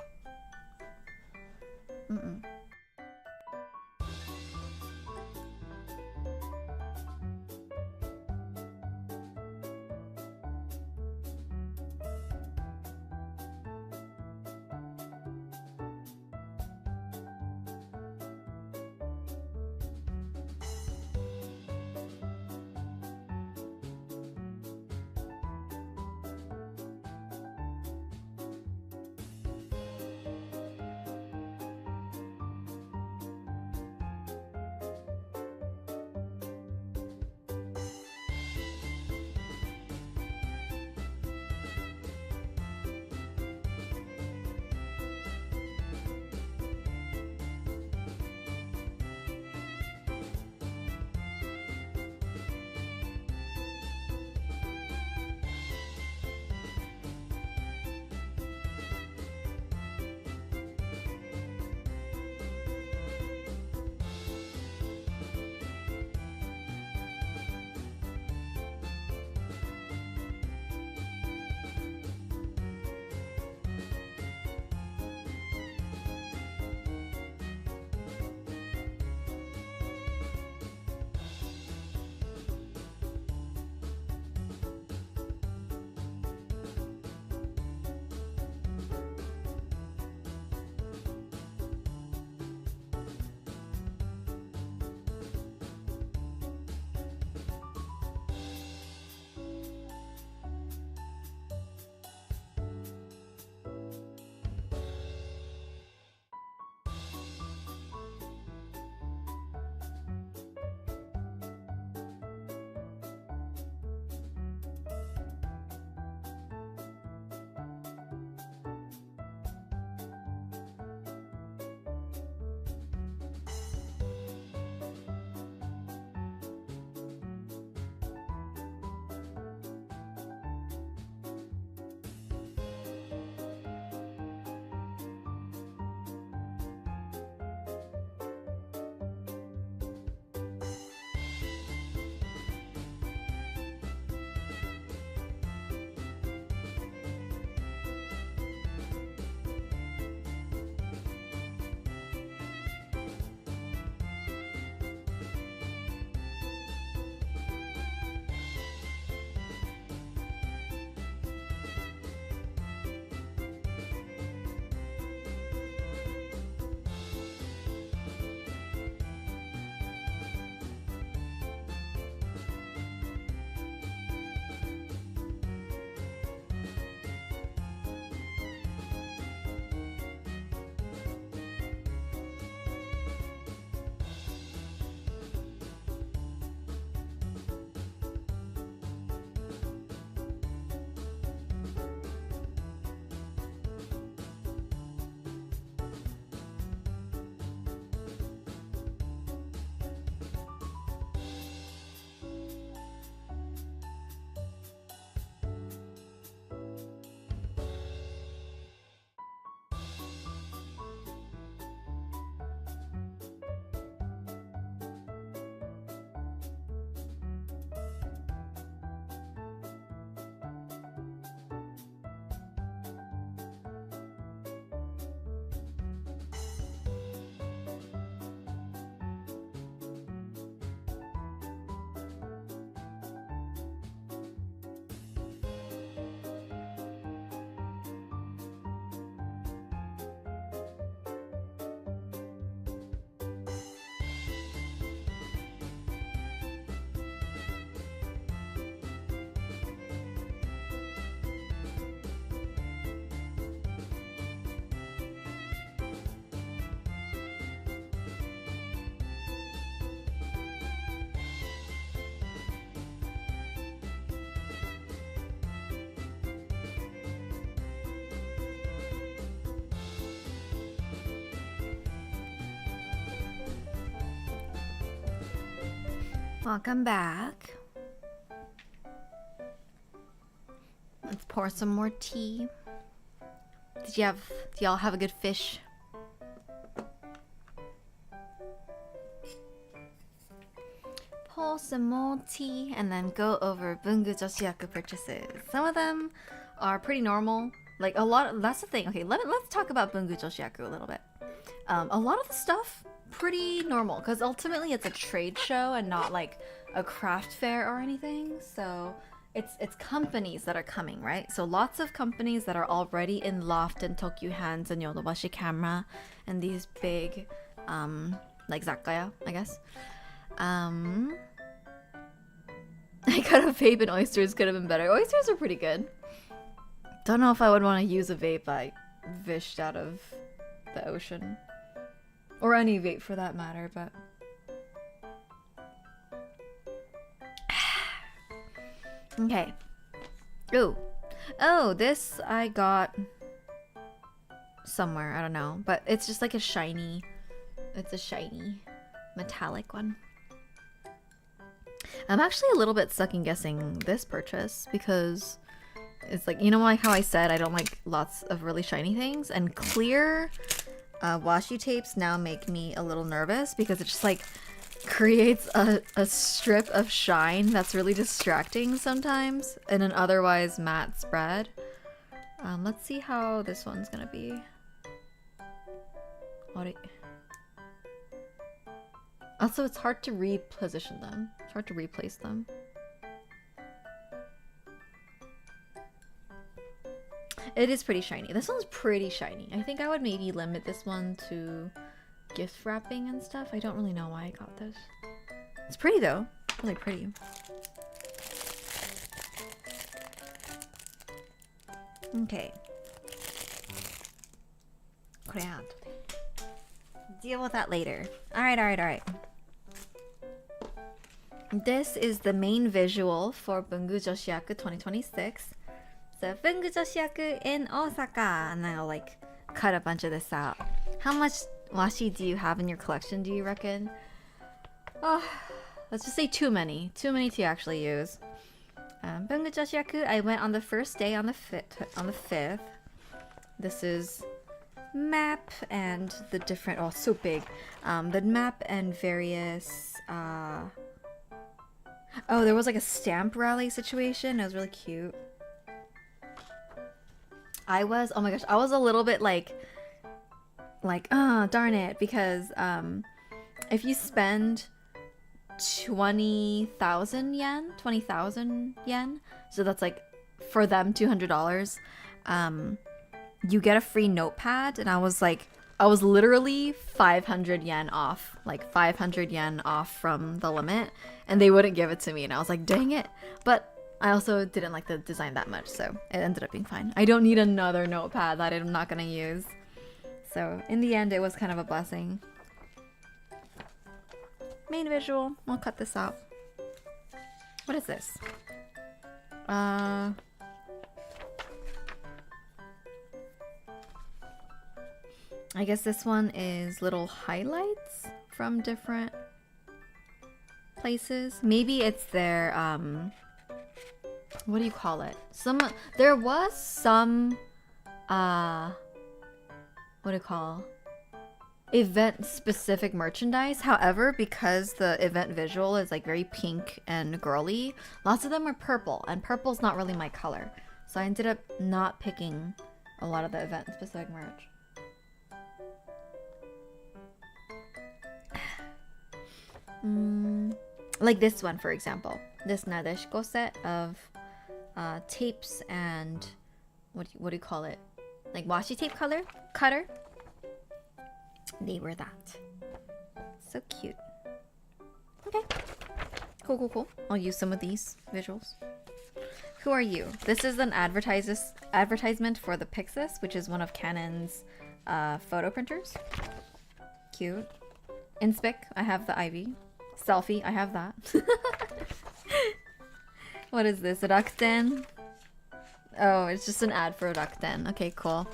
Welcome back. Let's pour some more tea. Do y'all have a good fish? Pour some more tea and then go over Bungu Joshiyaku purchases. Some of them are pretty normal. Like a lot of, that's the thing. Okay, let's talk about Bungu Joshiyaku a little bit. A lot of the stuff pretty normal because ultimately it's a trade show and not like a craft fair or anything. So it's companies that are coming, right? So lots of companies that are already in Loft and Tokyo Hands and Yodobashi Camera and these big like Zakaya, I guess. I got a vape and oysters could have been better. Oysters are pretty good. Don't know if I would want to use a vape I fished out of the ocean. Or any vape for that matter, but... Okay. Oh, this I got somewhere, I don't know. But it's just like a shiny metallic one. I'm actually a little bit second guessing this purchase because it's like, you know, like how I said I don't like lots of really shiny things, and clear washi tapes now make me a little nervous because it just like creates a strip of shine that's really distracting sometimes in an otherwise matte spread. Let's see how this one's gonna be. Also, it's hard to reposition them. It's hard to replace them. It is pretty shiny. This one's pretty shiny. I think I would maybe limit this one to gift wrapping and stuff. I don't really know why I got this. It's pretty though. Really pretty. Okay. Deal with that later. Alright. This is the main visual for Bungu Joshiyaku 2026. So Bungu Joshiyaku in Osaka, and then I'll like cut a bunch of this out. How much washi do you have in your collection, do you reckon? Oh, let's just say too many to actually use. Bungu Joshiyaku, I went on the first day on the 5th. This is map and the different, oh, so big. The map and various, oh, there was like a stamp rally situation. It was really cute. Oh my gosh, I was a little bit like, darn it, because if you spend 20,000 yen, so that's like for them $200, you get a free notepad, and I was literally 500 yen off, like 500 yen off from the limit, and they wouldn't give it to me, and I was like, dang it. But I also didn't like the design that much, so it ended up being fine. I don't need another notepad that I'm not gonna use. So in the end, it was kind of a blessing. Main visual. I'll cut this out. What is this? I guess this one is little highlights from different places. Maybe it's their, what do you call it? There was some, what do you call? Event specific merchandise. However, because the event visual is like very pink and girly, lots of them are purple, and purple's not really my color. So I ended up not picking a lot of the event specific merch. Like this one, for example. This Nadeshiko set of tapes and what do you call it? Like washi tape cutter. They were that. So cute. Okay. Cool. I'll use some of these visuals. Who are you? This is an advertisement for the Pixis, which is one of Canon's photo printers. Cute. Inspic, I have the Ivy. Selfie, I have that. What is this? Rakuten? Oh, it's just an ad for Rakuten. Okay, cool.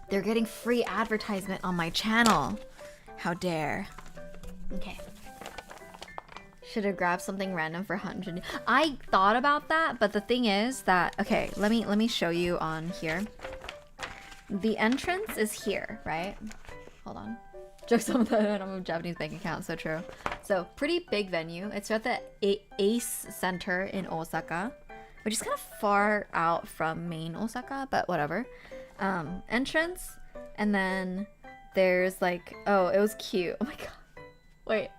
They're getting free advertisement on my channel. How dare. Okay. Should have grabbed something random for 100. I thought about that, but the thing is that, okay, let me show you on here. The entrance is here, right? Hold on. Jokes on the Japanese bank account, so true. So pretty big venue. It's at the Ace Center in Osaka, which is kind of far out from main Osaka, but whatever. Entrance, and then there's like, oh, it was cute. Oh my god. Wait,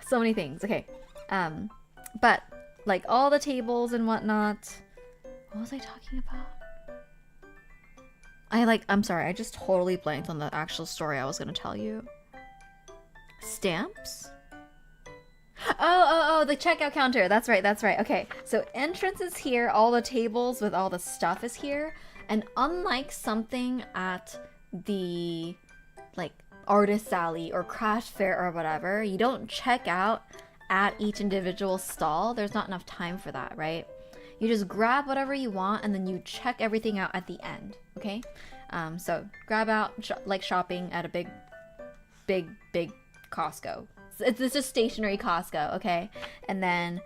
so many things. Okay. But like all the tables and whatnot. What was I talking about? I'm sorry, I just totally blanked on the actual story I was gonna tell you. Stamps? Oh, the checkout counter. That's right. Okay, so entrance is here, all the tables with all the stuff is here, and unlike something at the, like, artist alley or craft fair or whatever, you don't check out at each individual stall. There's not enough time for that, right? You just grab whatever you want and then you check everything out at the end, okay? So grab out, like shopping at a big Costco. It's just stationery Costco, okay? And then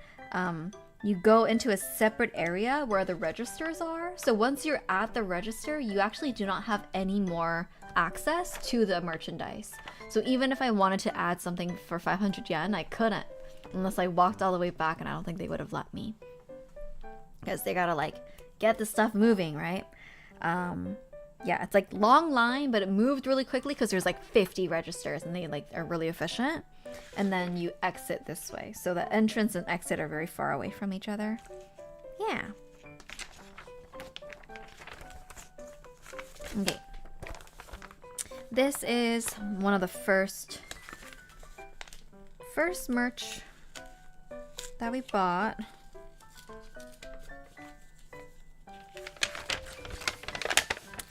you go into a separate area where the registers are. So once you're at the register, you actually do not have any more access to the merchandise. So even if I wanted to add something for 500 yen, I couldn't. Unless I walked all the way back, and I don't think they would have let me. Because they gotta like get the stuff moving, right? Yeah, it's like long line, but it moved really quickly because there's like 50 registers and they like are really efficient. And then you exit this way. So the entrance and exit are very far away from each other. Yeah. Okay. This is one of the first merch that we bought.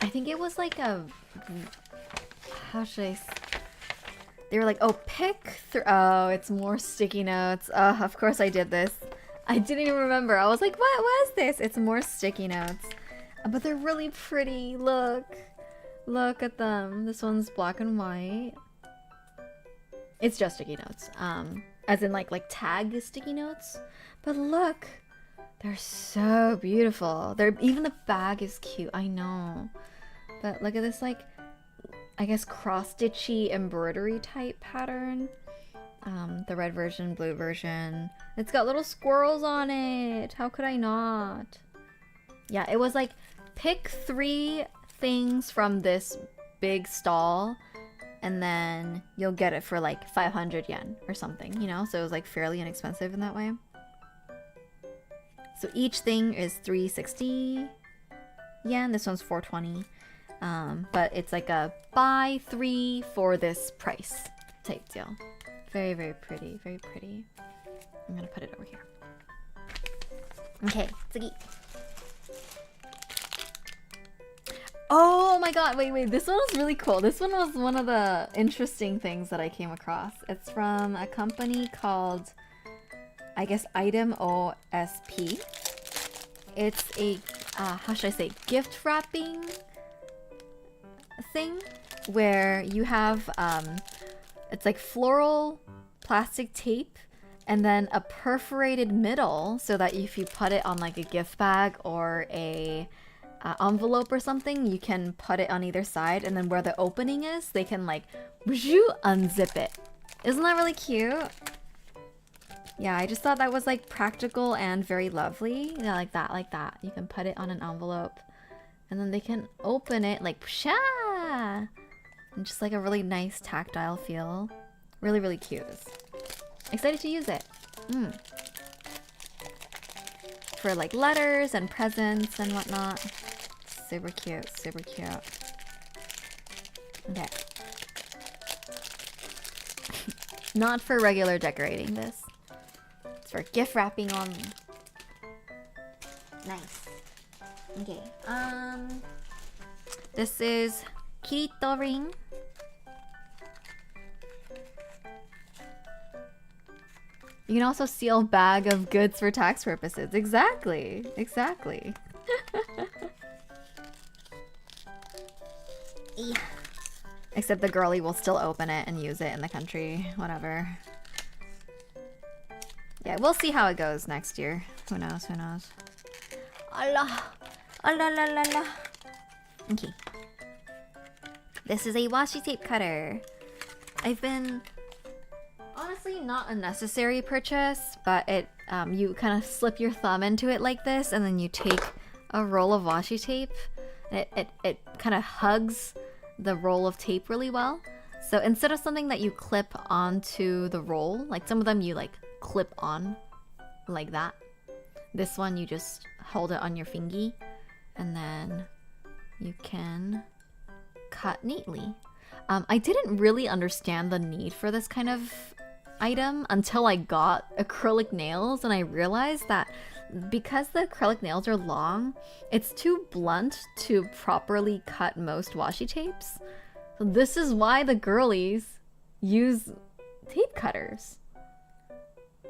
I think it was like a, how should I, they were like, oh, pick through, oh, it's more sticky notes. Of course I did this. I didn't even remember. I was like, what was this? It's more sticky notes. But they're really pretty. Look at them. This one's black and white. It's just sticky notes. As in like tag sticky notes. But look, they're so beautiful. Even the bag is cute. I know. But look at this, like, I guess cross-stitchy embroidery type pattern. The red version, blue version. It's got little squirrels on it. How could I not? Yeah, it was like, pick 3 things from this big stall, and then you'll get it for like 500 yen or something, you know? So it was like fairly inexpensive in that way. So each thing is 360 yen. This one's 420. But it's like a buy 3 for this price type deal. Very, very pretty. Very pretty. I'm gonna put it over here. Okay, tsugi. Oh my god, wait. This one was really cool. This one was one of the interesting things that I came across. It's from a company called, I guess, Item OSP. It's a, how should I say, gift wrapping thing where you have, it's like floral plastic tape and then a perforated middle so that if you put it on like a gift bag or a envelope or something, you can put it on either side, and then where the opening is, they can like unzip it. Isn't that really cute? Yeah, I just thought that was like practical and very lovely. Yeah, like that. You can put it on an envelope and then they can open it like psha! And just like a really nice tactile feel. Really, really cute. Excited to use it. For like letters and presents and whatnot. Super cute, super cute. Okay. Not for regular decorating this. It's for gift wrapping only. Nice. Okay. This is Kirito ring. You can also seal bag of goods for tax purposes. Exactly. Exactly. Yeah. Except the girlie will still open it and use it in the country. Whatever. Yeah, we'll see how it goes next year. Who knows? Who knows? Allah, Allah, la, la, la. Okay. This is a washi tape cutter. I've been honestly not a necessary purchase, but it you kind of slip your thumb into it like this, and then you take a roll of washi tape. It kind of hugs the roll of tape really well. So instead of something that you clip onto the roll, like some of them you like clip on like that, this one you just hold it on your fingy, and then you can cut neatly. I didn't really understand the need for this kind of item until I got acrylic nails, and I realized that because the acrylic nails are long, it's too blunt to properly cut most washi tapes. So this is why the girlies use tape cutters.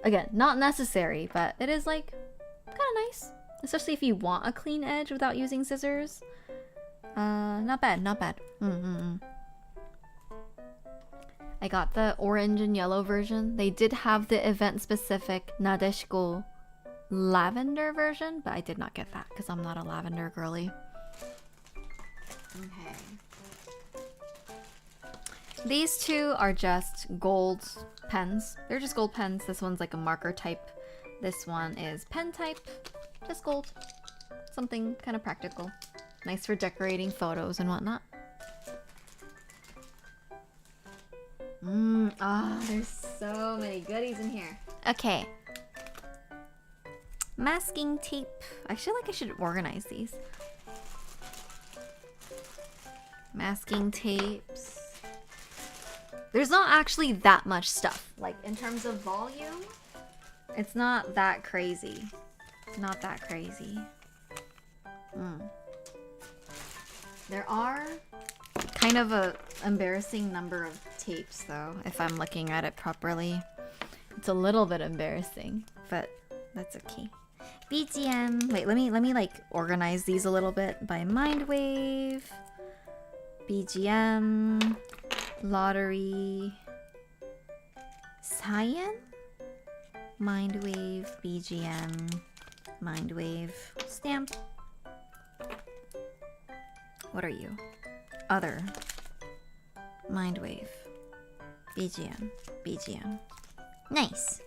Again, not necessary, but it is like kind of nice, especially if you want a clean edge without using scissors. Not bad, not bad. I got the orange and yellow version. They did have the event-specific Nadeshiko lavender version, but I did not get that because I'm not a lavender girly. Okay. These two are just gold pens. They're just gold pens. This one's like a marker type. This one is pen type. Just gold. Something kind of practical. Nice for decorating photos and whatnot. There's so many goodies in here. Okay. Masking tape. I feel like I should organize these. Masking tapes. There's not actually that much stuff. Like, in terms of volume, it's not that crazy. Not that crazy. There are kind of a embarrassing number of tapes, though, if I'm looking at it properly. It's a little bit embarrassing, but that's okay. BGM. Wait, let me like organize these a little bit by Mindwave, BGM, Lottery, Cyan, Mindwave, BGM, Mindwave, Stamp. What are you? Other, Mindwave, BGM, BGM. Nice.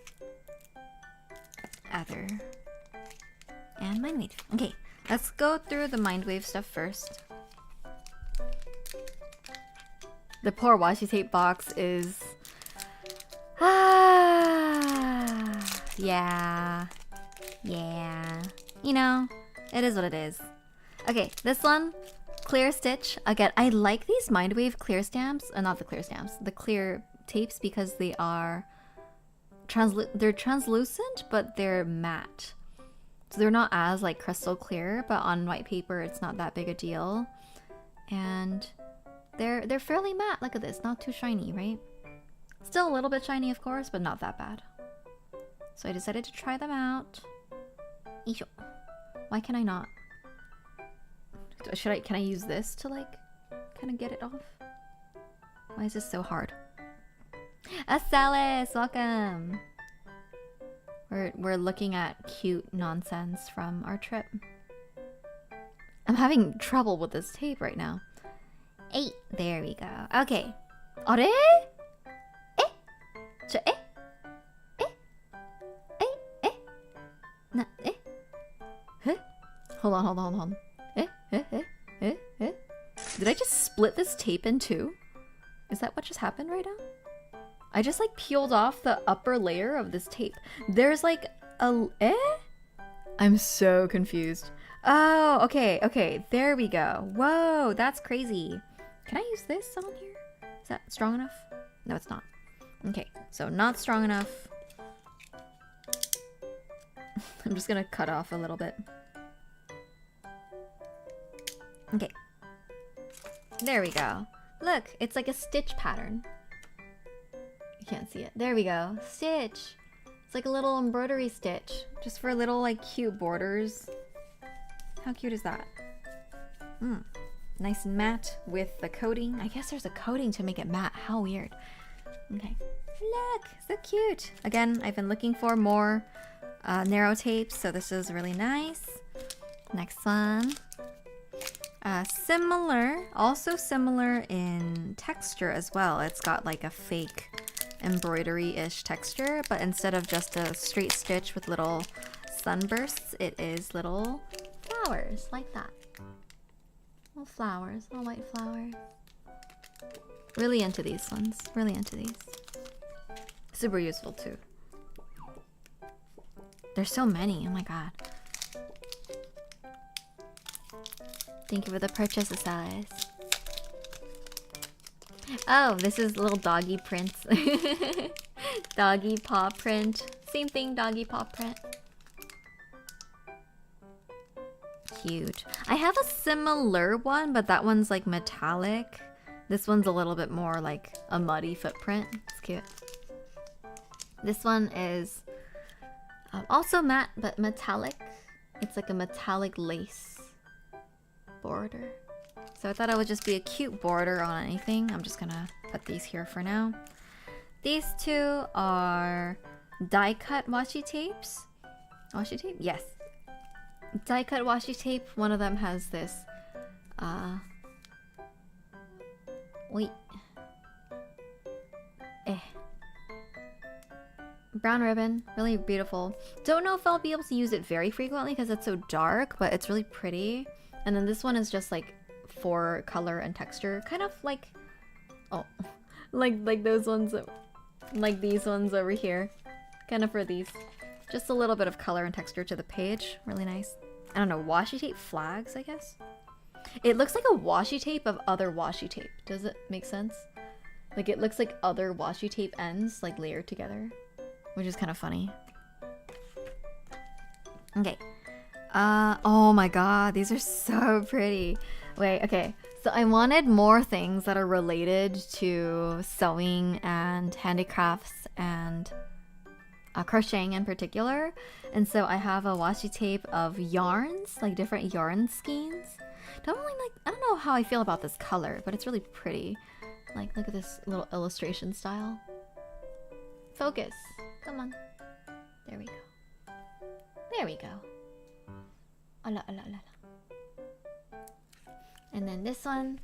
Other. And Mindwave. Okay, let's go through the Mindwave stuff first. The poor washi tape box is... yeah. You know, it is what it is. Okay, this one, clear stitch. Again, I like these Mindwave clear stamps. Not the clear stamps, the clear tapes, because they are... they're translucent, but they're matte. So they're not as like crystal clear, but on white paper it's not that big a deal. And they're fairly matte. Look at this, not too shiny, right? Still a little bit shiny, of course, but not that bad. So I decided to try them out. Eesh. Why can I not? Can I use this to like kind of get it off? Why is this so hard? Asalis, welcome. We're looking at cute nonsense from our trip. I'm having trouble with this tape right now. 8. There we go. Okay. Are? Hold on. Did I just split this tape in two? Is that what just happened right now? I just like peeled off the upper layer of this tape. There's like a... I'm so confused. Oh, okay. There we go. Whoa, that's crazy. Can I use this on here? Is that strong enough? No, it's not. Okay, so not strong enough. I'm just gonna cut off a little bit. Okay. There we go. Look, it's like a stitch pattern. You can't see it. There we go. Stitch. It's like a little embroidery stitch. Just for little like cute borders. How cute is that? Nice and matte with the coating. I guess there's a coating to make it matte. How weird. Okay. Look, so cute. Again, I've been looking for more narrow tapes, so this is really nice. Next one. Similar, also similar in texture as well. It's got like a fake embroidery-ish texture, but instead of just a straight stitch with little sunbursts, it is little flowers like that. Little flowers, little white flowers. Really into these ones, really into these. Super useful too. There's so many, oh my god. Thank you for the purchase, size. Oh, this is little doggy prints. Doggy paw print. Same thing, doggy paw print. Cute. I have a similar one, but that one's like metallic. This one's a little bit more like a muddy footprint. It's cute. This one is also matte, but metallic. It's like a metallic lace border. So I thought it would just be a cute border on anything. I'm just gonna put these here for now. These two are die cut washi tapes. Washi tape? Yes. Die cut washi tape. One of them has this wait. Brown ribbon, really beautiful. Don't know if I'll be able to use it very frequently because it's so dark, but it's really pretty. And then this one is just like for color and texture, kind of like, oh, like those ones, like these ones over here, kind of for these. Just a little bit of color and texture to the page, really nice. I don't know, washi tape flags, I guess. It looks like a washi tape of other washi tape. Does it make sense? Like it looks like other washi tape ends like layered together, which is kind of funny. Okay. Oh my god, these are so pretty. Wait, okay. So I wanted more things that are related to sewing and handicrafts and crocheting in particular. And so I have a washi tape of yarns, like different yarn skeins. I don't know how I feel about this color, but it's really pretty. Like, look at this little illustration style. Focus. Come on. There we go. There we go. Ala, ala, ala. And then this one,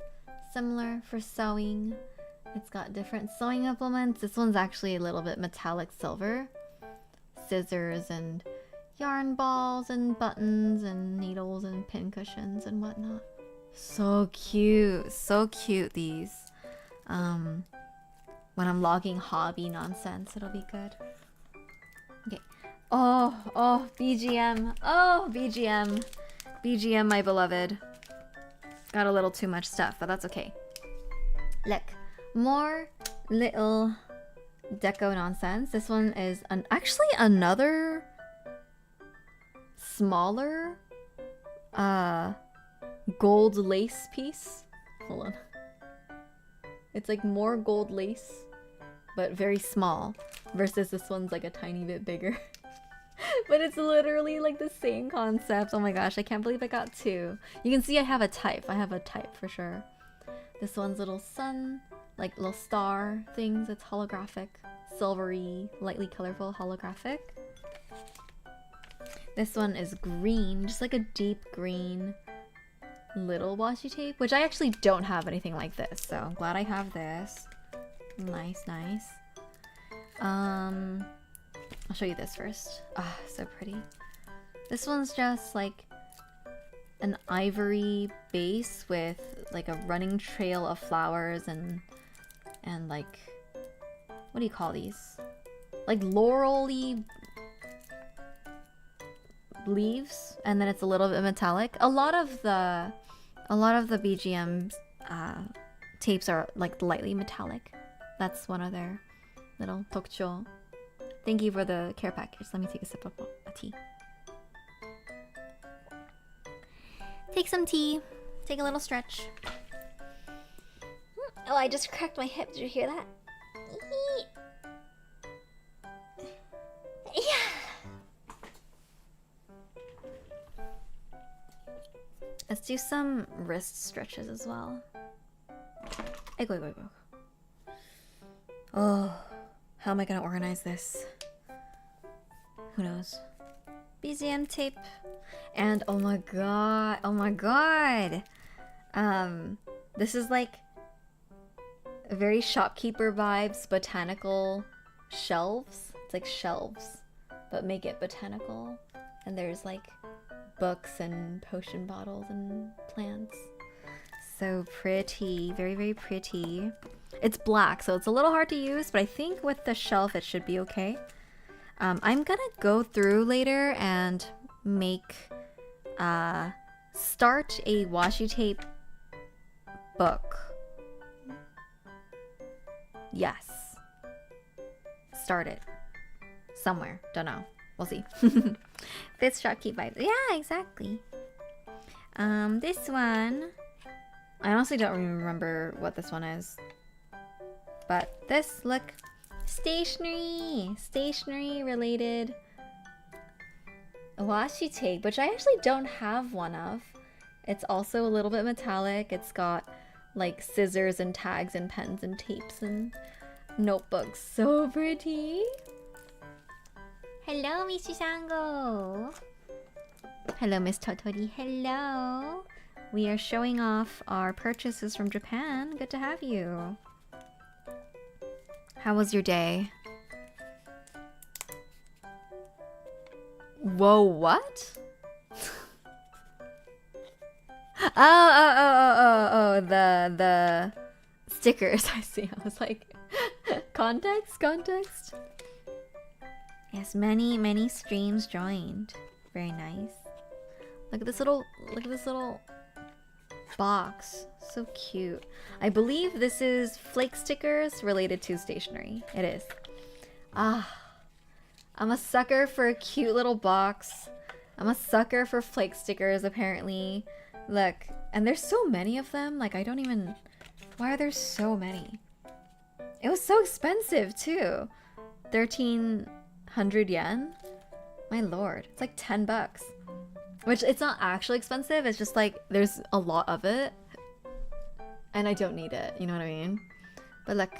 similar for sewing. It's got different sewing implements. This one's actually a little bit metallic silver. Scissors and yarn balls and buttons and needles and pin cushions and whatnot. So cute. So cute, these. When I'm logging hobby nonsense, it'll be good. Okay. Oh, BGM. Oh, BGM. BGM, my beloved. Got a little too much stuff, but that's okay. Look, more little deco nonsense. This one is actually another smaller gold lace piece. Hold on. It's like more gold lace, but very small, versus this one's like a tiny bit bigger. But it's literally like the same concept. Oh my gosh, I can't believe I got two. You can see I have a type. I have a type for sure. This one's little sun, like little star things. It's holographic, silvery, lightly colorful holographic. This one is green, just like a deep green little washi tape, which I actually don't have anything like this, so I'm glad I have this. Nice, nice. I'll show you this first. Ah, so pretty. This one's just like an ivory base with like a running trail of flowers and like, what do you call these? Like laurel-y leaves, and then it's a little bit metallic. A lot of the BGM tapes are like lightly metallic. That's one of their little tokcho. Thank you for the care package. Let me take a sip of a tea. Take some tea. Take a little stretch. Oh, I just cracked my hip. Did you hear that? Yeah. Let's do some wrist stretches as well. Oh, How am I gonna organize this? Who knows? BZM tape. And oh my god. This is like a very shopkeeper vibes, botanical shelves. It's like shelves, but make it botanical. And there's like books and potion bottles and plants. So pretty, very, very pretty. It's black, so it's a little hard to use, but I think with the shelf it should be okay. I'm gonna go through later and make, start a washi tape book. Yes. Start it. Somewhere. Don't know. We'll see. Fifth shopkeep vibes. Yeah, exactly. This one, I honestly don't even remember what this one is. But this, look, stationery related washi tape, which I actually don't have one of. It's also a little bit metallic. It's got like scissors and tags and pens and tapes and notebooks. So pretty. Hello, Miss Chisango. Hello, Miss Totori. Hello. We are showing off our purchases from Japan. Good to have you. How was your day? Whoa, what? Oh, the stickers. I see. I was like, context. Yes, many streams joined. Very nice. Look at this little box. So cute. I believe this is flake stickers related to stationery. It is. Ah, I'm a sucker for a cute little box. I'm a sucker for flake stickers, apparently. Look, and there's so many of them. Like, I don't even... Why are there so many? It was so expensive, too. 1,300 yen? My lord. It's like 10 bucks. Which, it's not actually expensive. It's just like, there's a lot of it. And I don't need it. You know what I mean? But look,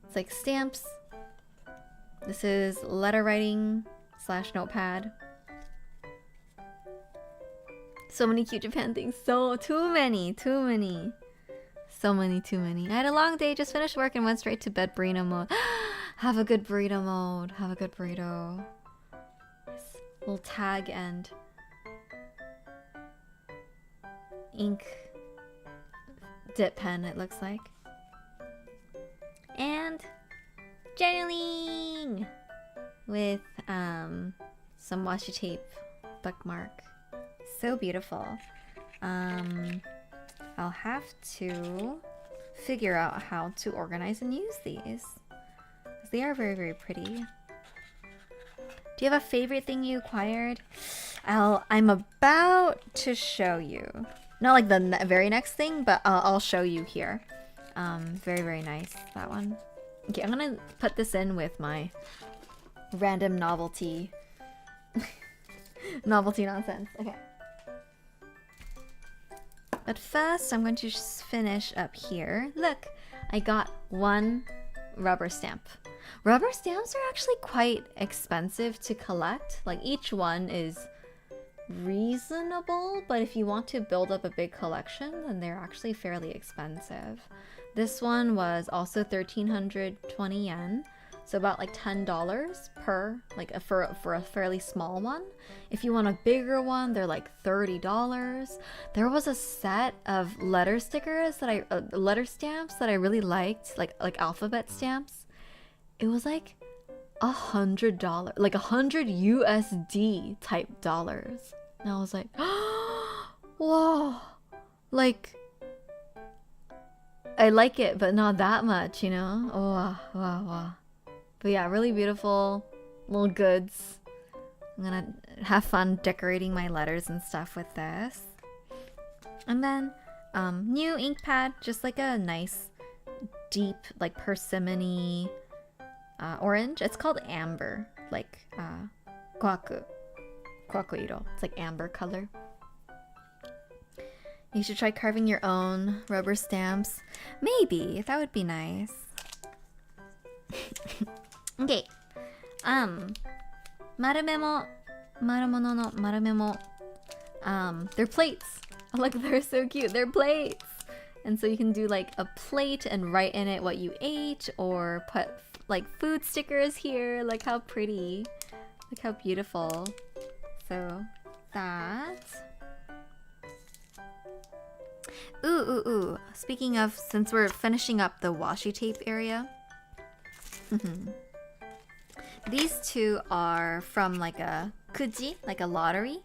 it's like stamps. This is letter writing / notepad. So many cute Japan things. So, too many. So many, too many. I had a long day, just finished work and went straight to bed burrito mode. Have a good burrito mode. Have a good burrito. Yes. Little tag and ink dip pen, it looks like. And journaling with some washi tape bookmark. So beautiful. I'll have to figure out how to organize and use these. They are very, very pretty. Do you have a favorite thing you acquired? I'm about to show you. Not like the very next thing, but I'll show you here. Very, very nice, that one. Okay, I'm gonna put this in with my random novelty nonsense. Okay. But first, I'm going to just finish up here. Look, I got one rubber stamp. Rubber stamps are actually quite expensive to collect. Like, each one is reasonable, but if you want to build up a big collection, then they're actually fairly expensive. This one was also 1,320 yen, so about like $10 per, like for a fairly small one. If you want a bigger one, they're like $30. There was a set of letter stickers that letter stamps that I really liked, like alphabet stamps. It was like $100, like 100 USD type dollars. And I was like, whoa, like, I like it, but not that much, you know? Oh, wow. But yeah, really beautiful little goods. I'm gonna have fun decorating my letters and stuff with this. And then, new ink pad, just like a nice, deep, like persimmon-y orange. It's called amber, like kwaku iro. It's like amber color. You should try carving your own rubber stamps. Maybe, that would be nice. Okay. 丸めも marumono no marumemo. They're plates. Look, they're so cute. They're plates. And so you can do like a plate and write in it what you ate, or put like food stickers here. Look how pretty. Look how beautiful. So that. Ooh. Speaking of, since we're finishing up the washi tape area, these two are from like a kuji, like a lottery.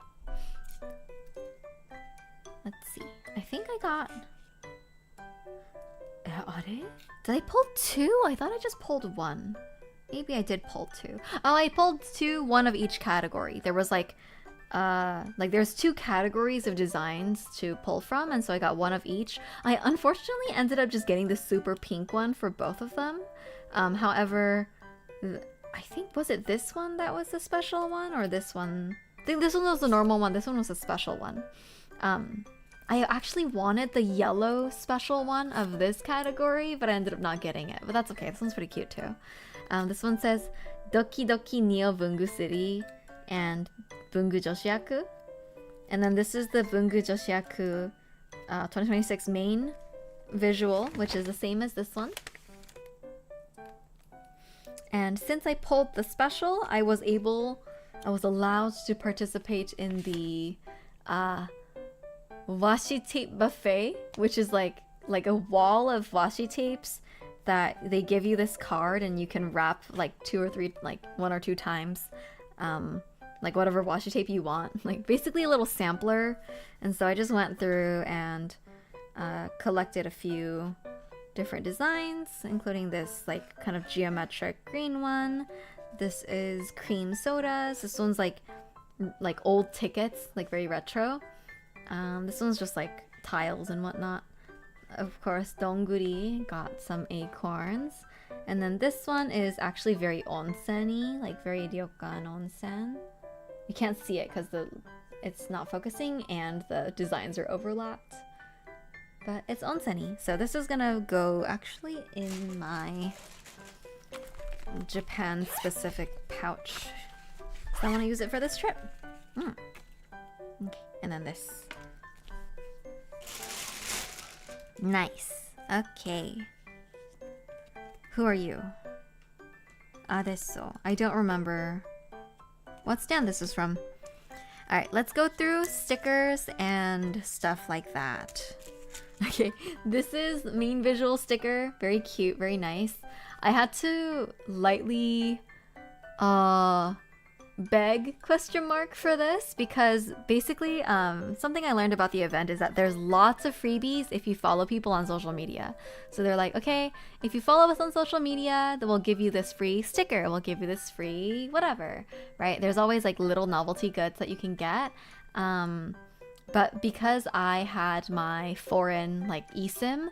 Let's see. I think I got... Did I pull two? I thought I just pulled one. Maybe I did pull two. Oh, I pulled two, one of each category. There was like there's two categories of designs to pull from, and so I got one of each. I unfortunately ended up just getting the super pink one for both of them. However, I think, was it this one that was the special one, or this one? I think this one was the normal one, this one was a special one. I actually wanted the yellow special one of this category, but I ended up not getting it. But that's okay, this one's pretty cute too. This one says, Doki Doki Neo Bungu City and Bungu Joshiaku. And then this is the Bungu Joshiaku 2026 main visual, which is the same as this one. And since I pulled the special, I was allowed to participate in the washi tape buffet, which is like a wall of washi tapes that they give you this card and you can wrap like 2 or 3, like 1 or 2 times, like whatever washi tape you want, like basically a little sampler. And so I just went through and collected a few different designs, including this like kind of geometric green one. This is cream sodas. This one's like old tickets, like very retro. This one's just like tiles and whatnot. Of course, donguri, got some acorns. And then this one is actually very onsen-y, like very ryokan onsen. You can't see it because it's not focusing and the designs are overlapped. But it's onsen-y. So this is gonna go actually in my Japan-specific pouch. So I want to use it for this trip. Okay. And then this. Nice. Okay. Who are you? Adesso. I don't remember what stand this is from. Alright, let's go through stickers and stuff like that. Okay, this is main visual sticker. Very cute, very nice. I had to lightly beg ? For this because basically something I learned about the event is that there's lots of freebies if you follow people on social media. So they're like, okay, if you follow us on social media, then we'll give you this free sticker, we'll give you this free whatever, right? There's always like little novelty goods that you can get. But because I had my foreign like eSIM,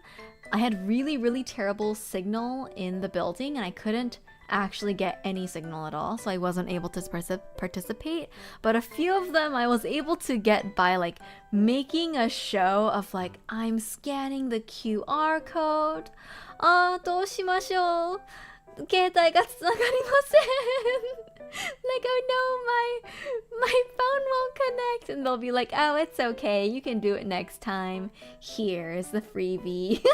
I had really terrible signal in the building and I couldn't actually get any signal at all, so I wasn't able to participate. But a few of them I was able to get by like making a show of like, I'm scanning the QR code. どうしましょう? 携帯がつながりません. Like, oh no, my phone won't connect. And they'll be like, oh, it's okay, you can do it next time. Here's the freebie.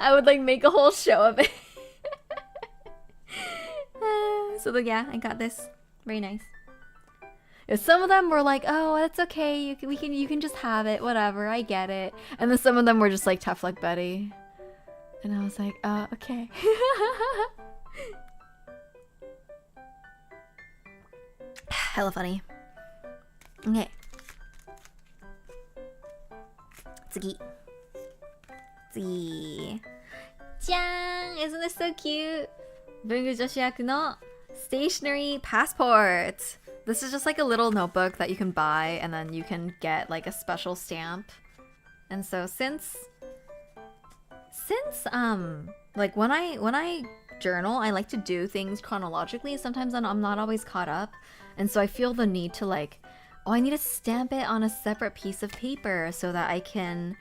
I would like make a whole show of it. So yeah, I got this. Very nice. Yeah, some of them were like, oh, that's okay, you can just have it, whatever, I get it. And then some of them were just like, tough luck Betty. And I was like, okay. Hella funny. Okay. Tsugi. Jan! Isn't this so cute? Bungu Joshiaku no stationery passport. This is just like a little notebook that you can buy and then you can get like a special stamp. And so since like when I journal, I like to do things chronologically. Sometimes I'm not always caught up. And so I feel the need to like, oh, I need to stamp it on a separate piece of paper so that I can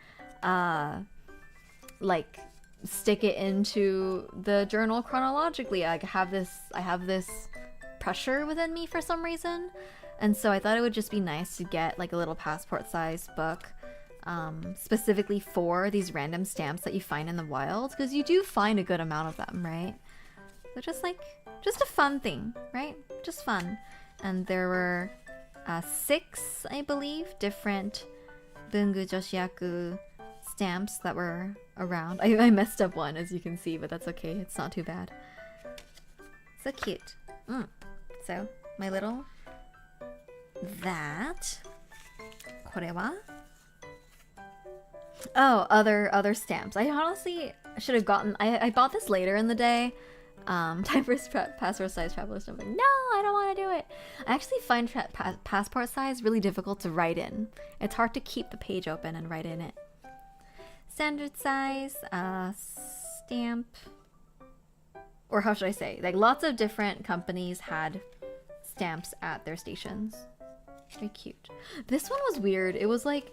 like stick it into the journal chronologically. I have this pressure within me for some reason, and so I thought it would just be nice to get like a little passport size book, specifically for these random stamps that you find in the wild, because you do find a good amount of them, right? So just a fun thing, right? Just fun. And there were 6, I believe, different Bungu Joshiaku stamps that were around. I messed up one, as you can see, but that's okay. It's not too bad. So cute. So, my little... that. これは? Oh, other stamps. I honestly should have gotten... I bought this later in the day. Time for passport size traveler stamp. Like, no, I don't want to do it. I actually find passport size really difficult to write in. It's hard to keep the page open and write in it. Standard size stamp, or how should I say? Like, lots of different companies had stamps at their stations. Very cute. This one was weird. It was like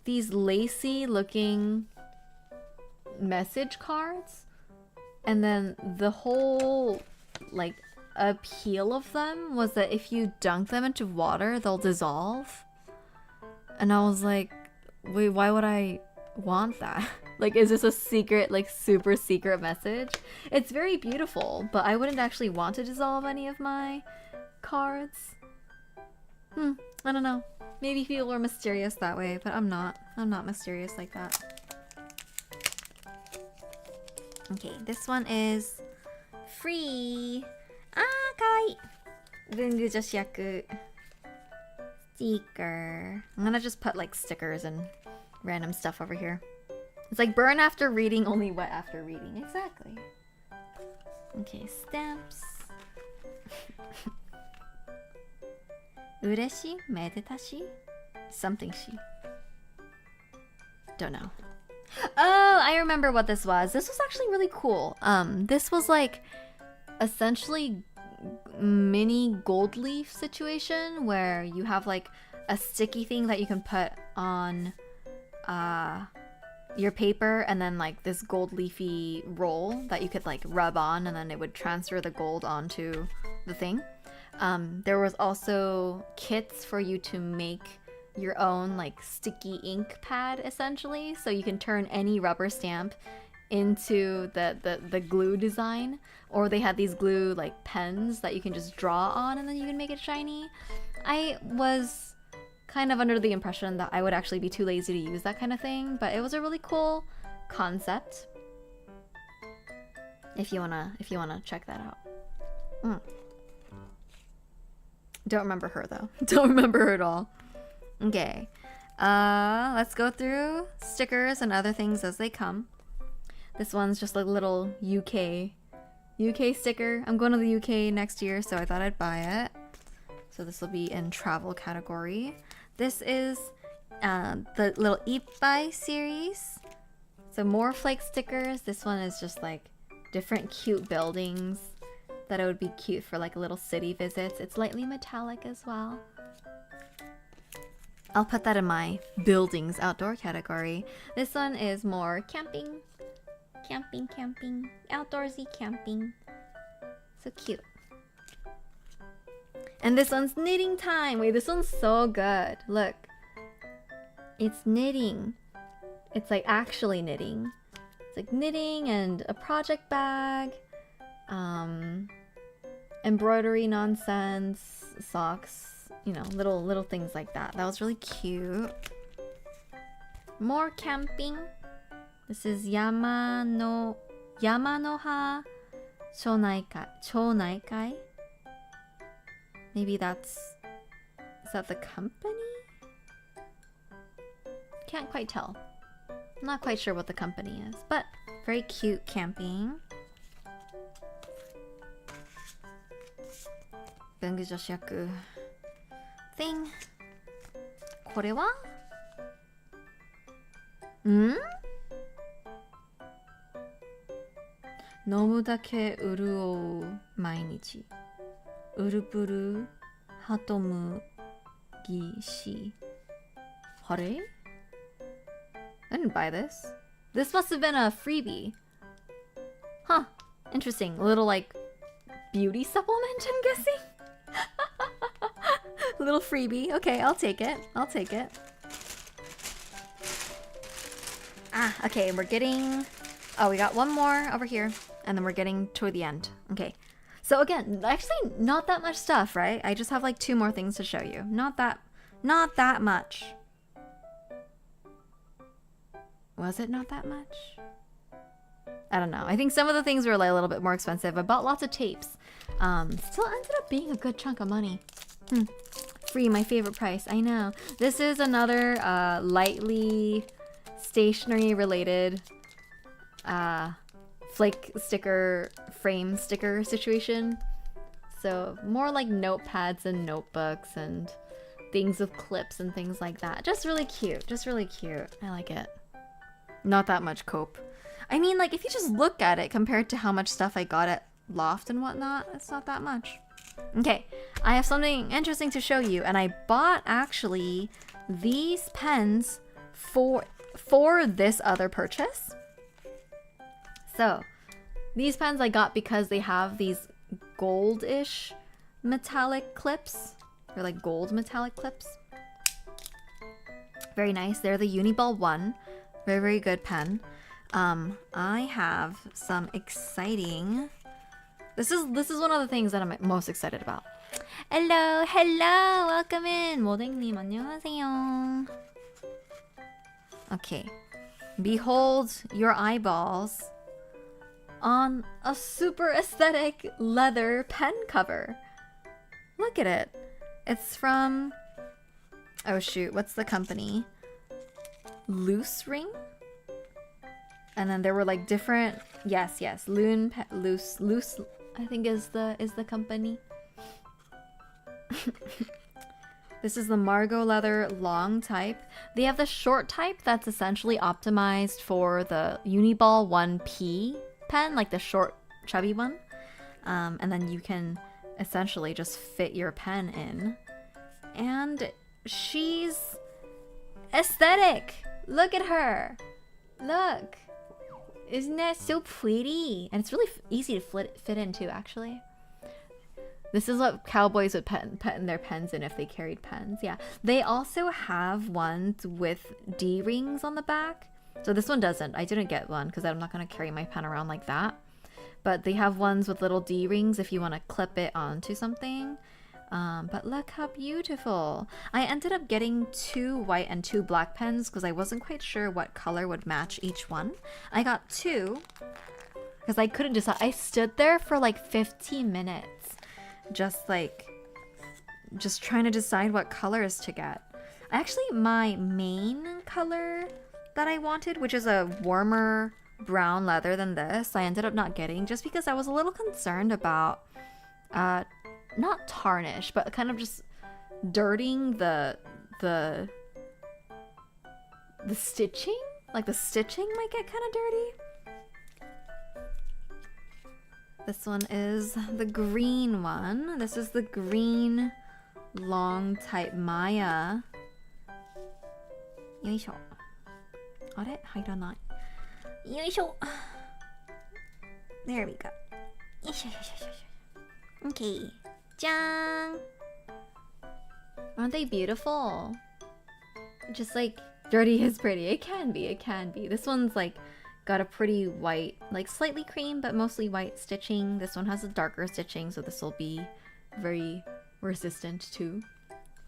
these lacy looking message cards. And then the whole, like, appeal of them was that if you dunk them into water, they'll dissolve. And I was like, wait, why would I want that? Like, is this a secret, like, super secret message? It's very beautiful, but I wouldn't actually want to dissolve any of my cards. I don't know. Maybe people are mysterious that way, but I'm not. I'm not mysterious like that. Okay, this one is free. Ah, kawaii. Bungu Joshiaku sticker. I'm gonna just put like stickers and random stuff over here. It's like burn after reading, only wet after reading. Exactly. Okay, stamps. Ureshi, medetashi, something shi. Don't know. Oh, I remember what this was. This was actually really cool. This was like essentially mini gold leaf situation where you have like a sticky thing that you can put on your paper, and then like this gold leafy roll that you could like rub on, and then it would transfer the gold onto the thing. There was also kits for you to make your own like sticky ink pad, essentially, so you can turn any rubber stamp into the glue design, or they had these glue like pens that you can just draw on and then you can make it shiny. I was kind of under the impression that I would actually be too lazy to use that kind of thing, but it was a really cool concept. If you wanna check that out. Don't remember her though. Don't remember her at all. Okay, let's go through stickers and other things as they come. This one's just a little UK sticker. I'm going to the UK next year, so I thought I'd buy it. So this will be in travel category. This is the little Ippai series. So more flake stickers. This one is just like different cute buildings that it would be cute for like little city visits. It's lightly metallic as well. I'll put that in my buildings outdoor category. This one is more camping. Camping. Outdoorsy camping. So cute. And this one's knitting time. Wait, this one's so good. Look. It's knitting. It's like actually knitting. It's like knitting and a project bag. Embroidery nonsense. Socks. You know, little things like that. That was really cute. More camping. This is Yamanoha Chonaikai. Maybe is that the company? Can't quite tell. I'm not quite sure what the company is, but very cute camping. Bungu Joshiaku thing. これは? 飲むだけ潤う毎日。ウルプルハトムギシ。Hare? I didn't buy this. This must have been a freebie. Huh. Interesting. A little like beauty supplement, I'm guessing. A little freebie. Okay, I'll take it. I'll take it. Ah, okay, we're getting... Oh, we got one more over here. And then we're getting toward the end. Okay. So again, actually not that much stuff, right? I just have like 2 more things to show you. Not that much. Was it not that much? I don't know. I think some of the things were like a little bit more expensive. I bought lots of tapes. Still ended up being a good chunk of money. Free, my favorite price. I know. This is another lightly stationery related flake sticker, frame sticker situation. So more like notepads and notebooks and things with clips and things like that. Just really cute. Just really cute. I like it. Not that much cope. I mean, like, if you just look at it compared to how much stuff I got at Loft and whatnot, it's not that much. Okay, I have something interesting to show you, and I bought, actually, these pens for this other purchase. So, these pens I got because they have these gold-ish metallic clips. They're like gold metallic clips. Very nice. They're the Uniball 1. Very, very good pen. I have some exciting... This is one of the things that I'm most excited about. Hello, hello, welcome in. 모댕님 안녕하세요. Okay. Behold your eyeballs on a super aesthetic leather pen cover. Look at it. It's from... Oh shoot, what's the company? Loose Ring? And then there were like different... Yes, Loose, I think is the company. This is the Margot leather long type. They have the short type that's essentially optimized for the Uniball 1P pen, like the short chubby one. And then you can essentially just fit your pen in. And she's aesthetic. Look at her. Look. Isn't that so pretty? And it's really easy to fit in too, actually. This is what cowboys would put in their pens in if they carried pens. Yeah. They also have ones with D-rings on the back. So this one doesn't. I didn't get one because I'm not going to carry my pen around like that. But they have ones with little D-rings if you want to clip it onto something. But look how beautiful. I ended up getting 2 white and 2 black pens because I wasn't quite sure what color would match each one. I got 2 because I couldn't decide. I stood there for like 15 minutes just trying to decide what colors to get. Actually, my main color that I wanted, which is a warmer brown leather than this, I ended up not getting just because I was a little concerned about not tarnish, but kind of just dirtying the stitching. Like the stitching might get kind of dirty. This one is the green one. This is the green long type Maya. Yoisho. Are? 入らない. Yoisho. There we go. Okay. Jang! Aren't they beautiful? Just like dirty is pretty. It can be. This one's like got a pretty white, like slightly cream, but mostly white stitching. This one has a darker stitching, so this will be very resistant too.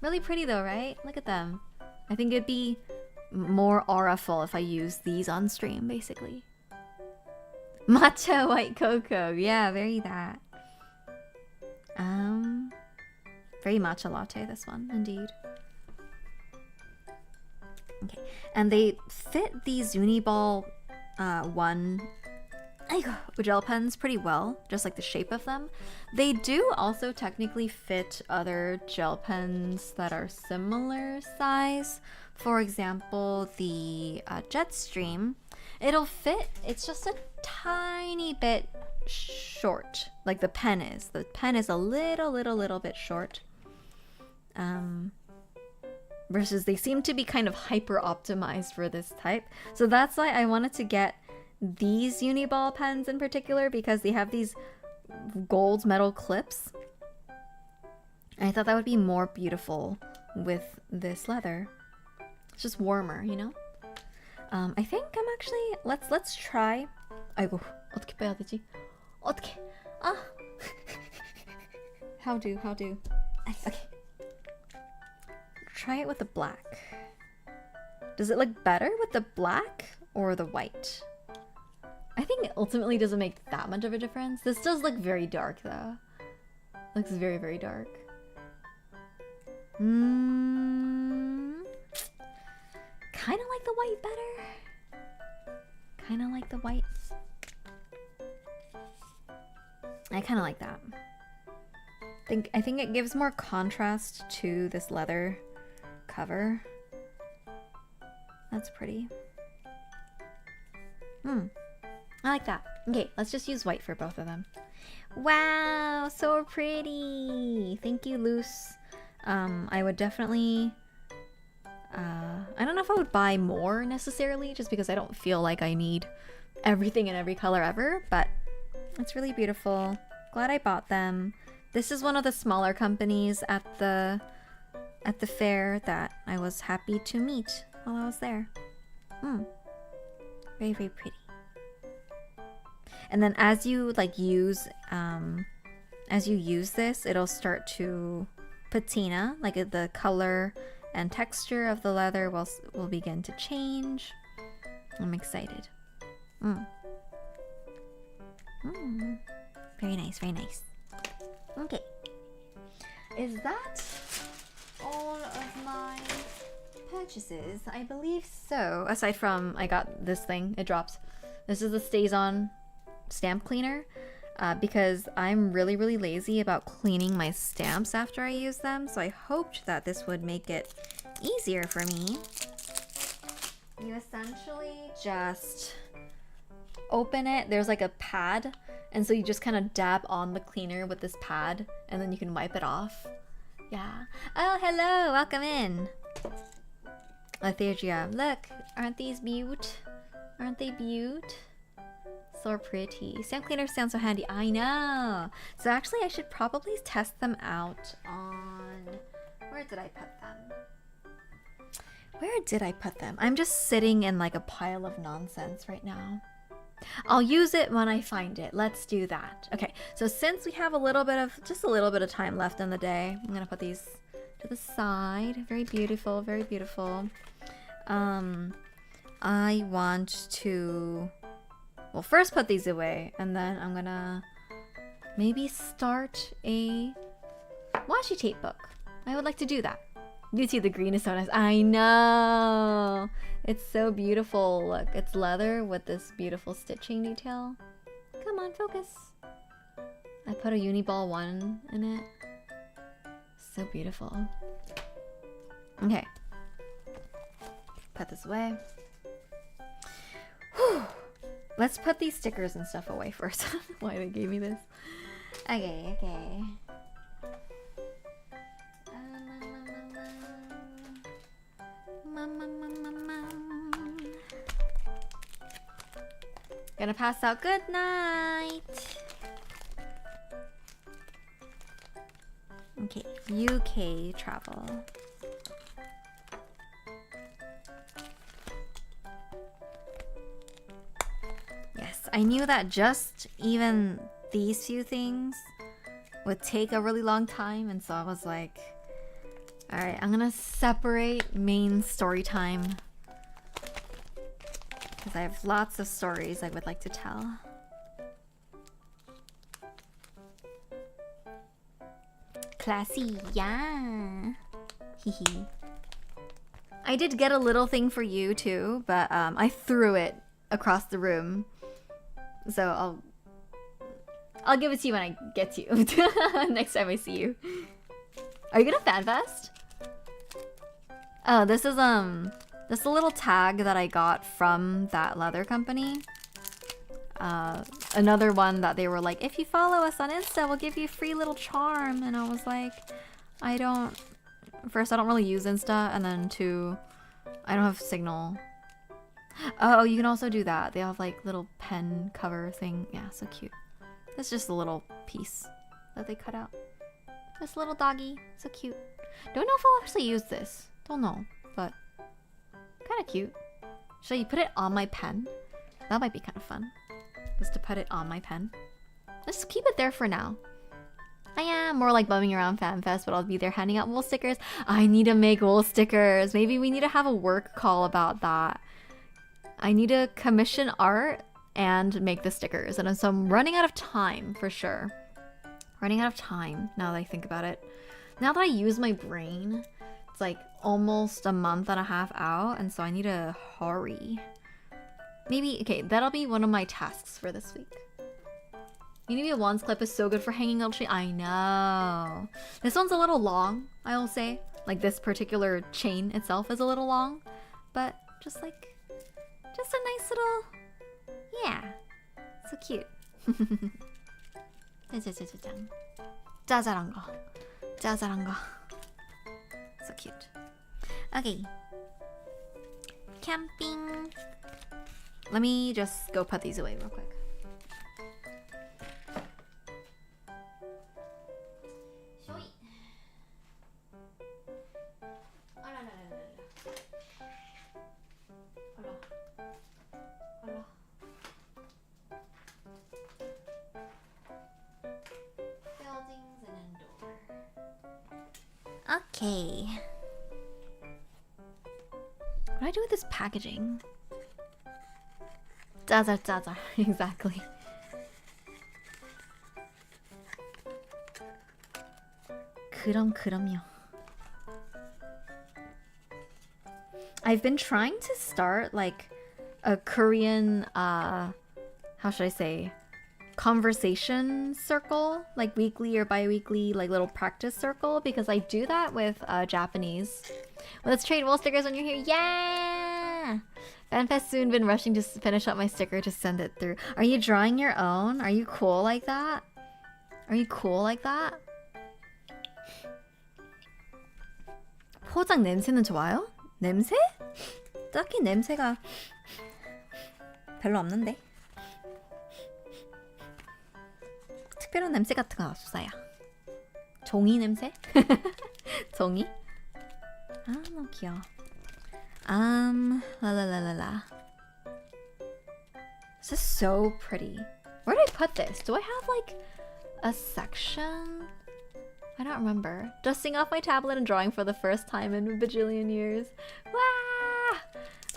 Really pretty though, right? Look at them. I think it'd be more auraful if I use these on stream, basically. Matcha white cocoa. Yeah, very that. Very matcha latte, this one, indeed. Okay, and they fit these Uniball 1 gel pens pretty well, just like the shape of them. They do also technically fit other gel pens that are similar size. For example, the Jetstream. It'll fit, it's just a tiny bit short, like the pen is. The pen is a little bit short. Versus they seem to be kind of hyper optimized for this type. So that's why I wanted to get these Uniball pens in particular because they have these gold metal clips. And I thought that would be more beautiful with this leather. It's just warmer, you know? I think I'm actually let's try. 아이고, 어떻게 빼야 되지? 어떻게? 아. How do? Okay. Try it with the black. Does it look better with the black or the white? I think it ultimately doesn't make that much of a difference. This does look very dark though. Looks very, very dark. Kind of like the white better. Kind of like the white. I kind of like that. I think it gives more contrast to this leather cover. That's pretty. I like that. Okay, let's just use white for both of them. Wow, so pretty. Thank you, Luce. I would definitely... I don't know if I would buy more necessarily, just because I don't feel like I need everything in every color ever, but it's really beautiful. Glad I bought them. This is one of the smaller companies at the fair that I was happy to meet while I was there. Very, very pretty. And then as you use this, it'll start to patina, like the color and texture of the leather will begin to change. I'm excited. Very nice, very nice. Okay. Is that all of my purchases? I believe so. Aside from I got this thing, it drops. This is the Stays On stamp cleaner. Because I'm really, really lazy about cleaning my stamps after I use them, so I hoped that this would make it easier for me. You essentially just open it. There's like a pad, and so you just kind of dab on the cleaner with this pad, and then you can wipe it off. Yeah. Oh, hello! Welcome in! Lethargia. Look! Aren't these beaut? Aren't they beaut? So pretty. Stamp cleaners sound so handy. I know. So actually I should probably test them out on... Where did I put them? Where did I put them? I'm just sitting in like a pile of nonsense right now. I'll use it when I find it. Let's do that. Okay, so since we have just a little bit of time left in the day, I'm gonna put these to the side. Very beautiful, very beautiful. I want to... Well, first put these away, and then I'm gonna maybe start a washi tape book. I would like to do that. You see, the green is so nice. I know! It's so beautiful. Look, it's leather with this beautiful stitching detail. Come on, focus. I put a Uniball 1 in it. So beautiful. Okay. Put this away. Whew. Let's put these stickers and stuff away first. Why they gave me this. Okay. Gonna pass out good night. Okay, UK travel. Yes, I knew that just even these few things would take a really long time, and so I was like, alright, I'm gonna separate main story time because I have lots of stories I would like to tell. Classy, yeah. Hehe. I did get a little thing for you too, but I threw it across the room. So I'll give it to you when I get to you. Next time I see you. Are you gonna fan fest? Oh, this is this is a little tag that I got from that leather company. Another one that they were like, if you follow us on Insta, we'll give you a free little charm. And I was like, first, I don't really use Insta, and then two, I don't have Signal. Oh, you can also do that. They have like little pen cover thing. Yeah, so cute. That's just a little piece that they cut out. This little doggy, so cute. Don't know if I'll actually use this. Don't know, but kind of cute. Should I put it on my pen? That might be kind of fun. Just to put it on my pen. Let's keep it there for now. I am more like bumming around FanFest, but I'll be there handing out wool stickers. I need to make wool stickers. Maybe we need to have a work call about that. I need to commission art and make the stickers. And so I'm running out of time for sure. Running out of time now that I think about it. Now that I use my brain, it's like almost a month and a half out. And so I need to hurry. Maybe, okay, that'll be one of my tasks for this week. Univia Wands clip is so good for hanging out tree. I know. This one's a little long, I will say. Like this particular chain itself is a little long. But just a nice little, yeah. So cute. 짜잘한 거. 짜잘한 거. So cute. Okay. Camping. Let me just go put these away real quick. Okay. What do I do with this packaging? 짜잘 짜잘. Exactly. 그럼요. I've been trying to start like a Korean how should I say, conversation circle, like weekly or bi-weekly, like little practice circle, because I do that with Japanese. Well, let's trade wool stickers when you're here. Yeah! FanFest soon. Been rushing to finish up my sticker to send it through. Are you drawing your own? Are you cool like that? Are you cool like that? 포장 냄새는 좋아요? 냄새? 딱히 냄새가 별로 없는데. 특별한 냄새 같은 건 없어요. 종이 냄새? 종이? 아, 너무 귀여워. 라라라라라. This is so pretty. Where did I put this? Do I have like a section? I don't remember. Dusting off my tablet and drawing for the first time in a bajillion years. Wah!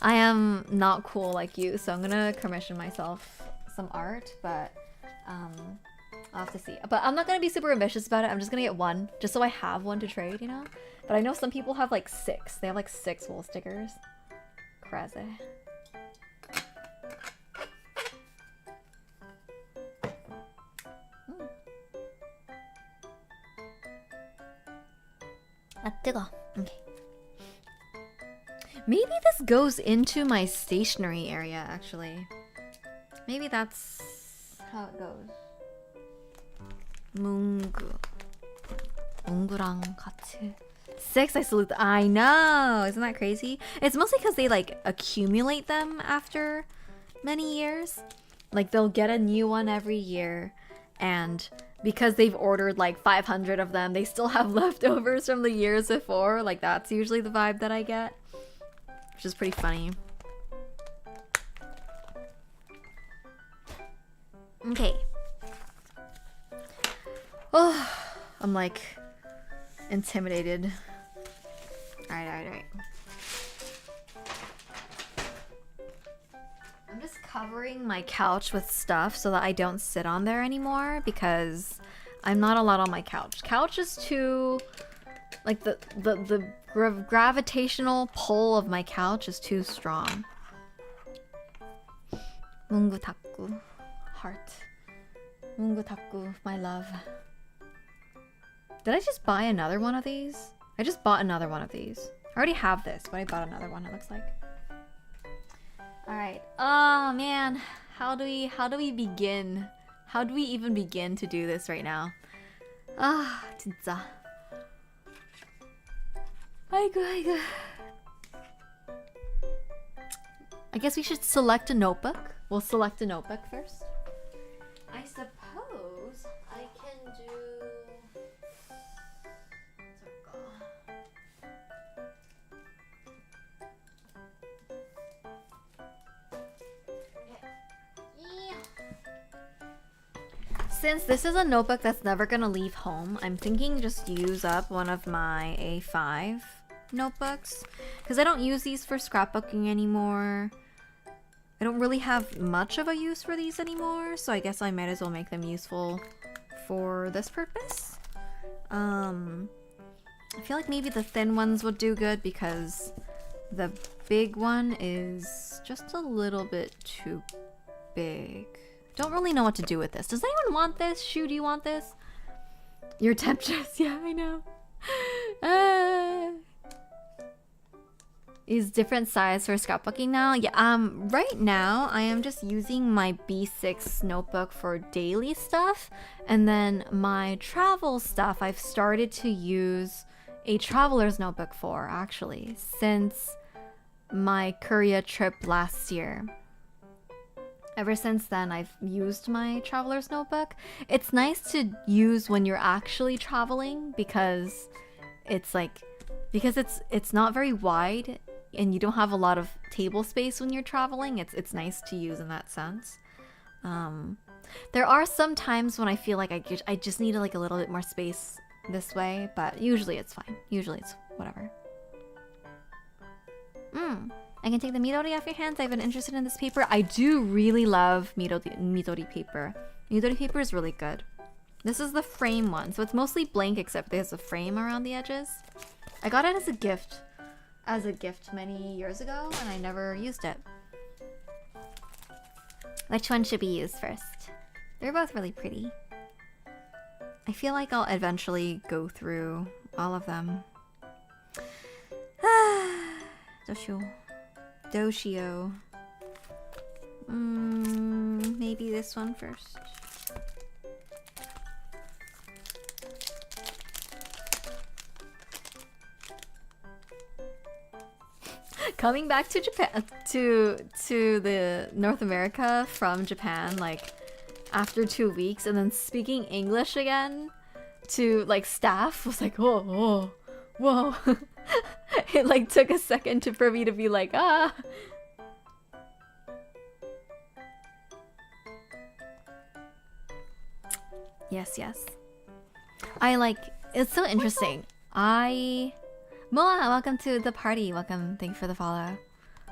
I am not cool like you, so I'm gonna commission myself some art, but I'll have to see. But I'm not gonna be super ambitious about it. I'm just gonna get one, just so I have one to trade, you know? But I know some people have like 6. They have like 6 wool stickers. Crazy. 아, 뜨거. Okay. Maybe this goes into my stationery area, actually. Maybe that's how it goes. 문구. 문구랑 같이. 6, I salute. I know! Isn't that crazy? It's mostly because they like accumulate them after many years. Like they'll get a new one every year, and because they've ordered like 500 of them, they still have leftovers from the years before. Like that's usually the vibe that I get, which is pretty funny. Okay. Oh, I'm like intimidated. Alright. I'm just covering my couch with stuff so that I don't sit on there anymore, because I'm not allowed on my couch. Couch is too, like the gravitational pull of my couch is too strong. 문구 닫고 heart. 문구 닫고 my love. Did I just buy another one of these? I just bought another one of these. I already have this, but I bought another one, it looks like. Alright. Oh man. How do we begin? How do we even begin to do this right now? Ah, 진짜. 아이고. I guess we should select a notebook. We'll select a notebook first. I suppose I can do circle. Yeah. Since this is a notebook that's never gonna leave home, I'm thinking just use up one of my A5 notebooks because I don't use these for scrapbooking anymore. I don't really have much of a use for these anymore, so I guess I might as well make them useful for this purpose. I feel like maybe the thin ones would do good because the big one is just a little bit too big. Don't really know what to do with this. Does anyone want this? Shu, do you want this? You're tempted. Yeah, I know. Is different size for scrapbooking now? Yeah, right now I am just using my B6 notebook for daily stuff, and then my travel stuff I've started to use a traveler's notebook for, actually, since my Korea trip last year. Ever since then, I've used my traveler's notebook. It's nice to use when you're actually traveling because it's not very wide and you don't have a lot of table space when you're traveling. It's nice to use in that sense. There are some times when I feel like I just need like a little bit more space this way, but usually it's fine. Usually it's whatever. I can take the Midori off your hands. I've been interested in this paper. I do really love Midori paper. Midori paper is really good. This is the frame one, so it's mostly blank except there's a frame around the edges. I got it as a gift many years ago, and I never used it. Which one should be used first? They're both really pretty. I feel like I'll eventually go through all of them. Doshio. Maybe this one first. Coming back to Japan, to the North America from Japan, like after 2 weeks, and then speaking English again to like staff was like, whoa. It like took a second for me to be like, ah. Yes. It's so interesting. Moa, welcome to the party. Welcome. Thank you for the follow.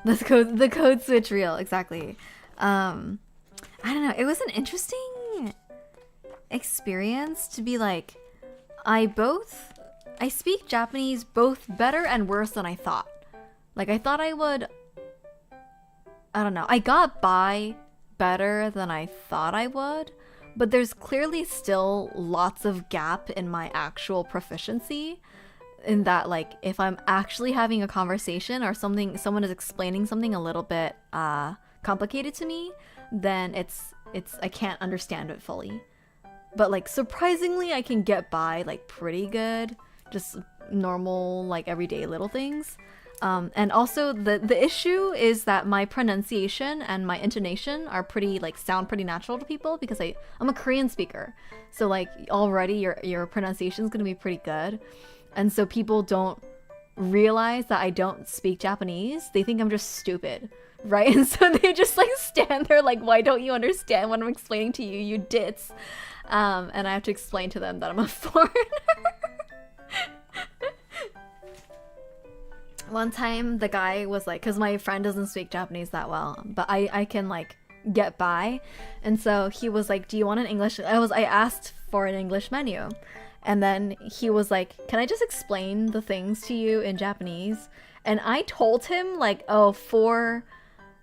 The code switch reel. Exactly. I don't know. It was an interesting experience to be like, I speak Japanese both better and worse than I thought. Like, I thought I would, I don't know. I got by better than I thought I would, but there's clearly still lots of gap in my actual proficiency. In that, like, if I'm actually having a conversation or someone is explaining something a little bit complicated to me, then I can't understand it fully. But like, surprisingly, I can get by like pretty good, just normal, like, everyday little things. And also the issue is that my pronunciation and my intonation are sound pretty natural to people because I'm a Korean speaker. So like, already your pronunciation is gonna be pretty good. And so people don't realize that I don't speak Japanese. They think I'm just stupid, right? And so they just like stand there like, why don't you understand what I'm explaining to you, you ditz? And I have to explain to them that I'm a foreigner. One time the guy was like, because my friend doesn't speak Japanese that well, but I can like get by. And so he was like, do you want an English? I asked for an English menu. And then he was like, can I just explain the things to you in Japanese? And I told him like, oh, for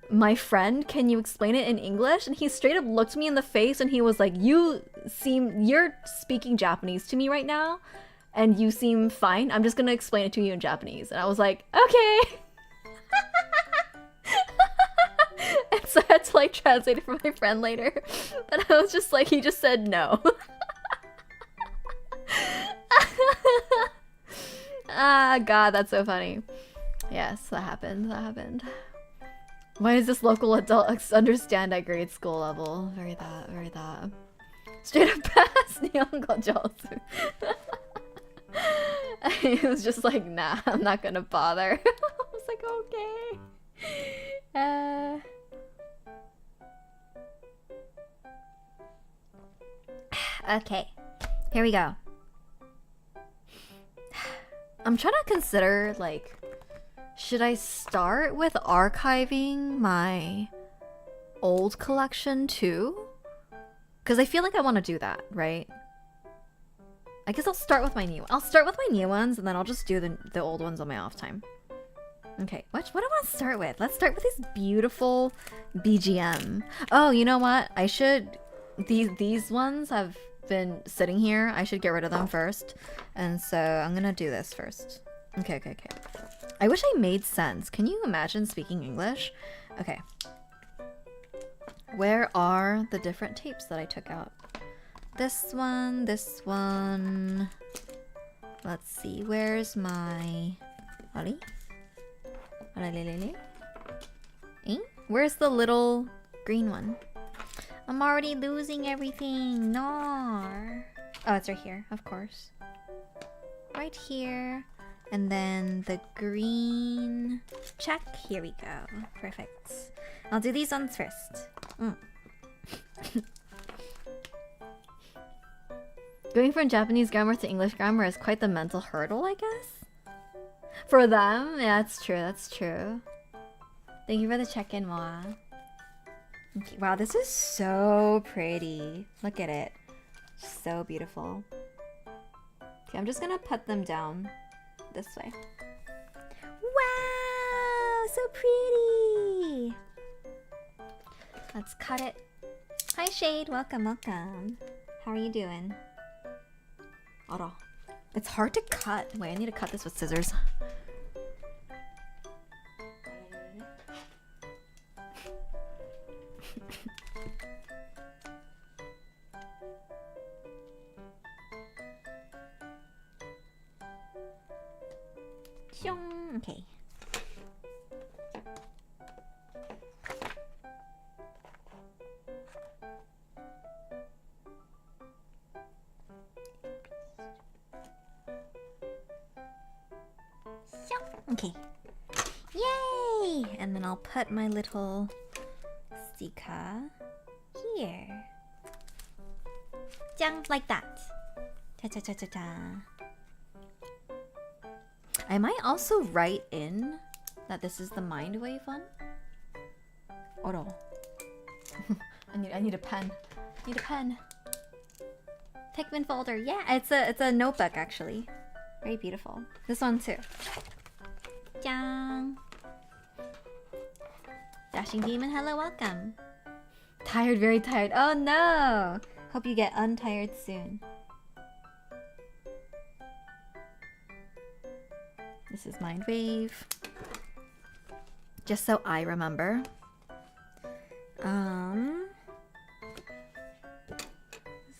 my friend, can you explain it in English? And he straight up looked me in the face and he was like, you're speaking Japanese to me right now and you seem fine. I'm just gonna explain it to you in Japanese. And I was like, okay. And so I had to like translate it for my friend later. And I was just like, he just said no. Ah, God, that's so funny. Yes, that happened. Why does this local adult understand at grade school level? Very that, very that. Straight up pass Nihongo Josu. It was just like, nah, I'm not gonna bother. I was like, okay. Okay, here we go. I'm trying to consider, like, should I start with archiving my old collection too? Because I feel like I want to do that, right? I guess I'll start with my new ones, and then I'll just do the old ones on my off time. Okay, what do I want to start with? Let's start with this beautiful BGM. Oh, you know what? I should... These ones have been sitting here. I should get rid of them first. And so I'm gonna do this first. Okay. I wish I made sense. Can you imagine speaking English? Okay. Where are the different tapes that I took out? This one. Let's see. Where's my... Where's the little green one? I'm already losing everything. No. Oh, it's right here, of course. Right here. And then the green check. Here we go. Perfect. I'll do these ones first. Going from Japanese grammar to English grammar is quite the mental hurdle, I guess. For them, yeah, that's true. Thank you for the check-in, Moa. Okay, wow, this is so pretty. Look at it. So beautiful. Okay, I'm just gonna put them down this way. Wow, so pretty. Let's cut it. Hi, Shade. Welcome. How are you doing? Ora. It's hard to cut. Wait, I need to cut this with scissors. Okay. Okay. Yay! And then I'll put my little sticker here. Jang, like that. Ta-ta-ta-ta-ta. I might also write in that this is the mind wave one. Oro. I need a pen. Pikmin folder. Yeah, it's a notebook actually. Very beautiful. This one too. Jang. Dashing Demon, hello, welcome. Tired, very tired. Oh no! Hope you get untired soon. This is Mind Wave. Just so I remember.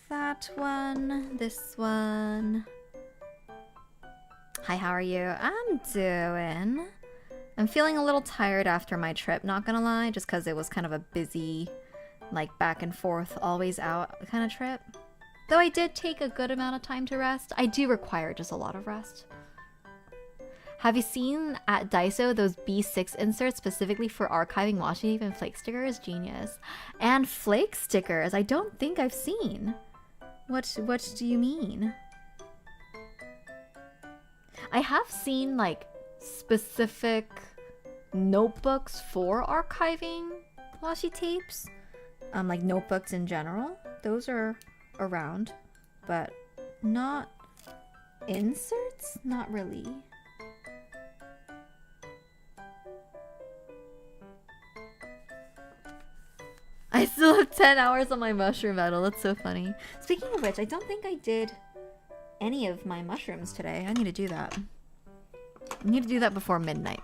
That one. This one. Hi, how are you? I'm doing. I'm feeling a little tired after my trip, not gonna lie, just because it was kind of a busy, like back and forth, always out kind of trip. Though I did take a good amount of time to rest, I do require just a lot of rest. Have you seen at Daiso those B6 inserts specifically for archiving washi tape and flake stickers? Genius. And flake stickers, I don't think I've seen. What do you mean? I have seen like specific notebooks for archiving washi tapes. Like notebooks in general. Those are around, but not inserts? Not really. I still have 10 hours on my mushroom medal. That's so funny. Speaking of which, I don't think I did any of my mushrooms today. I need to do that. I need to do that before midnight.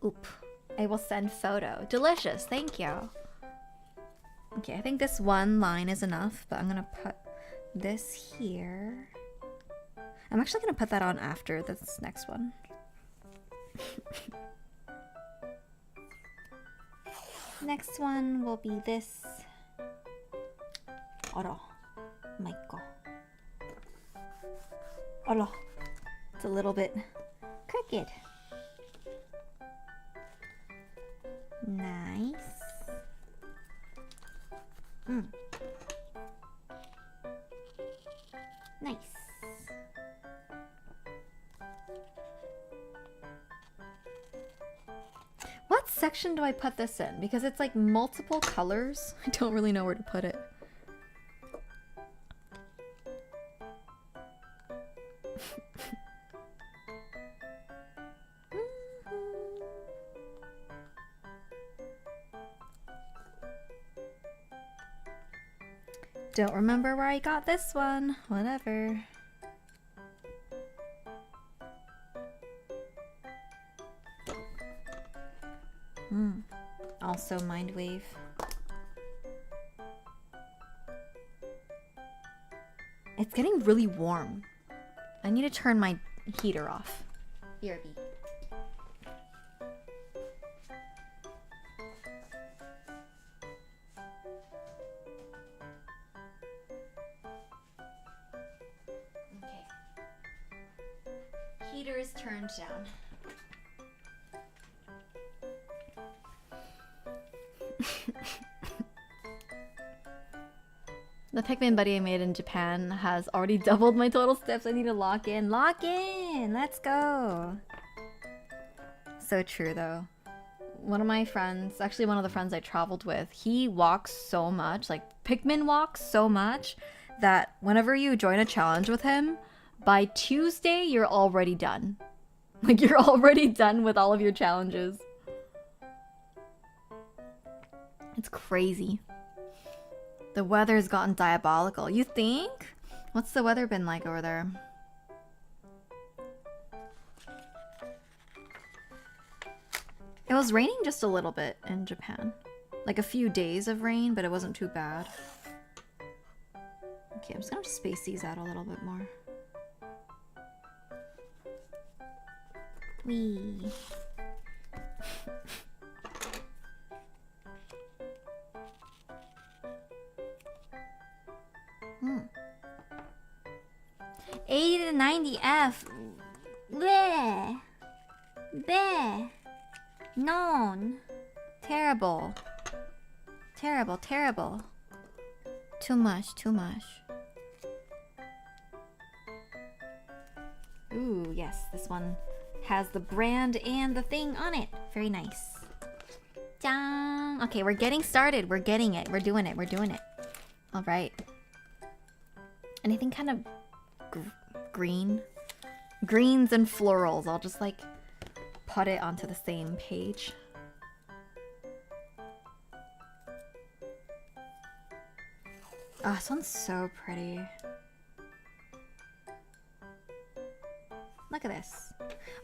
Oop. I will send photo. Delicious. Thank you. Okay, I think this one line is enough, but I'm gonna put this here. I'm actually gonna put that on after this next one. Next one will be this. Oh my god. Oh, it's a little bit crooked. Nice. Nice. What section do I put this in? Because it's like multiple colors. I don't really know where to put it. Don't remember where I got this one. Whatever. Also Mindwave. It's getting really warm. I need to turn my heater off. BRB. Okay. Heater is turned down. The Pikmin buddy I made in Japan has already doubled my total steps. I need to lock in. Lock in! Let's go! So true though. One of my friends, actually one of the friends I traveled with, he walks so much, like Pikmin walks so much, that whenever you join a challenge with him, by Tuesday you're already done. Like you're already done with all of your challenges. It's crazy. The weather's gotten diabolical. You think? What's the weather been like over there? It was raining just a little bit in Japan. Like a few days of rain, but it wasn't too bad. Okay, I'm just gonna space these out a little bit more. Whee! 80 to 90 F. Bleh. Bleh. Known. Terrible. Terrible, terrible. Too much, too much. Ooh, yes, this one has the brand and the thing on it. Very nice. Jang. Okay, we're getting started. We're getting it. We're doing it. We're doing it. All right. Anything kind of green? Greens and florals. I'll just like put it onto the same page. Oh, this one's so pretty. Look at this.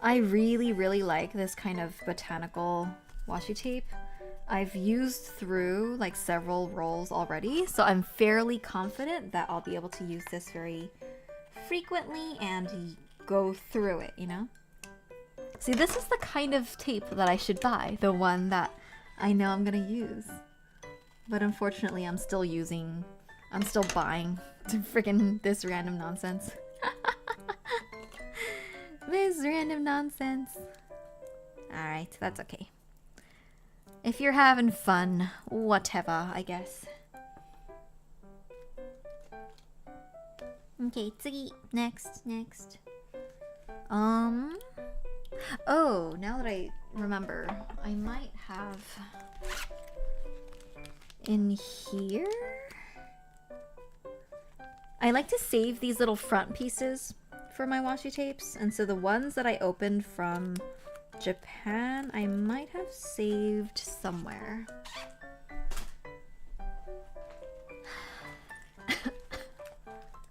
I really, really like this kind of botanical washi tape. I've used through like several rolls already, so I'm fairly confident that I'll be able to use this very frequently and go through it, you know? See, this is the kind of tape that I should buy, the one that I know I'm gonna use. But unfortunately, I'm still buying freaking this random nonsense. This random nonsense. Alright, that's okay. If you're having fun, whatever, I guess. Okay, tsugi. Next. Oh, now that I remember, I might have in here. I like to save these little front pieces for my washi tapes, and so the ones that I opened from Japan, I might have saved somewhere.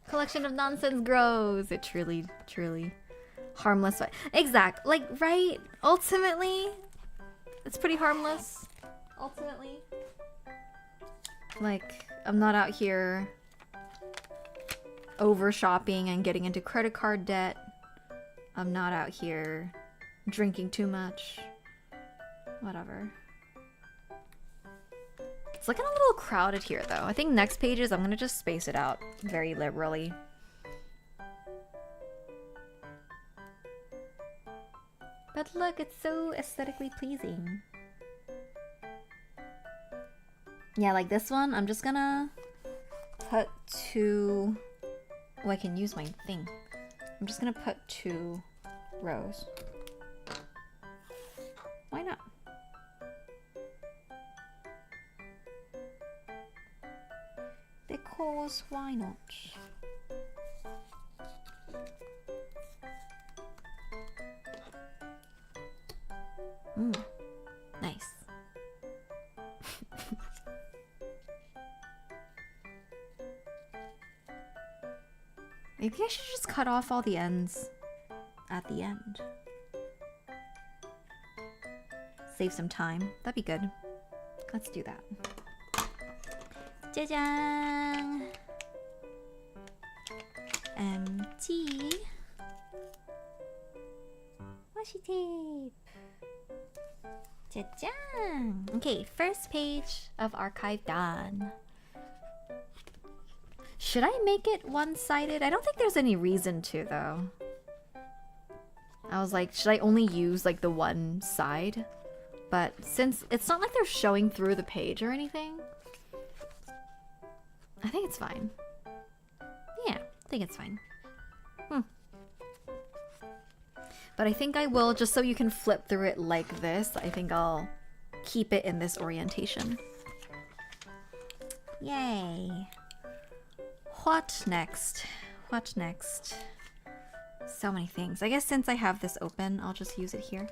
Collection of nonsense grows. It truly harmless. Exact. Like, right? Ultimately, it's pretty harmless. Ultimately. Like, I'm not out here over shopping and getting into credit card debt. I'm not out here drinking too much. Whatever. It's looking a little crowded here though. I think next pages I'm gonna just space it out very liberally. But look, it's so aesthetically pleasing. Yeah, like this one, I'm just gonna put 2... Oh, I can use my thing. I'm just gonna put 2 rows. Why not? Because why not? Nice. Maybe I should just cut off all the ends at the end. Save some time. That'd be good. Let's do that. Jajang! Empty washi tape. Jajang! Okay, first page of archive done. Should I make it one-sided? I don't think there's any reason to, though. I was like, should I only use like the one side? But since it's not like they're showing through the page or anything, I think it's fine. Yeah, I think it's fine. But I think I will, just so you can flip through it like this, I think I'll keep it in this orientation. Yay! What next? What next? So many things. I guess since I have this open, I'll just use it here.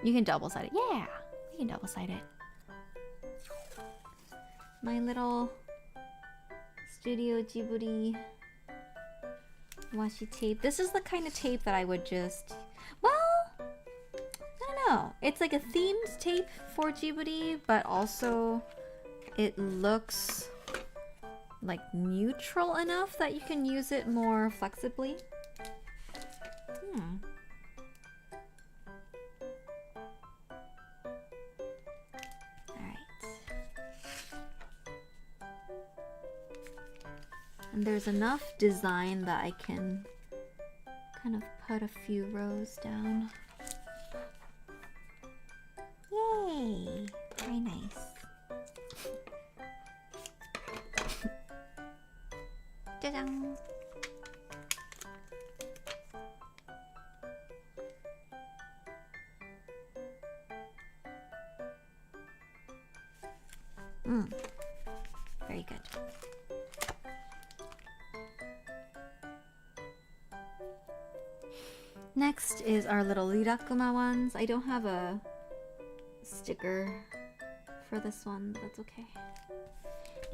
You can double-side it. Yeah! You can double-side it. My little Studio Ghibli washi tape. This is the kind of tape that I would just... Well, I don't know. It's like a themed tape for Ghibli, but also it looks like neutral enough that you can use it more flexibly. And there's enough design that I can kind of put a few rows down. Yay! Very nice. Jajang! Very good. Next is our little Rirakuma ones. I don't have a sticker for this one, but that's okay.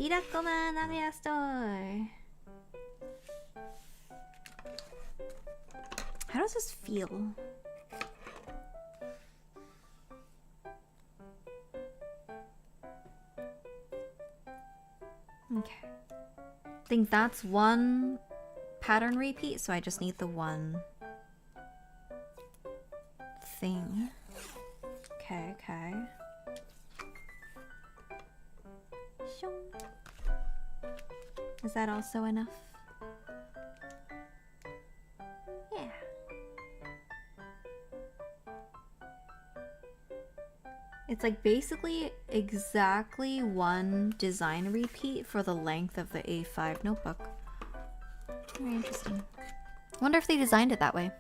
Rirakuma Nagoya Store! How does this feel? Okay. I think that's one pattern repeat, so I just need the one thing. Okay, okay. Is that also enough? Yeah. It's like basically exactly one design repeat for the length of the A5 notebook. Very interesting. Wonder if they designed it that way.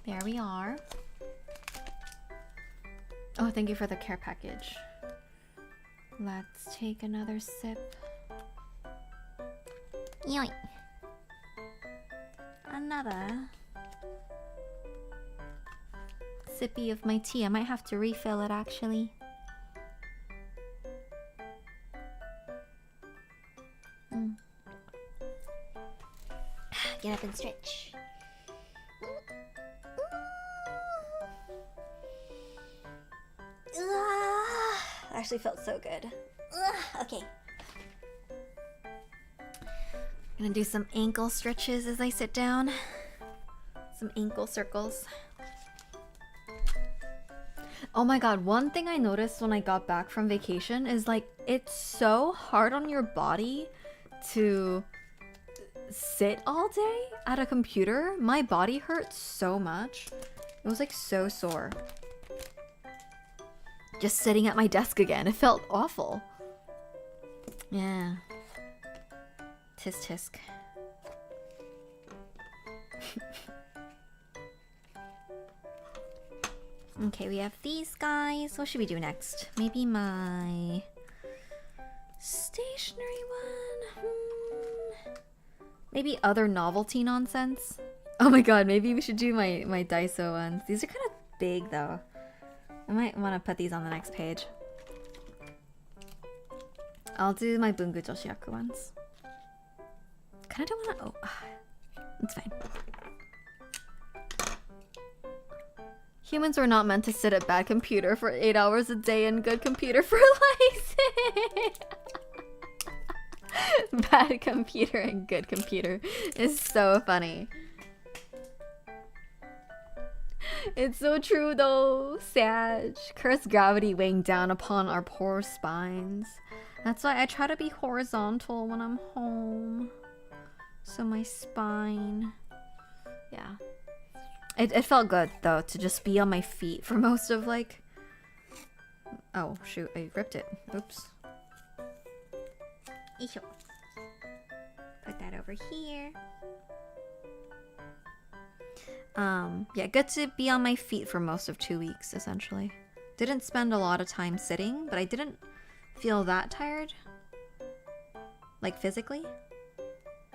There we are. Oh, thank you for the care package. Let's take another sip. Yoink. Another sippy of my tea. I might have to refill it actually. Get up and stretch. actually felt so good. Ugh, okay. Gonna do some ankle stretches as I sit down. Some ankle circles. Oh my god, one thing I noticed when I got back from vacation is like it's so hard on your body to sit all day at a computer. My body hurt so much. It was like so sore. Just sitting at my desk again. It felt awful. Yeah. Tisk tisk. Okay, we have these guys. What should we do next? Maybe my stationery one? Maybe other novelty nonsense? Oh my god, maybe we should do my Daiso ones. These are kind of big though. I might want to put these on the next page. I'll do my Bungu Joshiaku ones. Kind of don't want to... Oh, it's fine. Humans were not meant to sit at bad computer for 8 hours a day and good computer for like 6. Bad computer and good computer is so funny. It's so true though. Sag. Cursed gravity weighing down upon our poor spines. That's why I try to be horizontal when I'm home. So my spine... Yeah. It felt good though to just be on my feet for most of like... Oh shoot, I ripped it. Oops. Put that over here. Yeah, good to be on my feet for most of 2 weeks, essentially. Didn't spend a lot of time sitting, but I didn't feel that tired. Like, physically.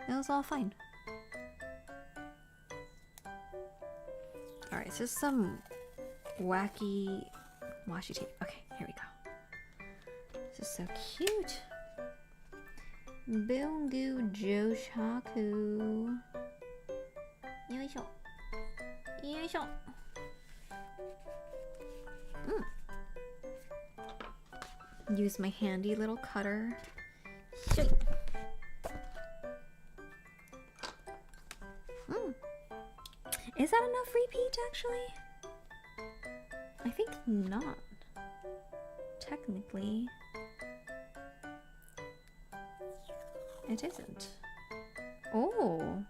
It was all fine. Alright, so some wacky washi tape. Okay, here we go. This is so cute. Bungu Joshaku. Yoisho. Yoisho. Use my handy little cutter. Shoot. Is that enough repeat, actually? I think not. Technically. It isn't. Oh.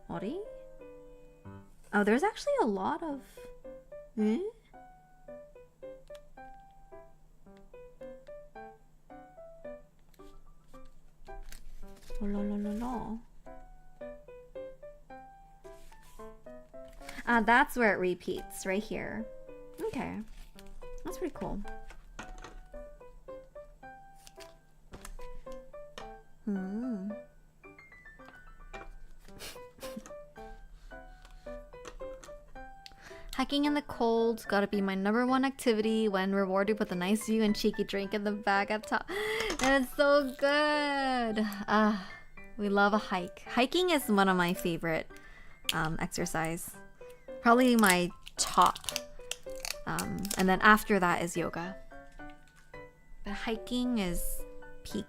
Ori? Oh, there's actually a lot of... Eh? Oh, la la la la. That's where it repeats, right here. Okay. That's pretty cool. Hiking in the cold's gotta be my #1 activity when rewarded with a nice view and cheeky drink in the bag at top. And it's so good. We love a hike. Hiking is one of my favorite exercise. Probably my top. And then after that is yoga. But hiking is peak.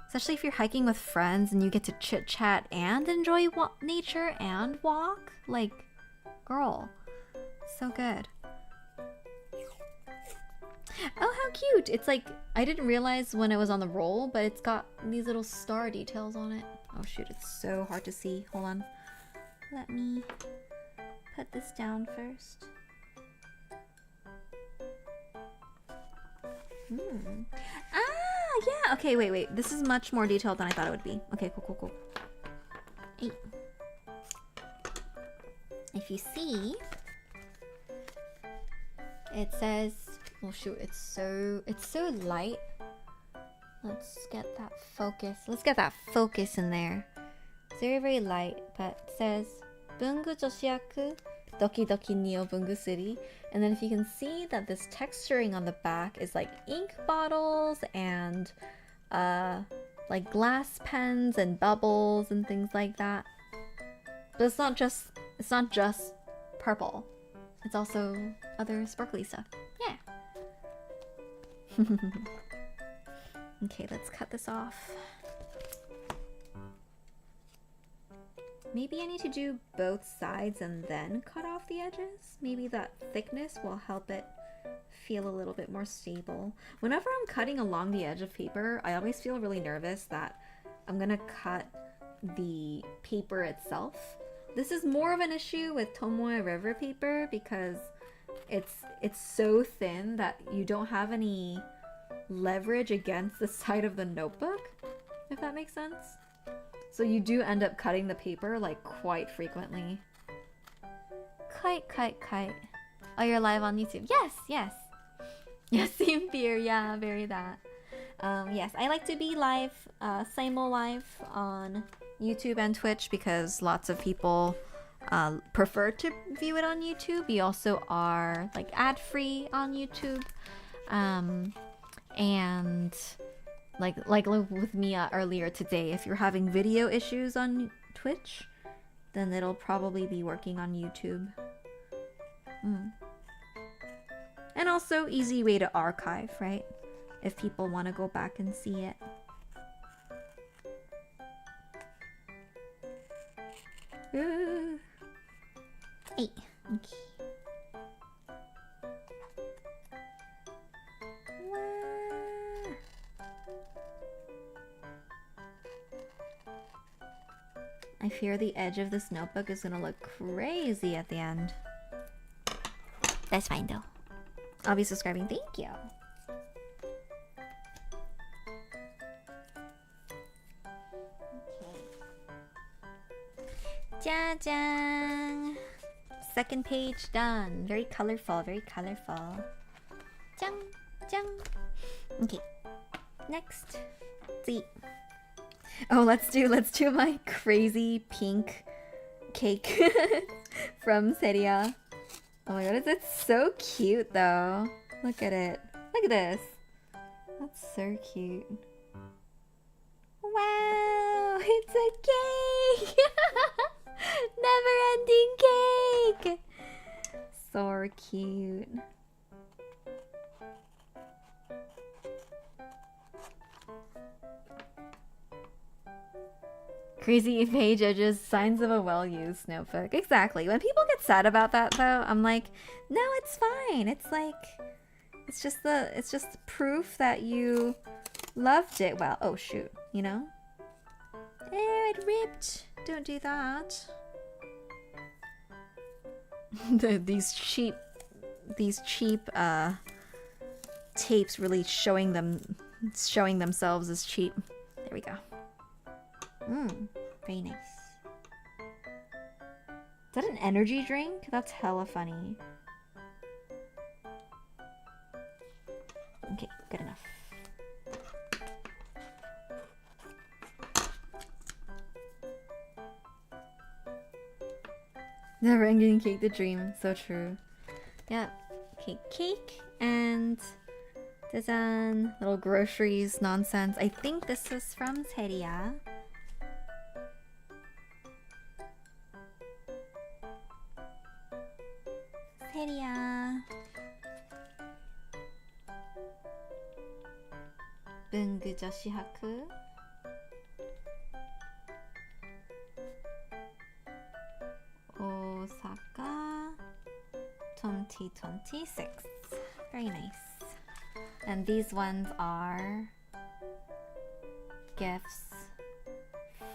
Especially if you're hiking with friends and you get to chit chat and enjoy nature and walk. Like, girl, so good. Oh, how cute! It's like, I didn't realize when it was on the roll, but it's got these little star details on it. Oh shoot, it's so hard to see. Hold on. Let me put this down first. Ah, yeah! Okay, wait. This is much more detailed than I thought it would be. Okay, cool. Hey. If you see, it says, oh shoot, it's so light. Let's get that focus. Let's get that focus in there. It's very, very light, but it says Bungu Joshiaku Doki Doki Neo Bungu City. And then if you can see that this texturing on the back is like ink bottles and like glass pens and bubbles and things like that. But it's not just purple. It's also other sparkly stuff. Okay, let's cut this off. Maybe I need to do both sides and then cut off the edges. Maybe that thickness will help it feel a little bit more stable. Whenever I'm cutting along the edge of paper, I always feel really nervous that I'm gonna cut the paper itself. This is more of an issue with Tomoe River paper because it's so thin that you don't have any leverage against the side of the notebook, if that makes sense. So you do end up cutting the paper like quite frequently. Kite. Oh, you're live on YouTube. Yes. Yes, same beer. Yeah, very that. Yes, I like to be live, simul live on YouTube and Twitch because lots of people prefer to view it on YouTube. We also are like ad-free on YouTube. And like with Mia earlier today, if you're having video issues on Twitch, then it'll probably be working on YouTube. And also easy way to archive, right? If people want to go back and see it. Hey, okay. I fear the edge of this notebook is gonna look crazy at the end. That's fine though. I'll be subscribing. Thank you. Jajang! Second page done. Very colorful, very colorful. Jang, jang. Okay. Next. See. Oh, let's do my crazy pink cake from Seria. Oh my god, it's so cute though. Look at it. Look at this. That's so cute. Wow, it's a cake! Never-ending cake! So cute. Crazy page edges, signs of a well-used notebook. Exactly. When people get sad about that though, I'm like, no, it's fine. It's like, it's just proof that you loved it well. Oh shoot, you know? Oh, it ripped. Don't do that. These cheap tapes really showing themselves as cheap. There we go. Very nice. Is that an energy drink? That's hella funny. Okay, good enough. Never ending cake, the dream. So true. Yeah. Okay, cake and design, little groceries nonsense. I think this was from Seria. Seria. Bungu Joshi Haku. Osaka 2026. Very nice. And these ones are gifts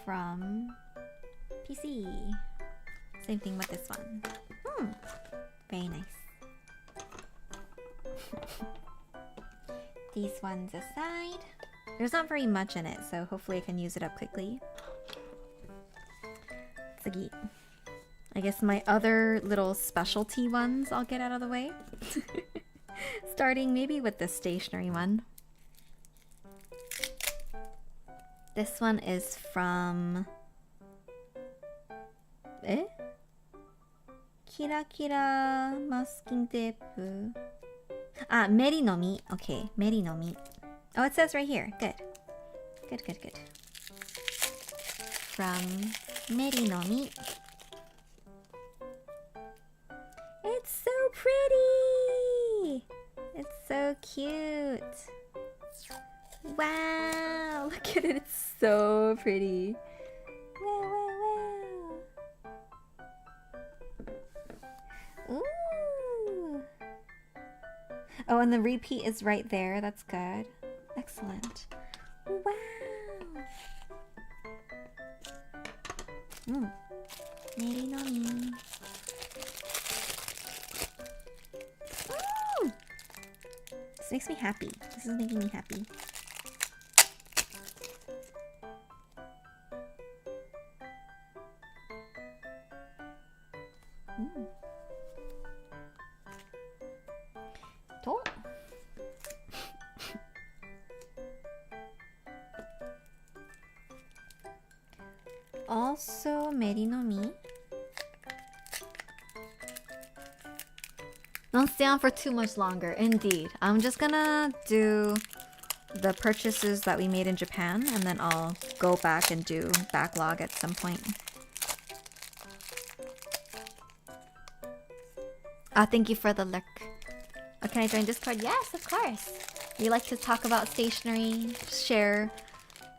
from PC. Same thing with this one. Very nice. These ones aside. There's not very much in it, so hopefully I can use it up quickly. Tsugi. I guess my other little specialty ones I'll get out of the way. Starting maybe with the stationery one. This one is from... Kira Kira masking tape. Ah, Meri no Mi. Okay, Meri no Mi. Oh, it says right here. Good. Good. From Meri no Mi. It's so pretty! It's so cute. Wow, look at it. It's so pretty. Wow, wow, wow. Ooh. Oh, and the repeat is right there. That's good. Excellent. Wow. Neri no mi. This makes me happy. This is making me happy. To. Also, Meri no mi. Don't stay on for too much longer. Indeed. I'm just gonna do the purchases that we made in Japan, and then I'll go back and do backlog at some point. Thank you for the look. Can I join Discord? Yes, of course. We like to talk about stationery, share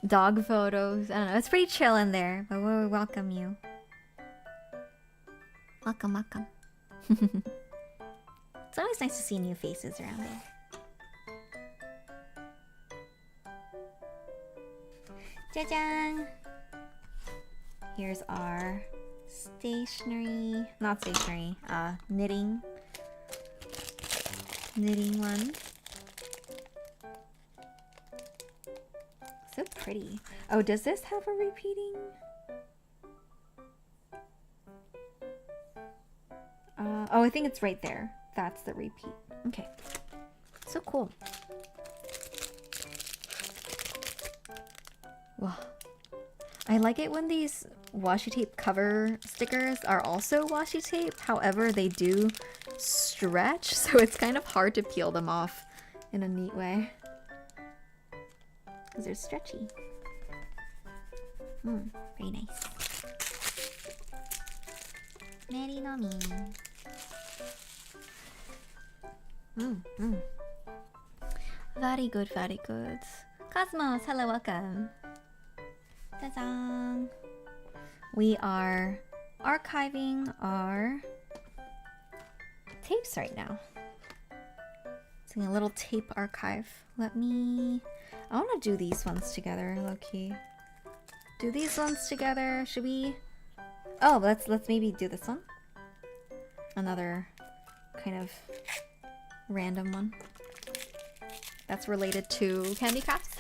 dog photos. I don't know. It's pretty chill in there, but we welcome you. Welcome, welcome. It's always nice to see new faces around here. Jajang! Here's our stationery, not stationery, knitting one. So pretty. Oh, does this have a repeating? Oh, I think it's right there. That's the repeat. Okay. So cool. Wow. I like it when these washi tape cover stickers are also washi tape. However, they do stretch, so it's kind of hard to peel them off in a neat way. Because they're stretchy. Very nice. Neri no mi. Very good, very good. Cosmos, hello, welcome. Ta-da! We are archiving our tapes right now. It's a little tape archive. I want to do these ones together, low-key. Do these ones together. Should we? Oh, let's maybe do this one. Another kind of random one that's related to candy crafts.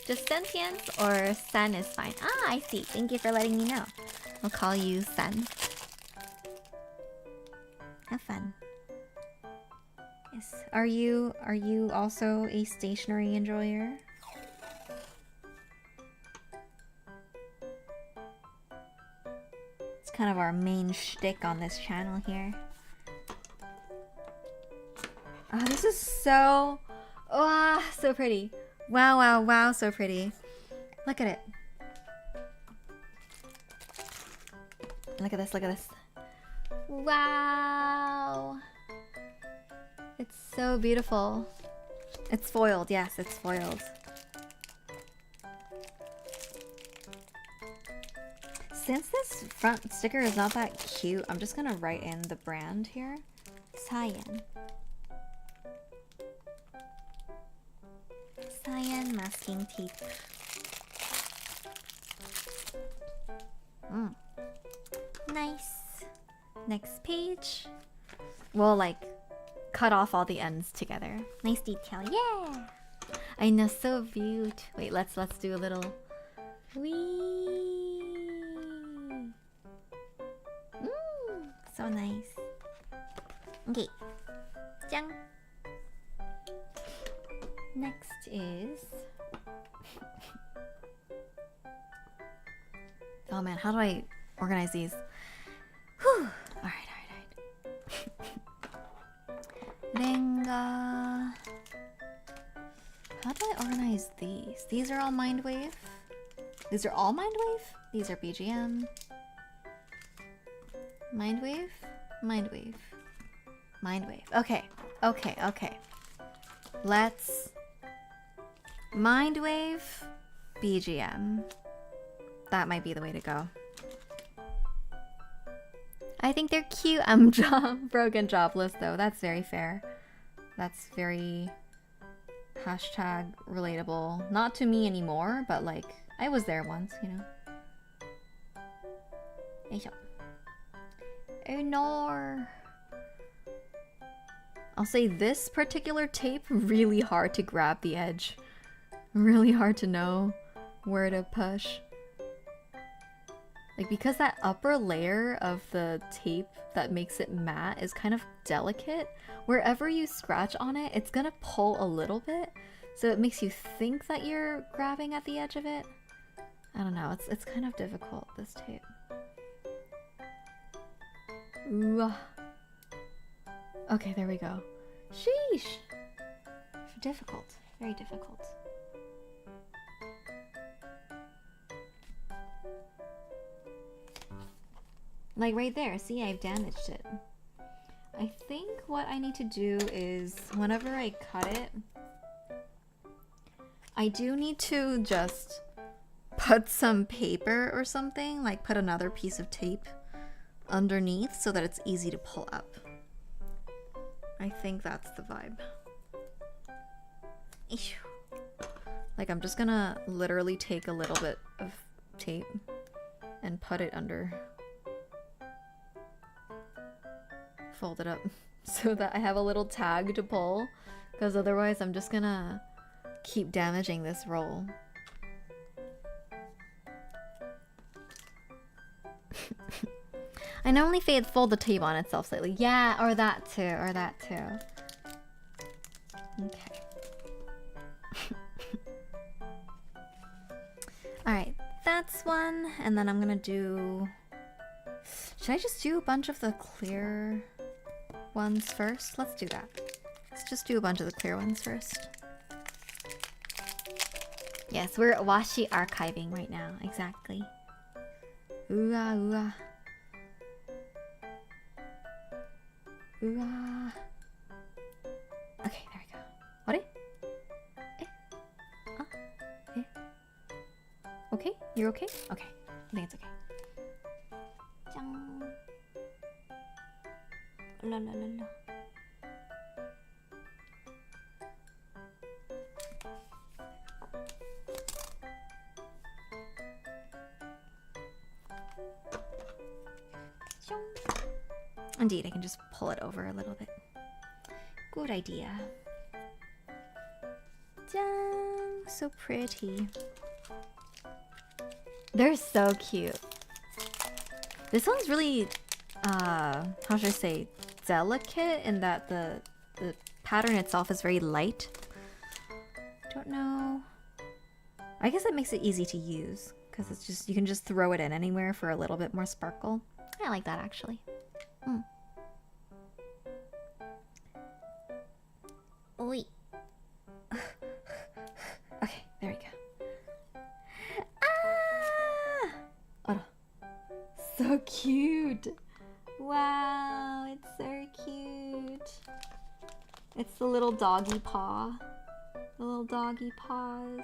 Just sentience or Sen is fine. Ah, I see. Thank you for letting me know. I'll call you Sen. Have fun. Yes. Are you also a stationery enjoyer? It's kind of our main shtick on this channel here. Oh, this is so pretty. Wow, wow, wow, so pretty. Look at it. Look at this, look at this. Wow. It's so beautiful. It's foiled, yes, it's foiled. Since this front sticker is not that cute, I'm just gonna write in the brand here. Cyan. Cyan masking tape. Nice. Next page. We'll like cut off all the ends together. Nice detail. Yeah. I know, so beautiful. Wait, let's do a little. Wee. So nice. Okay. Jang. Next is... Oh man, how do I organize these? Whew. Alright. Renga. How do I organize these? These are all Mindwave. These are all Mindwave? These are BGM. Mindwave? Mindwave. Mindwave. Okay. Let's Mindwave BGM. That might be the way to go. I think they're cute. I'm broken jobless though. That's very fair. That's very hashtag relatable. Not to me anymore, but like I was there once, you know. Oh no. I'll say this particular tape really hard to grab the edge. Really hard to know where to push. Like, because that upper layer of the tape that makes it matte is kind of delicate, wherever you scratch on it, it's gonna pull a little bit, so it makes you think that you're grabbing at the edge of it. I don't know, it's kind of difficult, this tape. Ooh. Okay, there we go. Sheesh! Difficult, very difficult. Like right there, see, I've damaged it. I think what I need to do is, whenever I cut it, I do need to just put some paper or something, like put another piece of tape underneath so that it's easy to pull up. I think that's the vibe. Like, I'm just gonna literally take a little bit of tape and put it under. Fold it up so that I have a little tag to pull, because otherwise I'm just gonna keep damaging this roll. I normally fold the tape on itself slightly. Yeah, or that too, or that too. Okay. Alright, that's one, and then I'm gonna do... Should I just do a bunch of the clear ones first? Let's do that. Let's just do a bunch of the clear ones first. Yes, we're washi archiving right now. Exactly. Ooh ah, ooh ah. Ooh ah. Okay, there we go. What? Okay? You're okay? Okay. I think it's okay. La la la la. Indeed, I can just pull it over a little bit. Good idea. Dang, so pretty. They're so cute. This one's really, how should I say, delicate in that the pattern itself is very light. Don't know. I guess that makes it easy to use because it's just, you can just throw it in anywhere for a little bit more sparkle. I like that actually. Wait. Okay, there we go. Ah! Oh, so cute. Wow, it's so cute. It's the little doggy paw. The little doggy paws.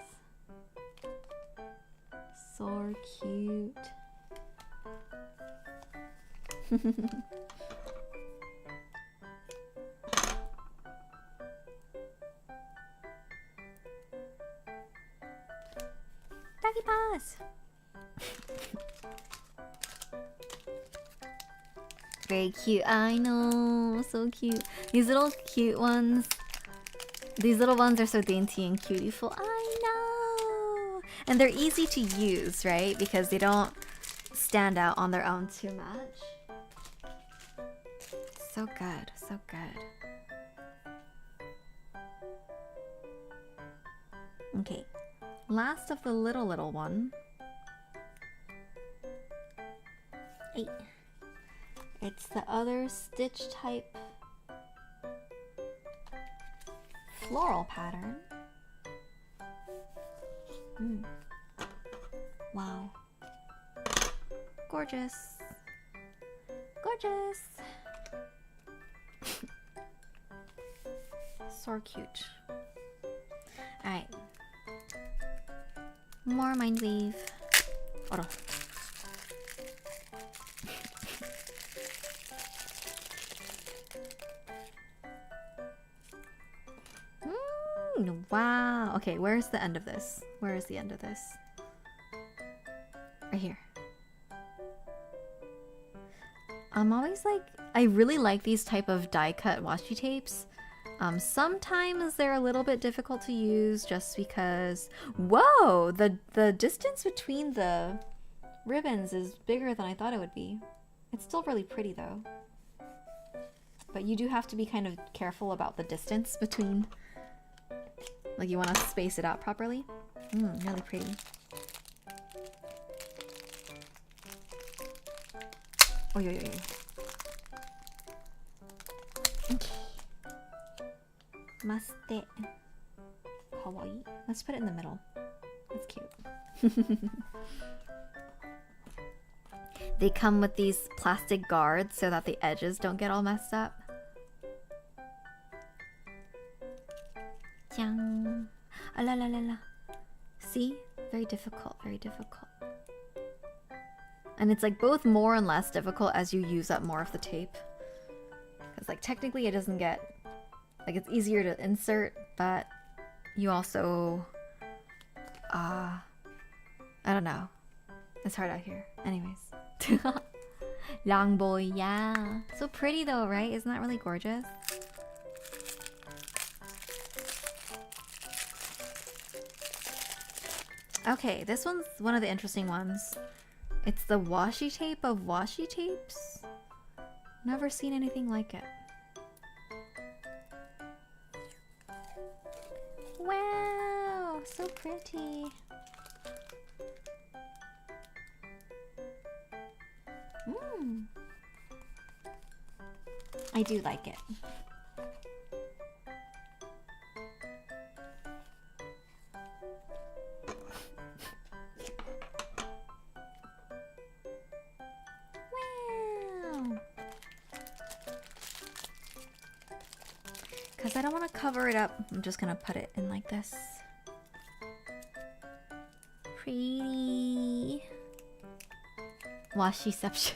So cute. Doggy paws. Very cute. I know, so cute. These little cute ones. These little ones are so dainty and cutiful. I know. And they're easy to use, right? Because they don't stand out on their own too much. So good, so good. Okay, last of the little one. 8. It's the other stitch type floral pattern. Wow. Gorgeous. Gorgeous. So cute. Alright. More mind wave. Hold on. Wow. Okay, where's the end of this? Where is the end of this? Right here. I'm always like, I really like these type of die cut washi tapes. Sometimes they're a little bit difficult to use just because, whoa, the distance between the ribbons is bigger than I thought it would be. It's still really pretty though. But you do have to be kind of careful about the distance between, like you want to space it out properly. Really pretty. Oh, yo. Okay. Maste. Kawaii. Let's put it in the middle. That's cute. They come with these plastic guards so that the edges don't get all messed up. Jiang. Ah, la la la la. See? Very difficult, very difficult. And it's like both more and less difficult as you use up more of the tape. Because like technically it doesn't get, like it's easier to insert, but you also, I don't know. It's hard out here. Anyways. Long boy, yeah. So pretty though, right? Isn't that really gorgeous? Okay, this one's one of the interesting ones. It's the washi tape of washi tapes. Never seen anything like it. Wow, so pretty. I do like it. Wow. Because I don't want to cover it up, I'm just going to put it in like this. Pretty. Washiception.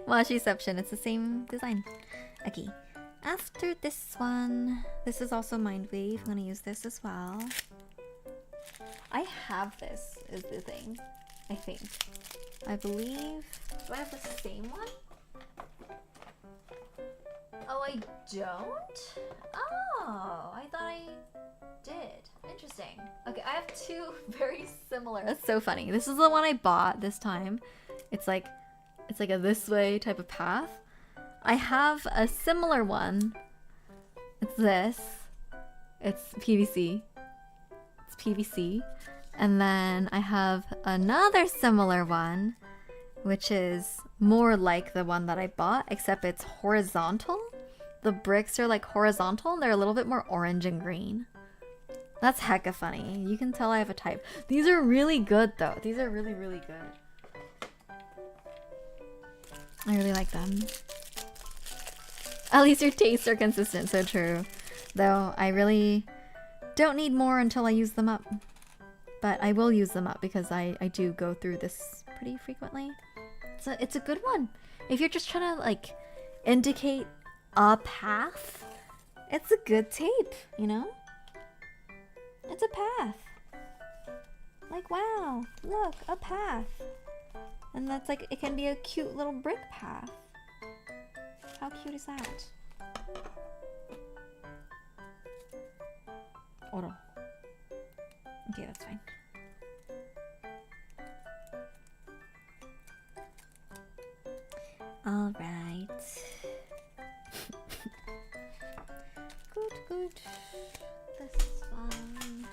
Washiception, it's the same design. Okay, after this one, this is also Mind Wave. I'm gonna use this as well. I have this, is the thing. I think. I believe. Do I have the same one? Oh, I don't? Oh, I thought I did. Interesting. Okay, I have two very similar. That's so funny. This is the one I bought this time. It's like a this way type of path. I have a similar one. It's this. It's PVC. It's PVC. And then I have another similar one, which is more like the one that I bought, except it's horizontal. The bricks are like horizontal and they're a little bit more orange and green. That's hecka funny. You can tell I have a type. These are really good though. These are really, really good. I really like them. At least your tastes are consistent, so true. Though I really don't need more until I use them up. But I will use them up because I do go through this pretty frequently. So it's a good one. If you're just trying to like indicate a path, it's a good tape, you know? It's a path. Like, wow, look, a path. And that's like, it can be a cute little brick path. How cute is that? Oro. Okay, that's fine. All right. Good. This is fine.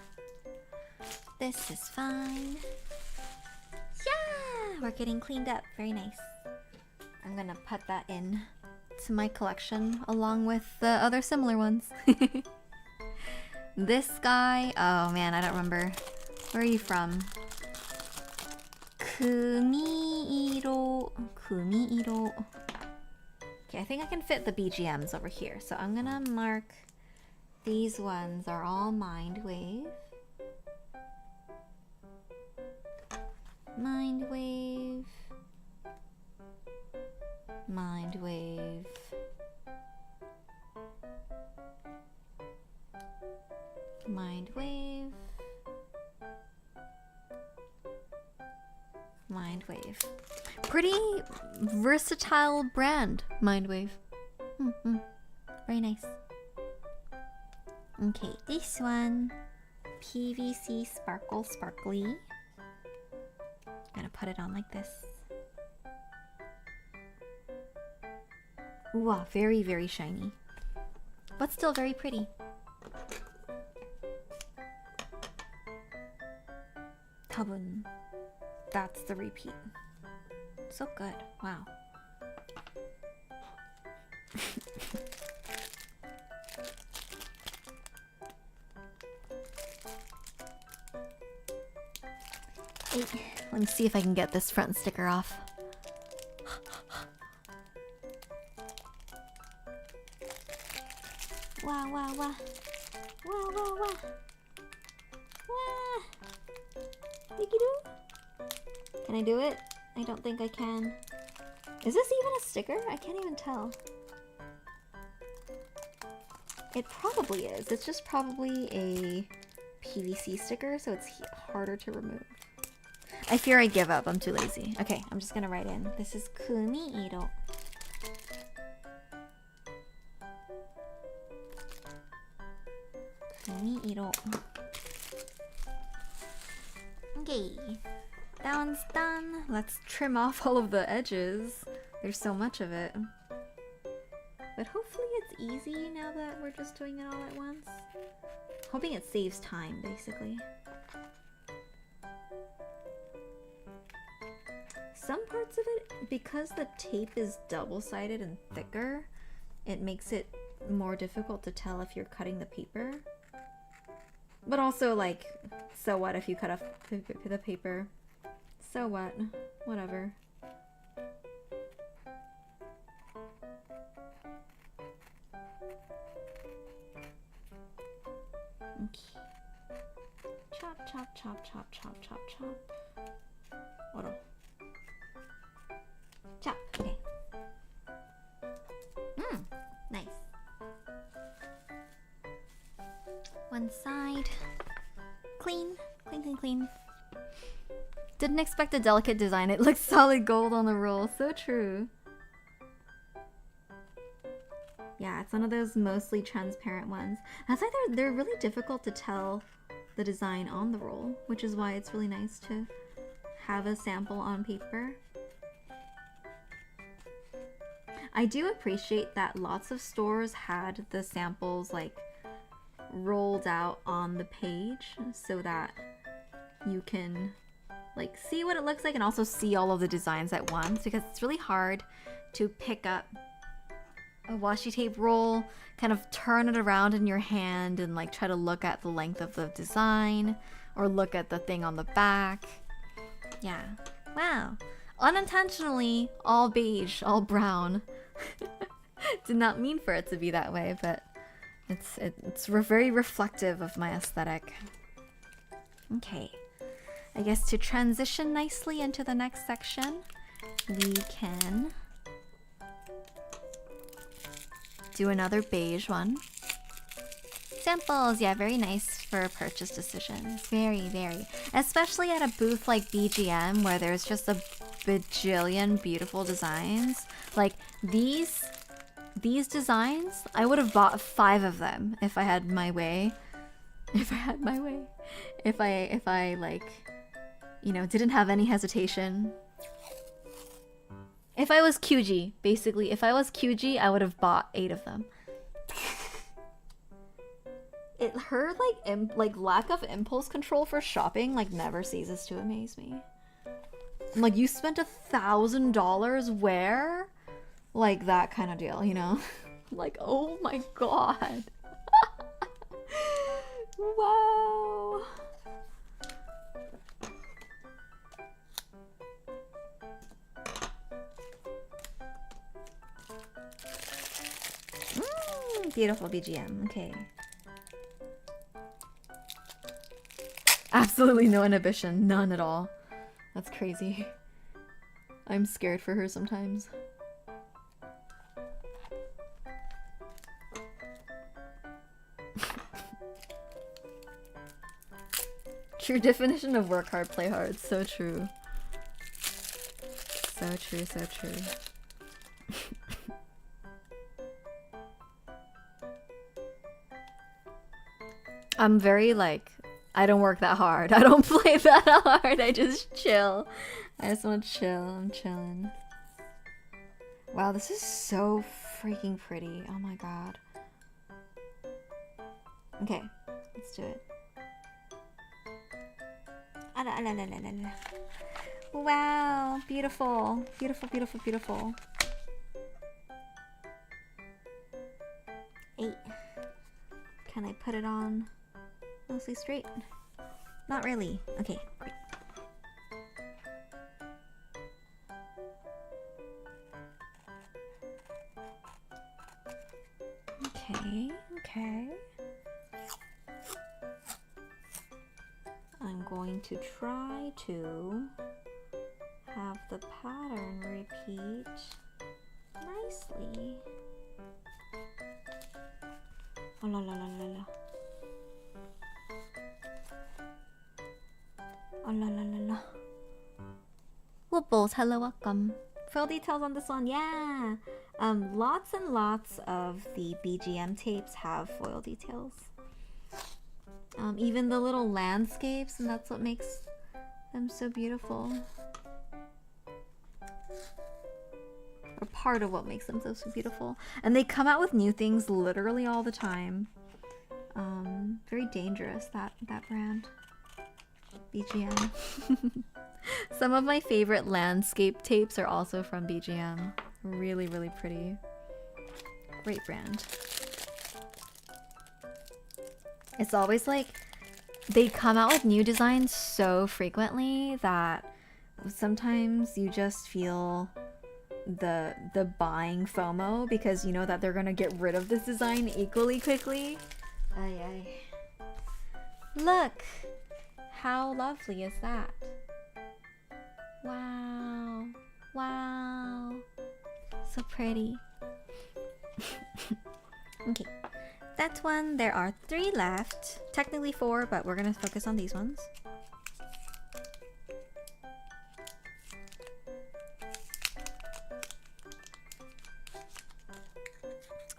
This is fine. Yeah! We're getting cleaned up. Very nice. I'm gonna put that in to my collection along with the other similar ones. This guy, oh man, I don't remember. Where are you from? Kumiiro. Okay, I think I can fit the BGMs over here. So I'm gonna mark These ones are all Mind Wave. Mind Wave. Mind Wave. Mind Wave. Mind Wave. Pretty versatile brand, Mind Wave. Very nice. Okay, this one. PVC Sparkle Sparkly. Gonna put it on like this. Ooh, very, very shiny. But still very pretty. Tabun. That's the repeat. So good. Wow. Let me see if I can get this front sticker off. Wow, wow, wow. Wow, wow, wow. Wow. Diggy-doo. Can I do it? I don't think I can. Is this even a sticker? I can't even tell. It probably is. It's just probably a PVC sticker, so it's harder to remove. I fear I give up. I'm too lazy. Okay, I'm just gonna write in. This is Kumi-iro. Kumi-iro. Okay. That one's done. Let's trim off all of the edges. There's so much of it. But hopefully it's easy now that we're just doing it all at once. Hoping it saves time, basically. Some parts of it, because the tape is double-sided and thicker, it makes it more difficult to tell if you're cutting the paper. But also, like, so what if you cut off the paper? So what? Whatever. Okay. Chop, chop, chop, chop, chop, chop, chop. Oro. Chop. Okay. Nice. One side. Clean. Clean, clean, clean. Didn't expect a delicate design. It looks solid gold on the roll. So true. Yeah, it's one of those mostly transparent ones. That's why they're really difficult to tell the design on the roll, which is why it's really nice to have a sample on paper. I do appreciate that lots of stores had the samples like rolled out on the page so that you can like see what it looks like and also see all of the designs at once, because it's really hard to pick up a washi tape roll, kind of turn it around in your hand and like try to look at the length of the design or look at the thing on the back. Yeah. Wow. Unintentionally, all beige, all brown. Did not mean for it to be that way, but it's very reflective of my aesthetic. Okay. I guess to transition nicely into the next section, we can do another beige one. Samples, yeah, very nice for purchase decisions. Very, very. Especially at a booth like BGM where there's just a bajillion beautiful designs. Like these designs, I would have bought 5 of them if I had my way. If I had my way. If I like, you know, didn't have any hesitation. If I was QG, basically, if I was QG, I would have bought 8 of them. Her like lack of impulse control for shopping like never ceases to amaze me. I'm like, you spent $1,000 where? Like that kind of deal, you know? Like, oh my god. Wow. Beautiful BGM. Okay. Absolutely no inhibition. None at all. That's crazy. I'm scared for her sometimes. True definition of work hard, play hard. So true. So true, so true. I'm very like, I don't work that hard. I don't play that hard. I just chill. I just want to chill. I'm chilling. Wow, this is so freaking pretty. Oh my god. Okay, let's do it. Wow, beautiful. Beautiful, beautiful, beautiful. 8. Can I put it on mostly straight? Not really. Okay, great. Okay, okay. I'm going to try to have the pattern repeat nicely. Oh la la la la la. Oh la la la la. Whooples, hello, welcome. Full details on this one, yeah. Lots and lots of the BGM tapes have foil details. Even the little landscapes, and that's what makes them so beautiful. Or part of what makes them so beautiful. And they come out with new things literally all the time. Very dangerous, that brand. BGM. Some of my favorite landscape tapes are also from BGM. Really, really pretty. Great brand. It's always like they come out with new designs so frequently that sometimes you just feel the buying FOMO because you know that they're gonna get rid of this design equally quickly. Ay ay. Look! How lovely is that? Wow. Wow. So pretty. Okay. That's one. There are 3 left. Technically 4, but we're gonna focus on these ones.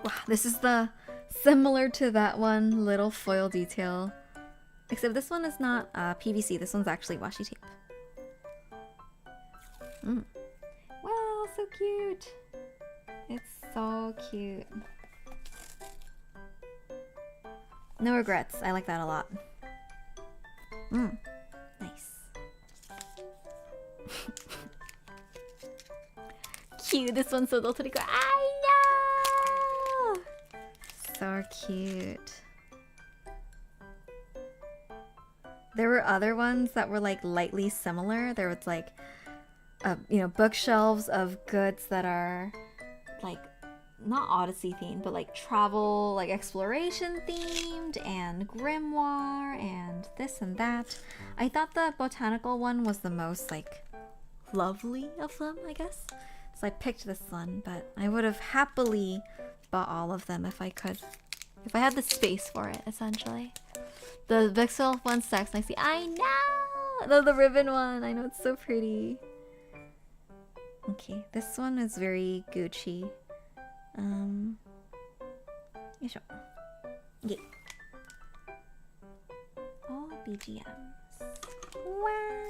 Wow, this is the similar to that one little foil detail. Except this one is not PVC. This one's actually washi tape. Wow, so cute. It's so cute. No regrets. I like that a lot. Nice. Cute. This one's so little. I know. So cute. There were other ones that were like lightly similar. There was like, you know, bookshelves of goods that are like not Odyssey themed, but like travel, like exploration themed, and grimoire, and this and that. I thought the botanical one was the most like lovely of them, I guess. So I picked this one, but I would have happily bought all of them if I could. If I had the space for it, essentially. The Vixel one stacks nicely. I know! No, the ribbon one. I know, it's so pretty. Okay, this one is very Gucci. Yosho. Okay. All BGMs. Wow!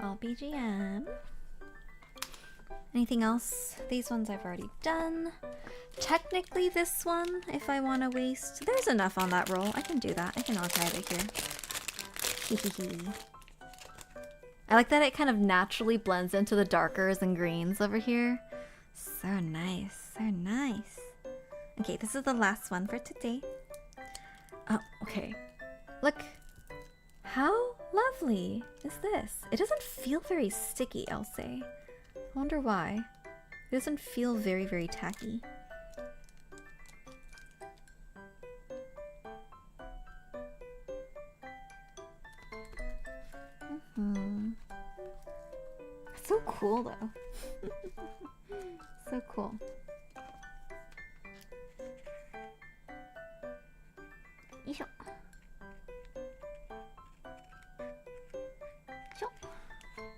All BGM. Anything else? These ones I've already done. Technically this one, if I want to waste... There's enough on that roll. I can do that. I can archive it here. I like that it kind of naturally blends into the darkers and greens over here. So nice. So nice. Okay, this is the last one for today. Oh, okay. Look. How lovely is this? It doesn't feel very sticky, I'll say. I wonder why. It doesn't feel very, very tacky. So cool though. So cool. Isho.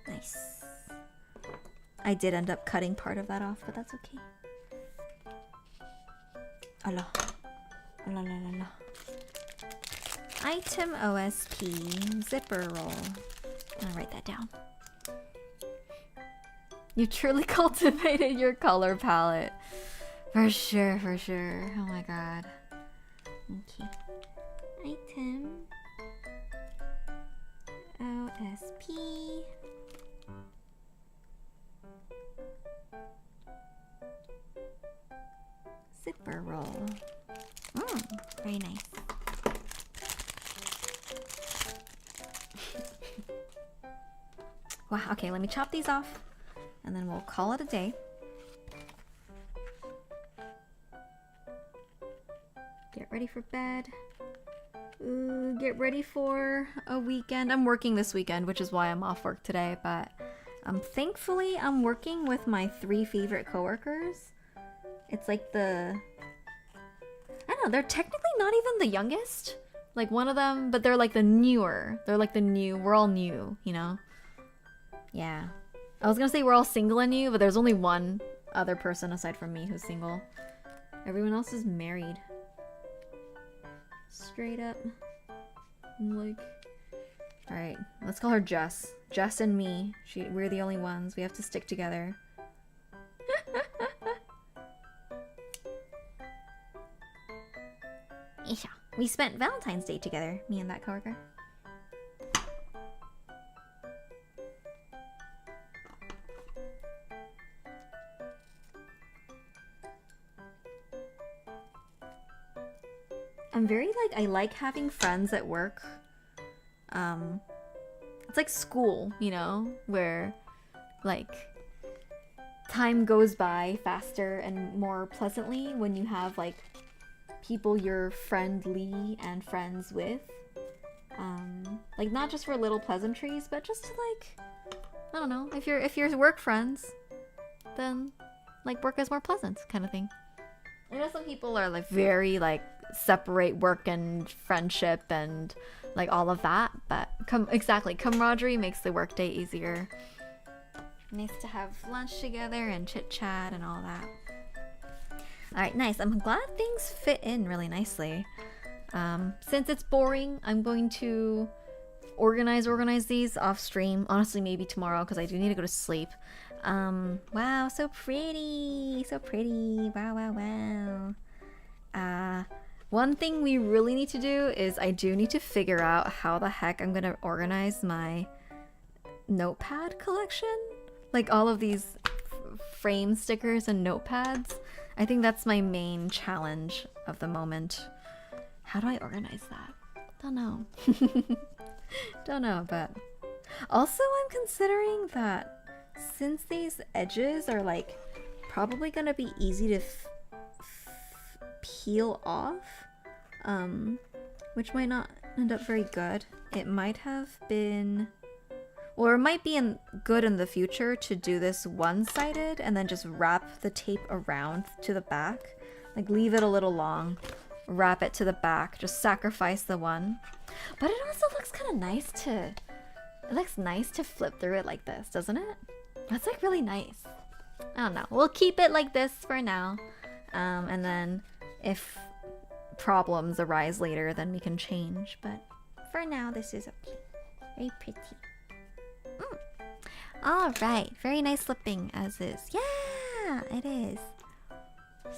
Nice. I did end up cutting part of that off, but that's okay. Allah. Allah la la la. Item OSP zipper roll. I'll write that down. You truly cultivated your color palette. For sure, for sure. Oh my god. Okay. Item OSP. Zipper roll. Very nice. Wow, okay, let me chop these off and then we'll call it a day. Get ready for bed. Ooh, get ready for a weekend. I'm working this weekend, which is why I'm off work today, but thankfully I'm working with my 3 favorite coworkers. It's like I don't know, they're technically not even the youngest. Like one of them, but they're like the newer. They're like the new, we're all new, you know? Yeah. I was gonna say we're all single and new, but there's only one other person aside from me who's single. Everyone else is married. Straight up. Like... Alright, let's call her Jess. Jess and me. We're the only ones. We have to stick together. Isha. We spent Valentine's Day together, me and that coworker. I'm very I like having friends at work. It's like school, you know, where like time goes by faster and more pleasantly when you have like people you're friendly and friends with. Like not just for little pleasantries, but just to like, I don't know, if you're work friends, then like work is more pleasant kind of thing. I know some people are like very like separate work and friendship and like all of that, but exactly, camaraderie makes the workday easier. Nice to have lunch together and chit chat and all that. Alright, nice. I'm glad things fit in really nicely. Since it's boring, I'm going to organize these off stream. Honestly, maybe tomorrow because I do need to go to sleep. Wow, so pretty. So pretty. Wow, wow, wow. One thing we really need to do is I do need to figure out how the heck I'm gonna organize my notepad collection. Like all of these frame stickers and notepads. I think that's my main challenge of the moment. How do I organize that? Don't know. Don't know, but... Also, I'm considering that since these edges are like probably gonna be easy to peel off, which might not end up very good. It might have been... Or it might be good in the future to do this one-sided and then just wrap the tape around to the back. Like leave it a little long, wrap it to the back, just sacrifice the one. But it also looks kind of nice to... It looks nice to flip through it like this, doesn't it? That's like really nice. I don't know. We'll keep it like this for now. And then if problems arise later, then we can change. But for now, this is okay. Very pretty. Alright, very nice slipping as is. Yeah, it is.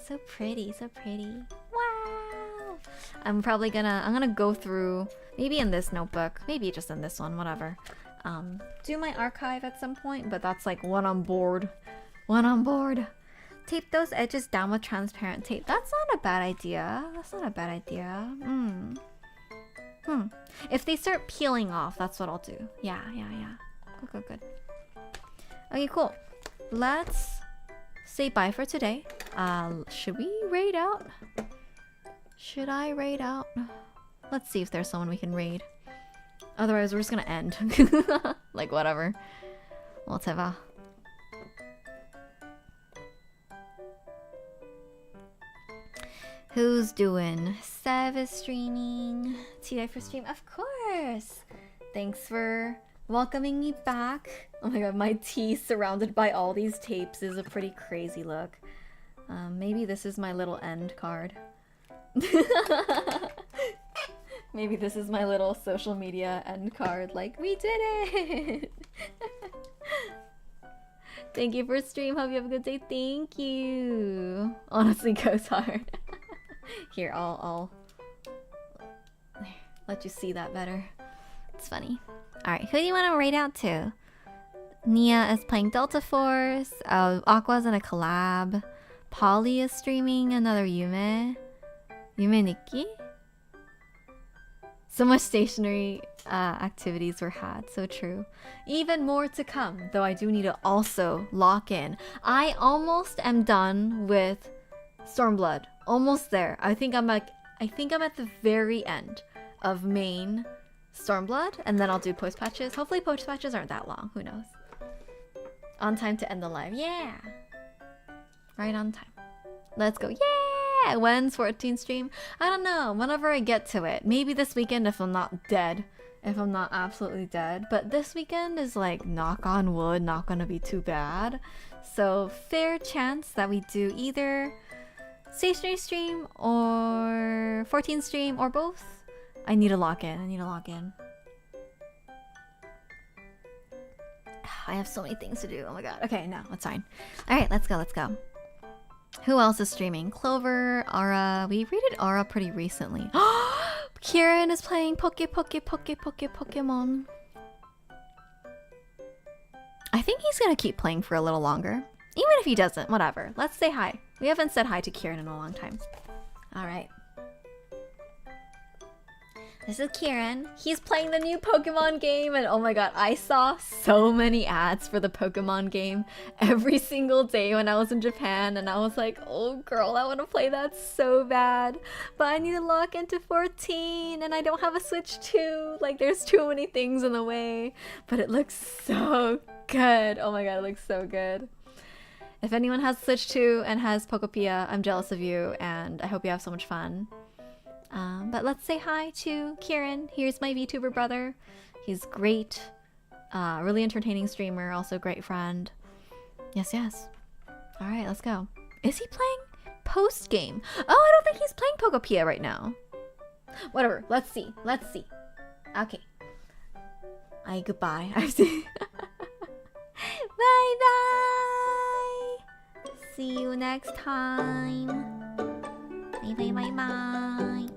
So pretty, so pretty. Wow! I'm gonna go through, maybe in this notebook, maybe just in this one, whatever. Do my archive at some point, but that's like one on board. One on board. Tape those edges down with transparent tape. That's not a bad idea. That's not a bad idea. If they start peeling off, that's what I'll do. Yeah. Good. Okay, cool. let's say bye for today. Should we raid out? Should I raid out? Let's see if there's someone we can raid. Otherwise, we're just gonna end. Like, whatever. Whatever. Who's doing service streaming? Today for stream? Of course! Thanks for welcoming me back. Oh my god, my tea surrounded by all these tapes is a pretty crazy look. Maybe this is my little end card. Maybe this is my little social media end card. Like, we did it! Thank you for stream. Hope you have a good day. Thank you. Honestly goes hard. Here, I'll let you see that better. It's funny. Alright, who do you want to raid out to? Nia is playing Delta Force. Aqua's in a collab. Polly is streaming another Yume. Yume Nikki? So much stationery activities were had. So true. Even more to come, though I do need to also lock in. I almost am done with Stormblood. Almost there. I think I'm at the very end of main Stormblood, and then I'll do post patches. Hopefully post patches aren't that long. Who knows? On time to end the live. Yeah. Right on time. Let's go. Yeah! When's 14 stream? I don't know. Whenever I get to it. Maybe this weekend if I'm not dead. If I'm not absolutely dead. But this weekend is like, knock on wood, not gonna be too bad. So fair chance that we do either stationery stream or 14 stream or both. I need to lock in. I have so many things to do. Oh my god. Okay, no, that's fine. Alright, let's go. Who else is streaming? Clover, Aura. We rated Aura pretty recently. Kieran is playing Pokemon. I think he's gonna keep playing for a little longer. Even if he doesn't, whatever. Let's say hi. We haven't said hi to Kieran in a long time. Alright. This is Kieran. He's playing the new Pokemon game, and oh my god, I saw so many ads for the Pokemon game every single day when I was in Japan, and I was like, oh girl, I want to play that so bad, but I need to lock into 14, and I don't have a Switch 2. Like, there's too many things in the way, but it looks so good. Oh my god, it looks so good. If anyone has Switch 2 and has Pokopia, I'm jealous of you, and I hope you have so much fun. But let's say hi to Kieran. Here's my VTuber brother. He's great. Really entertaining streamer. Also great friend. Yes. Alright, let's go. Is he playing post-game? Oh, I don't think he's playing Pokopia right now. Whatever. Let's see. Okay. Goodbye. Bye-bye. See you next time. Bye.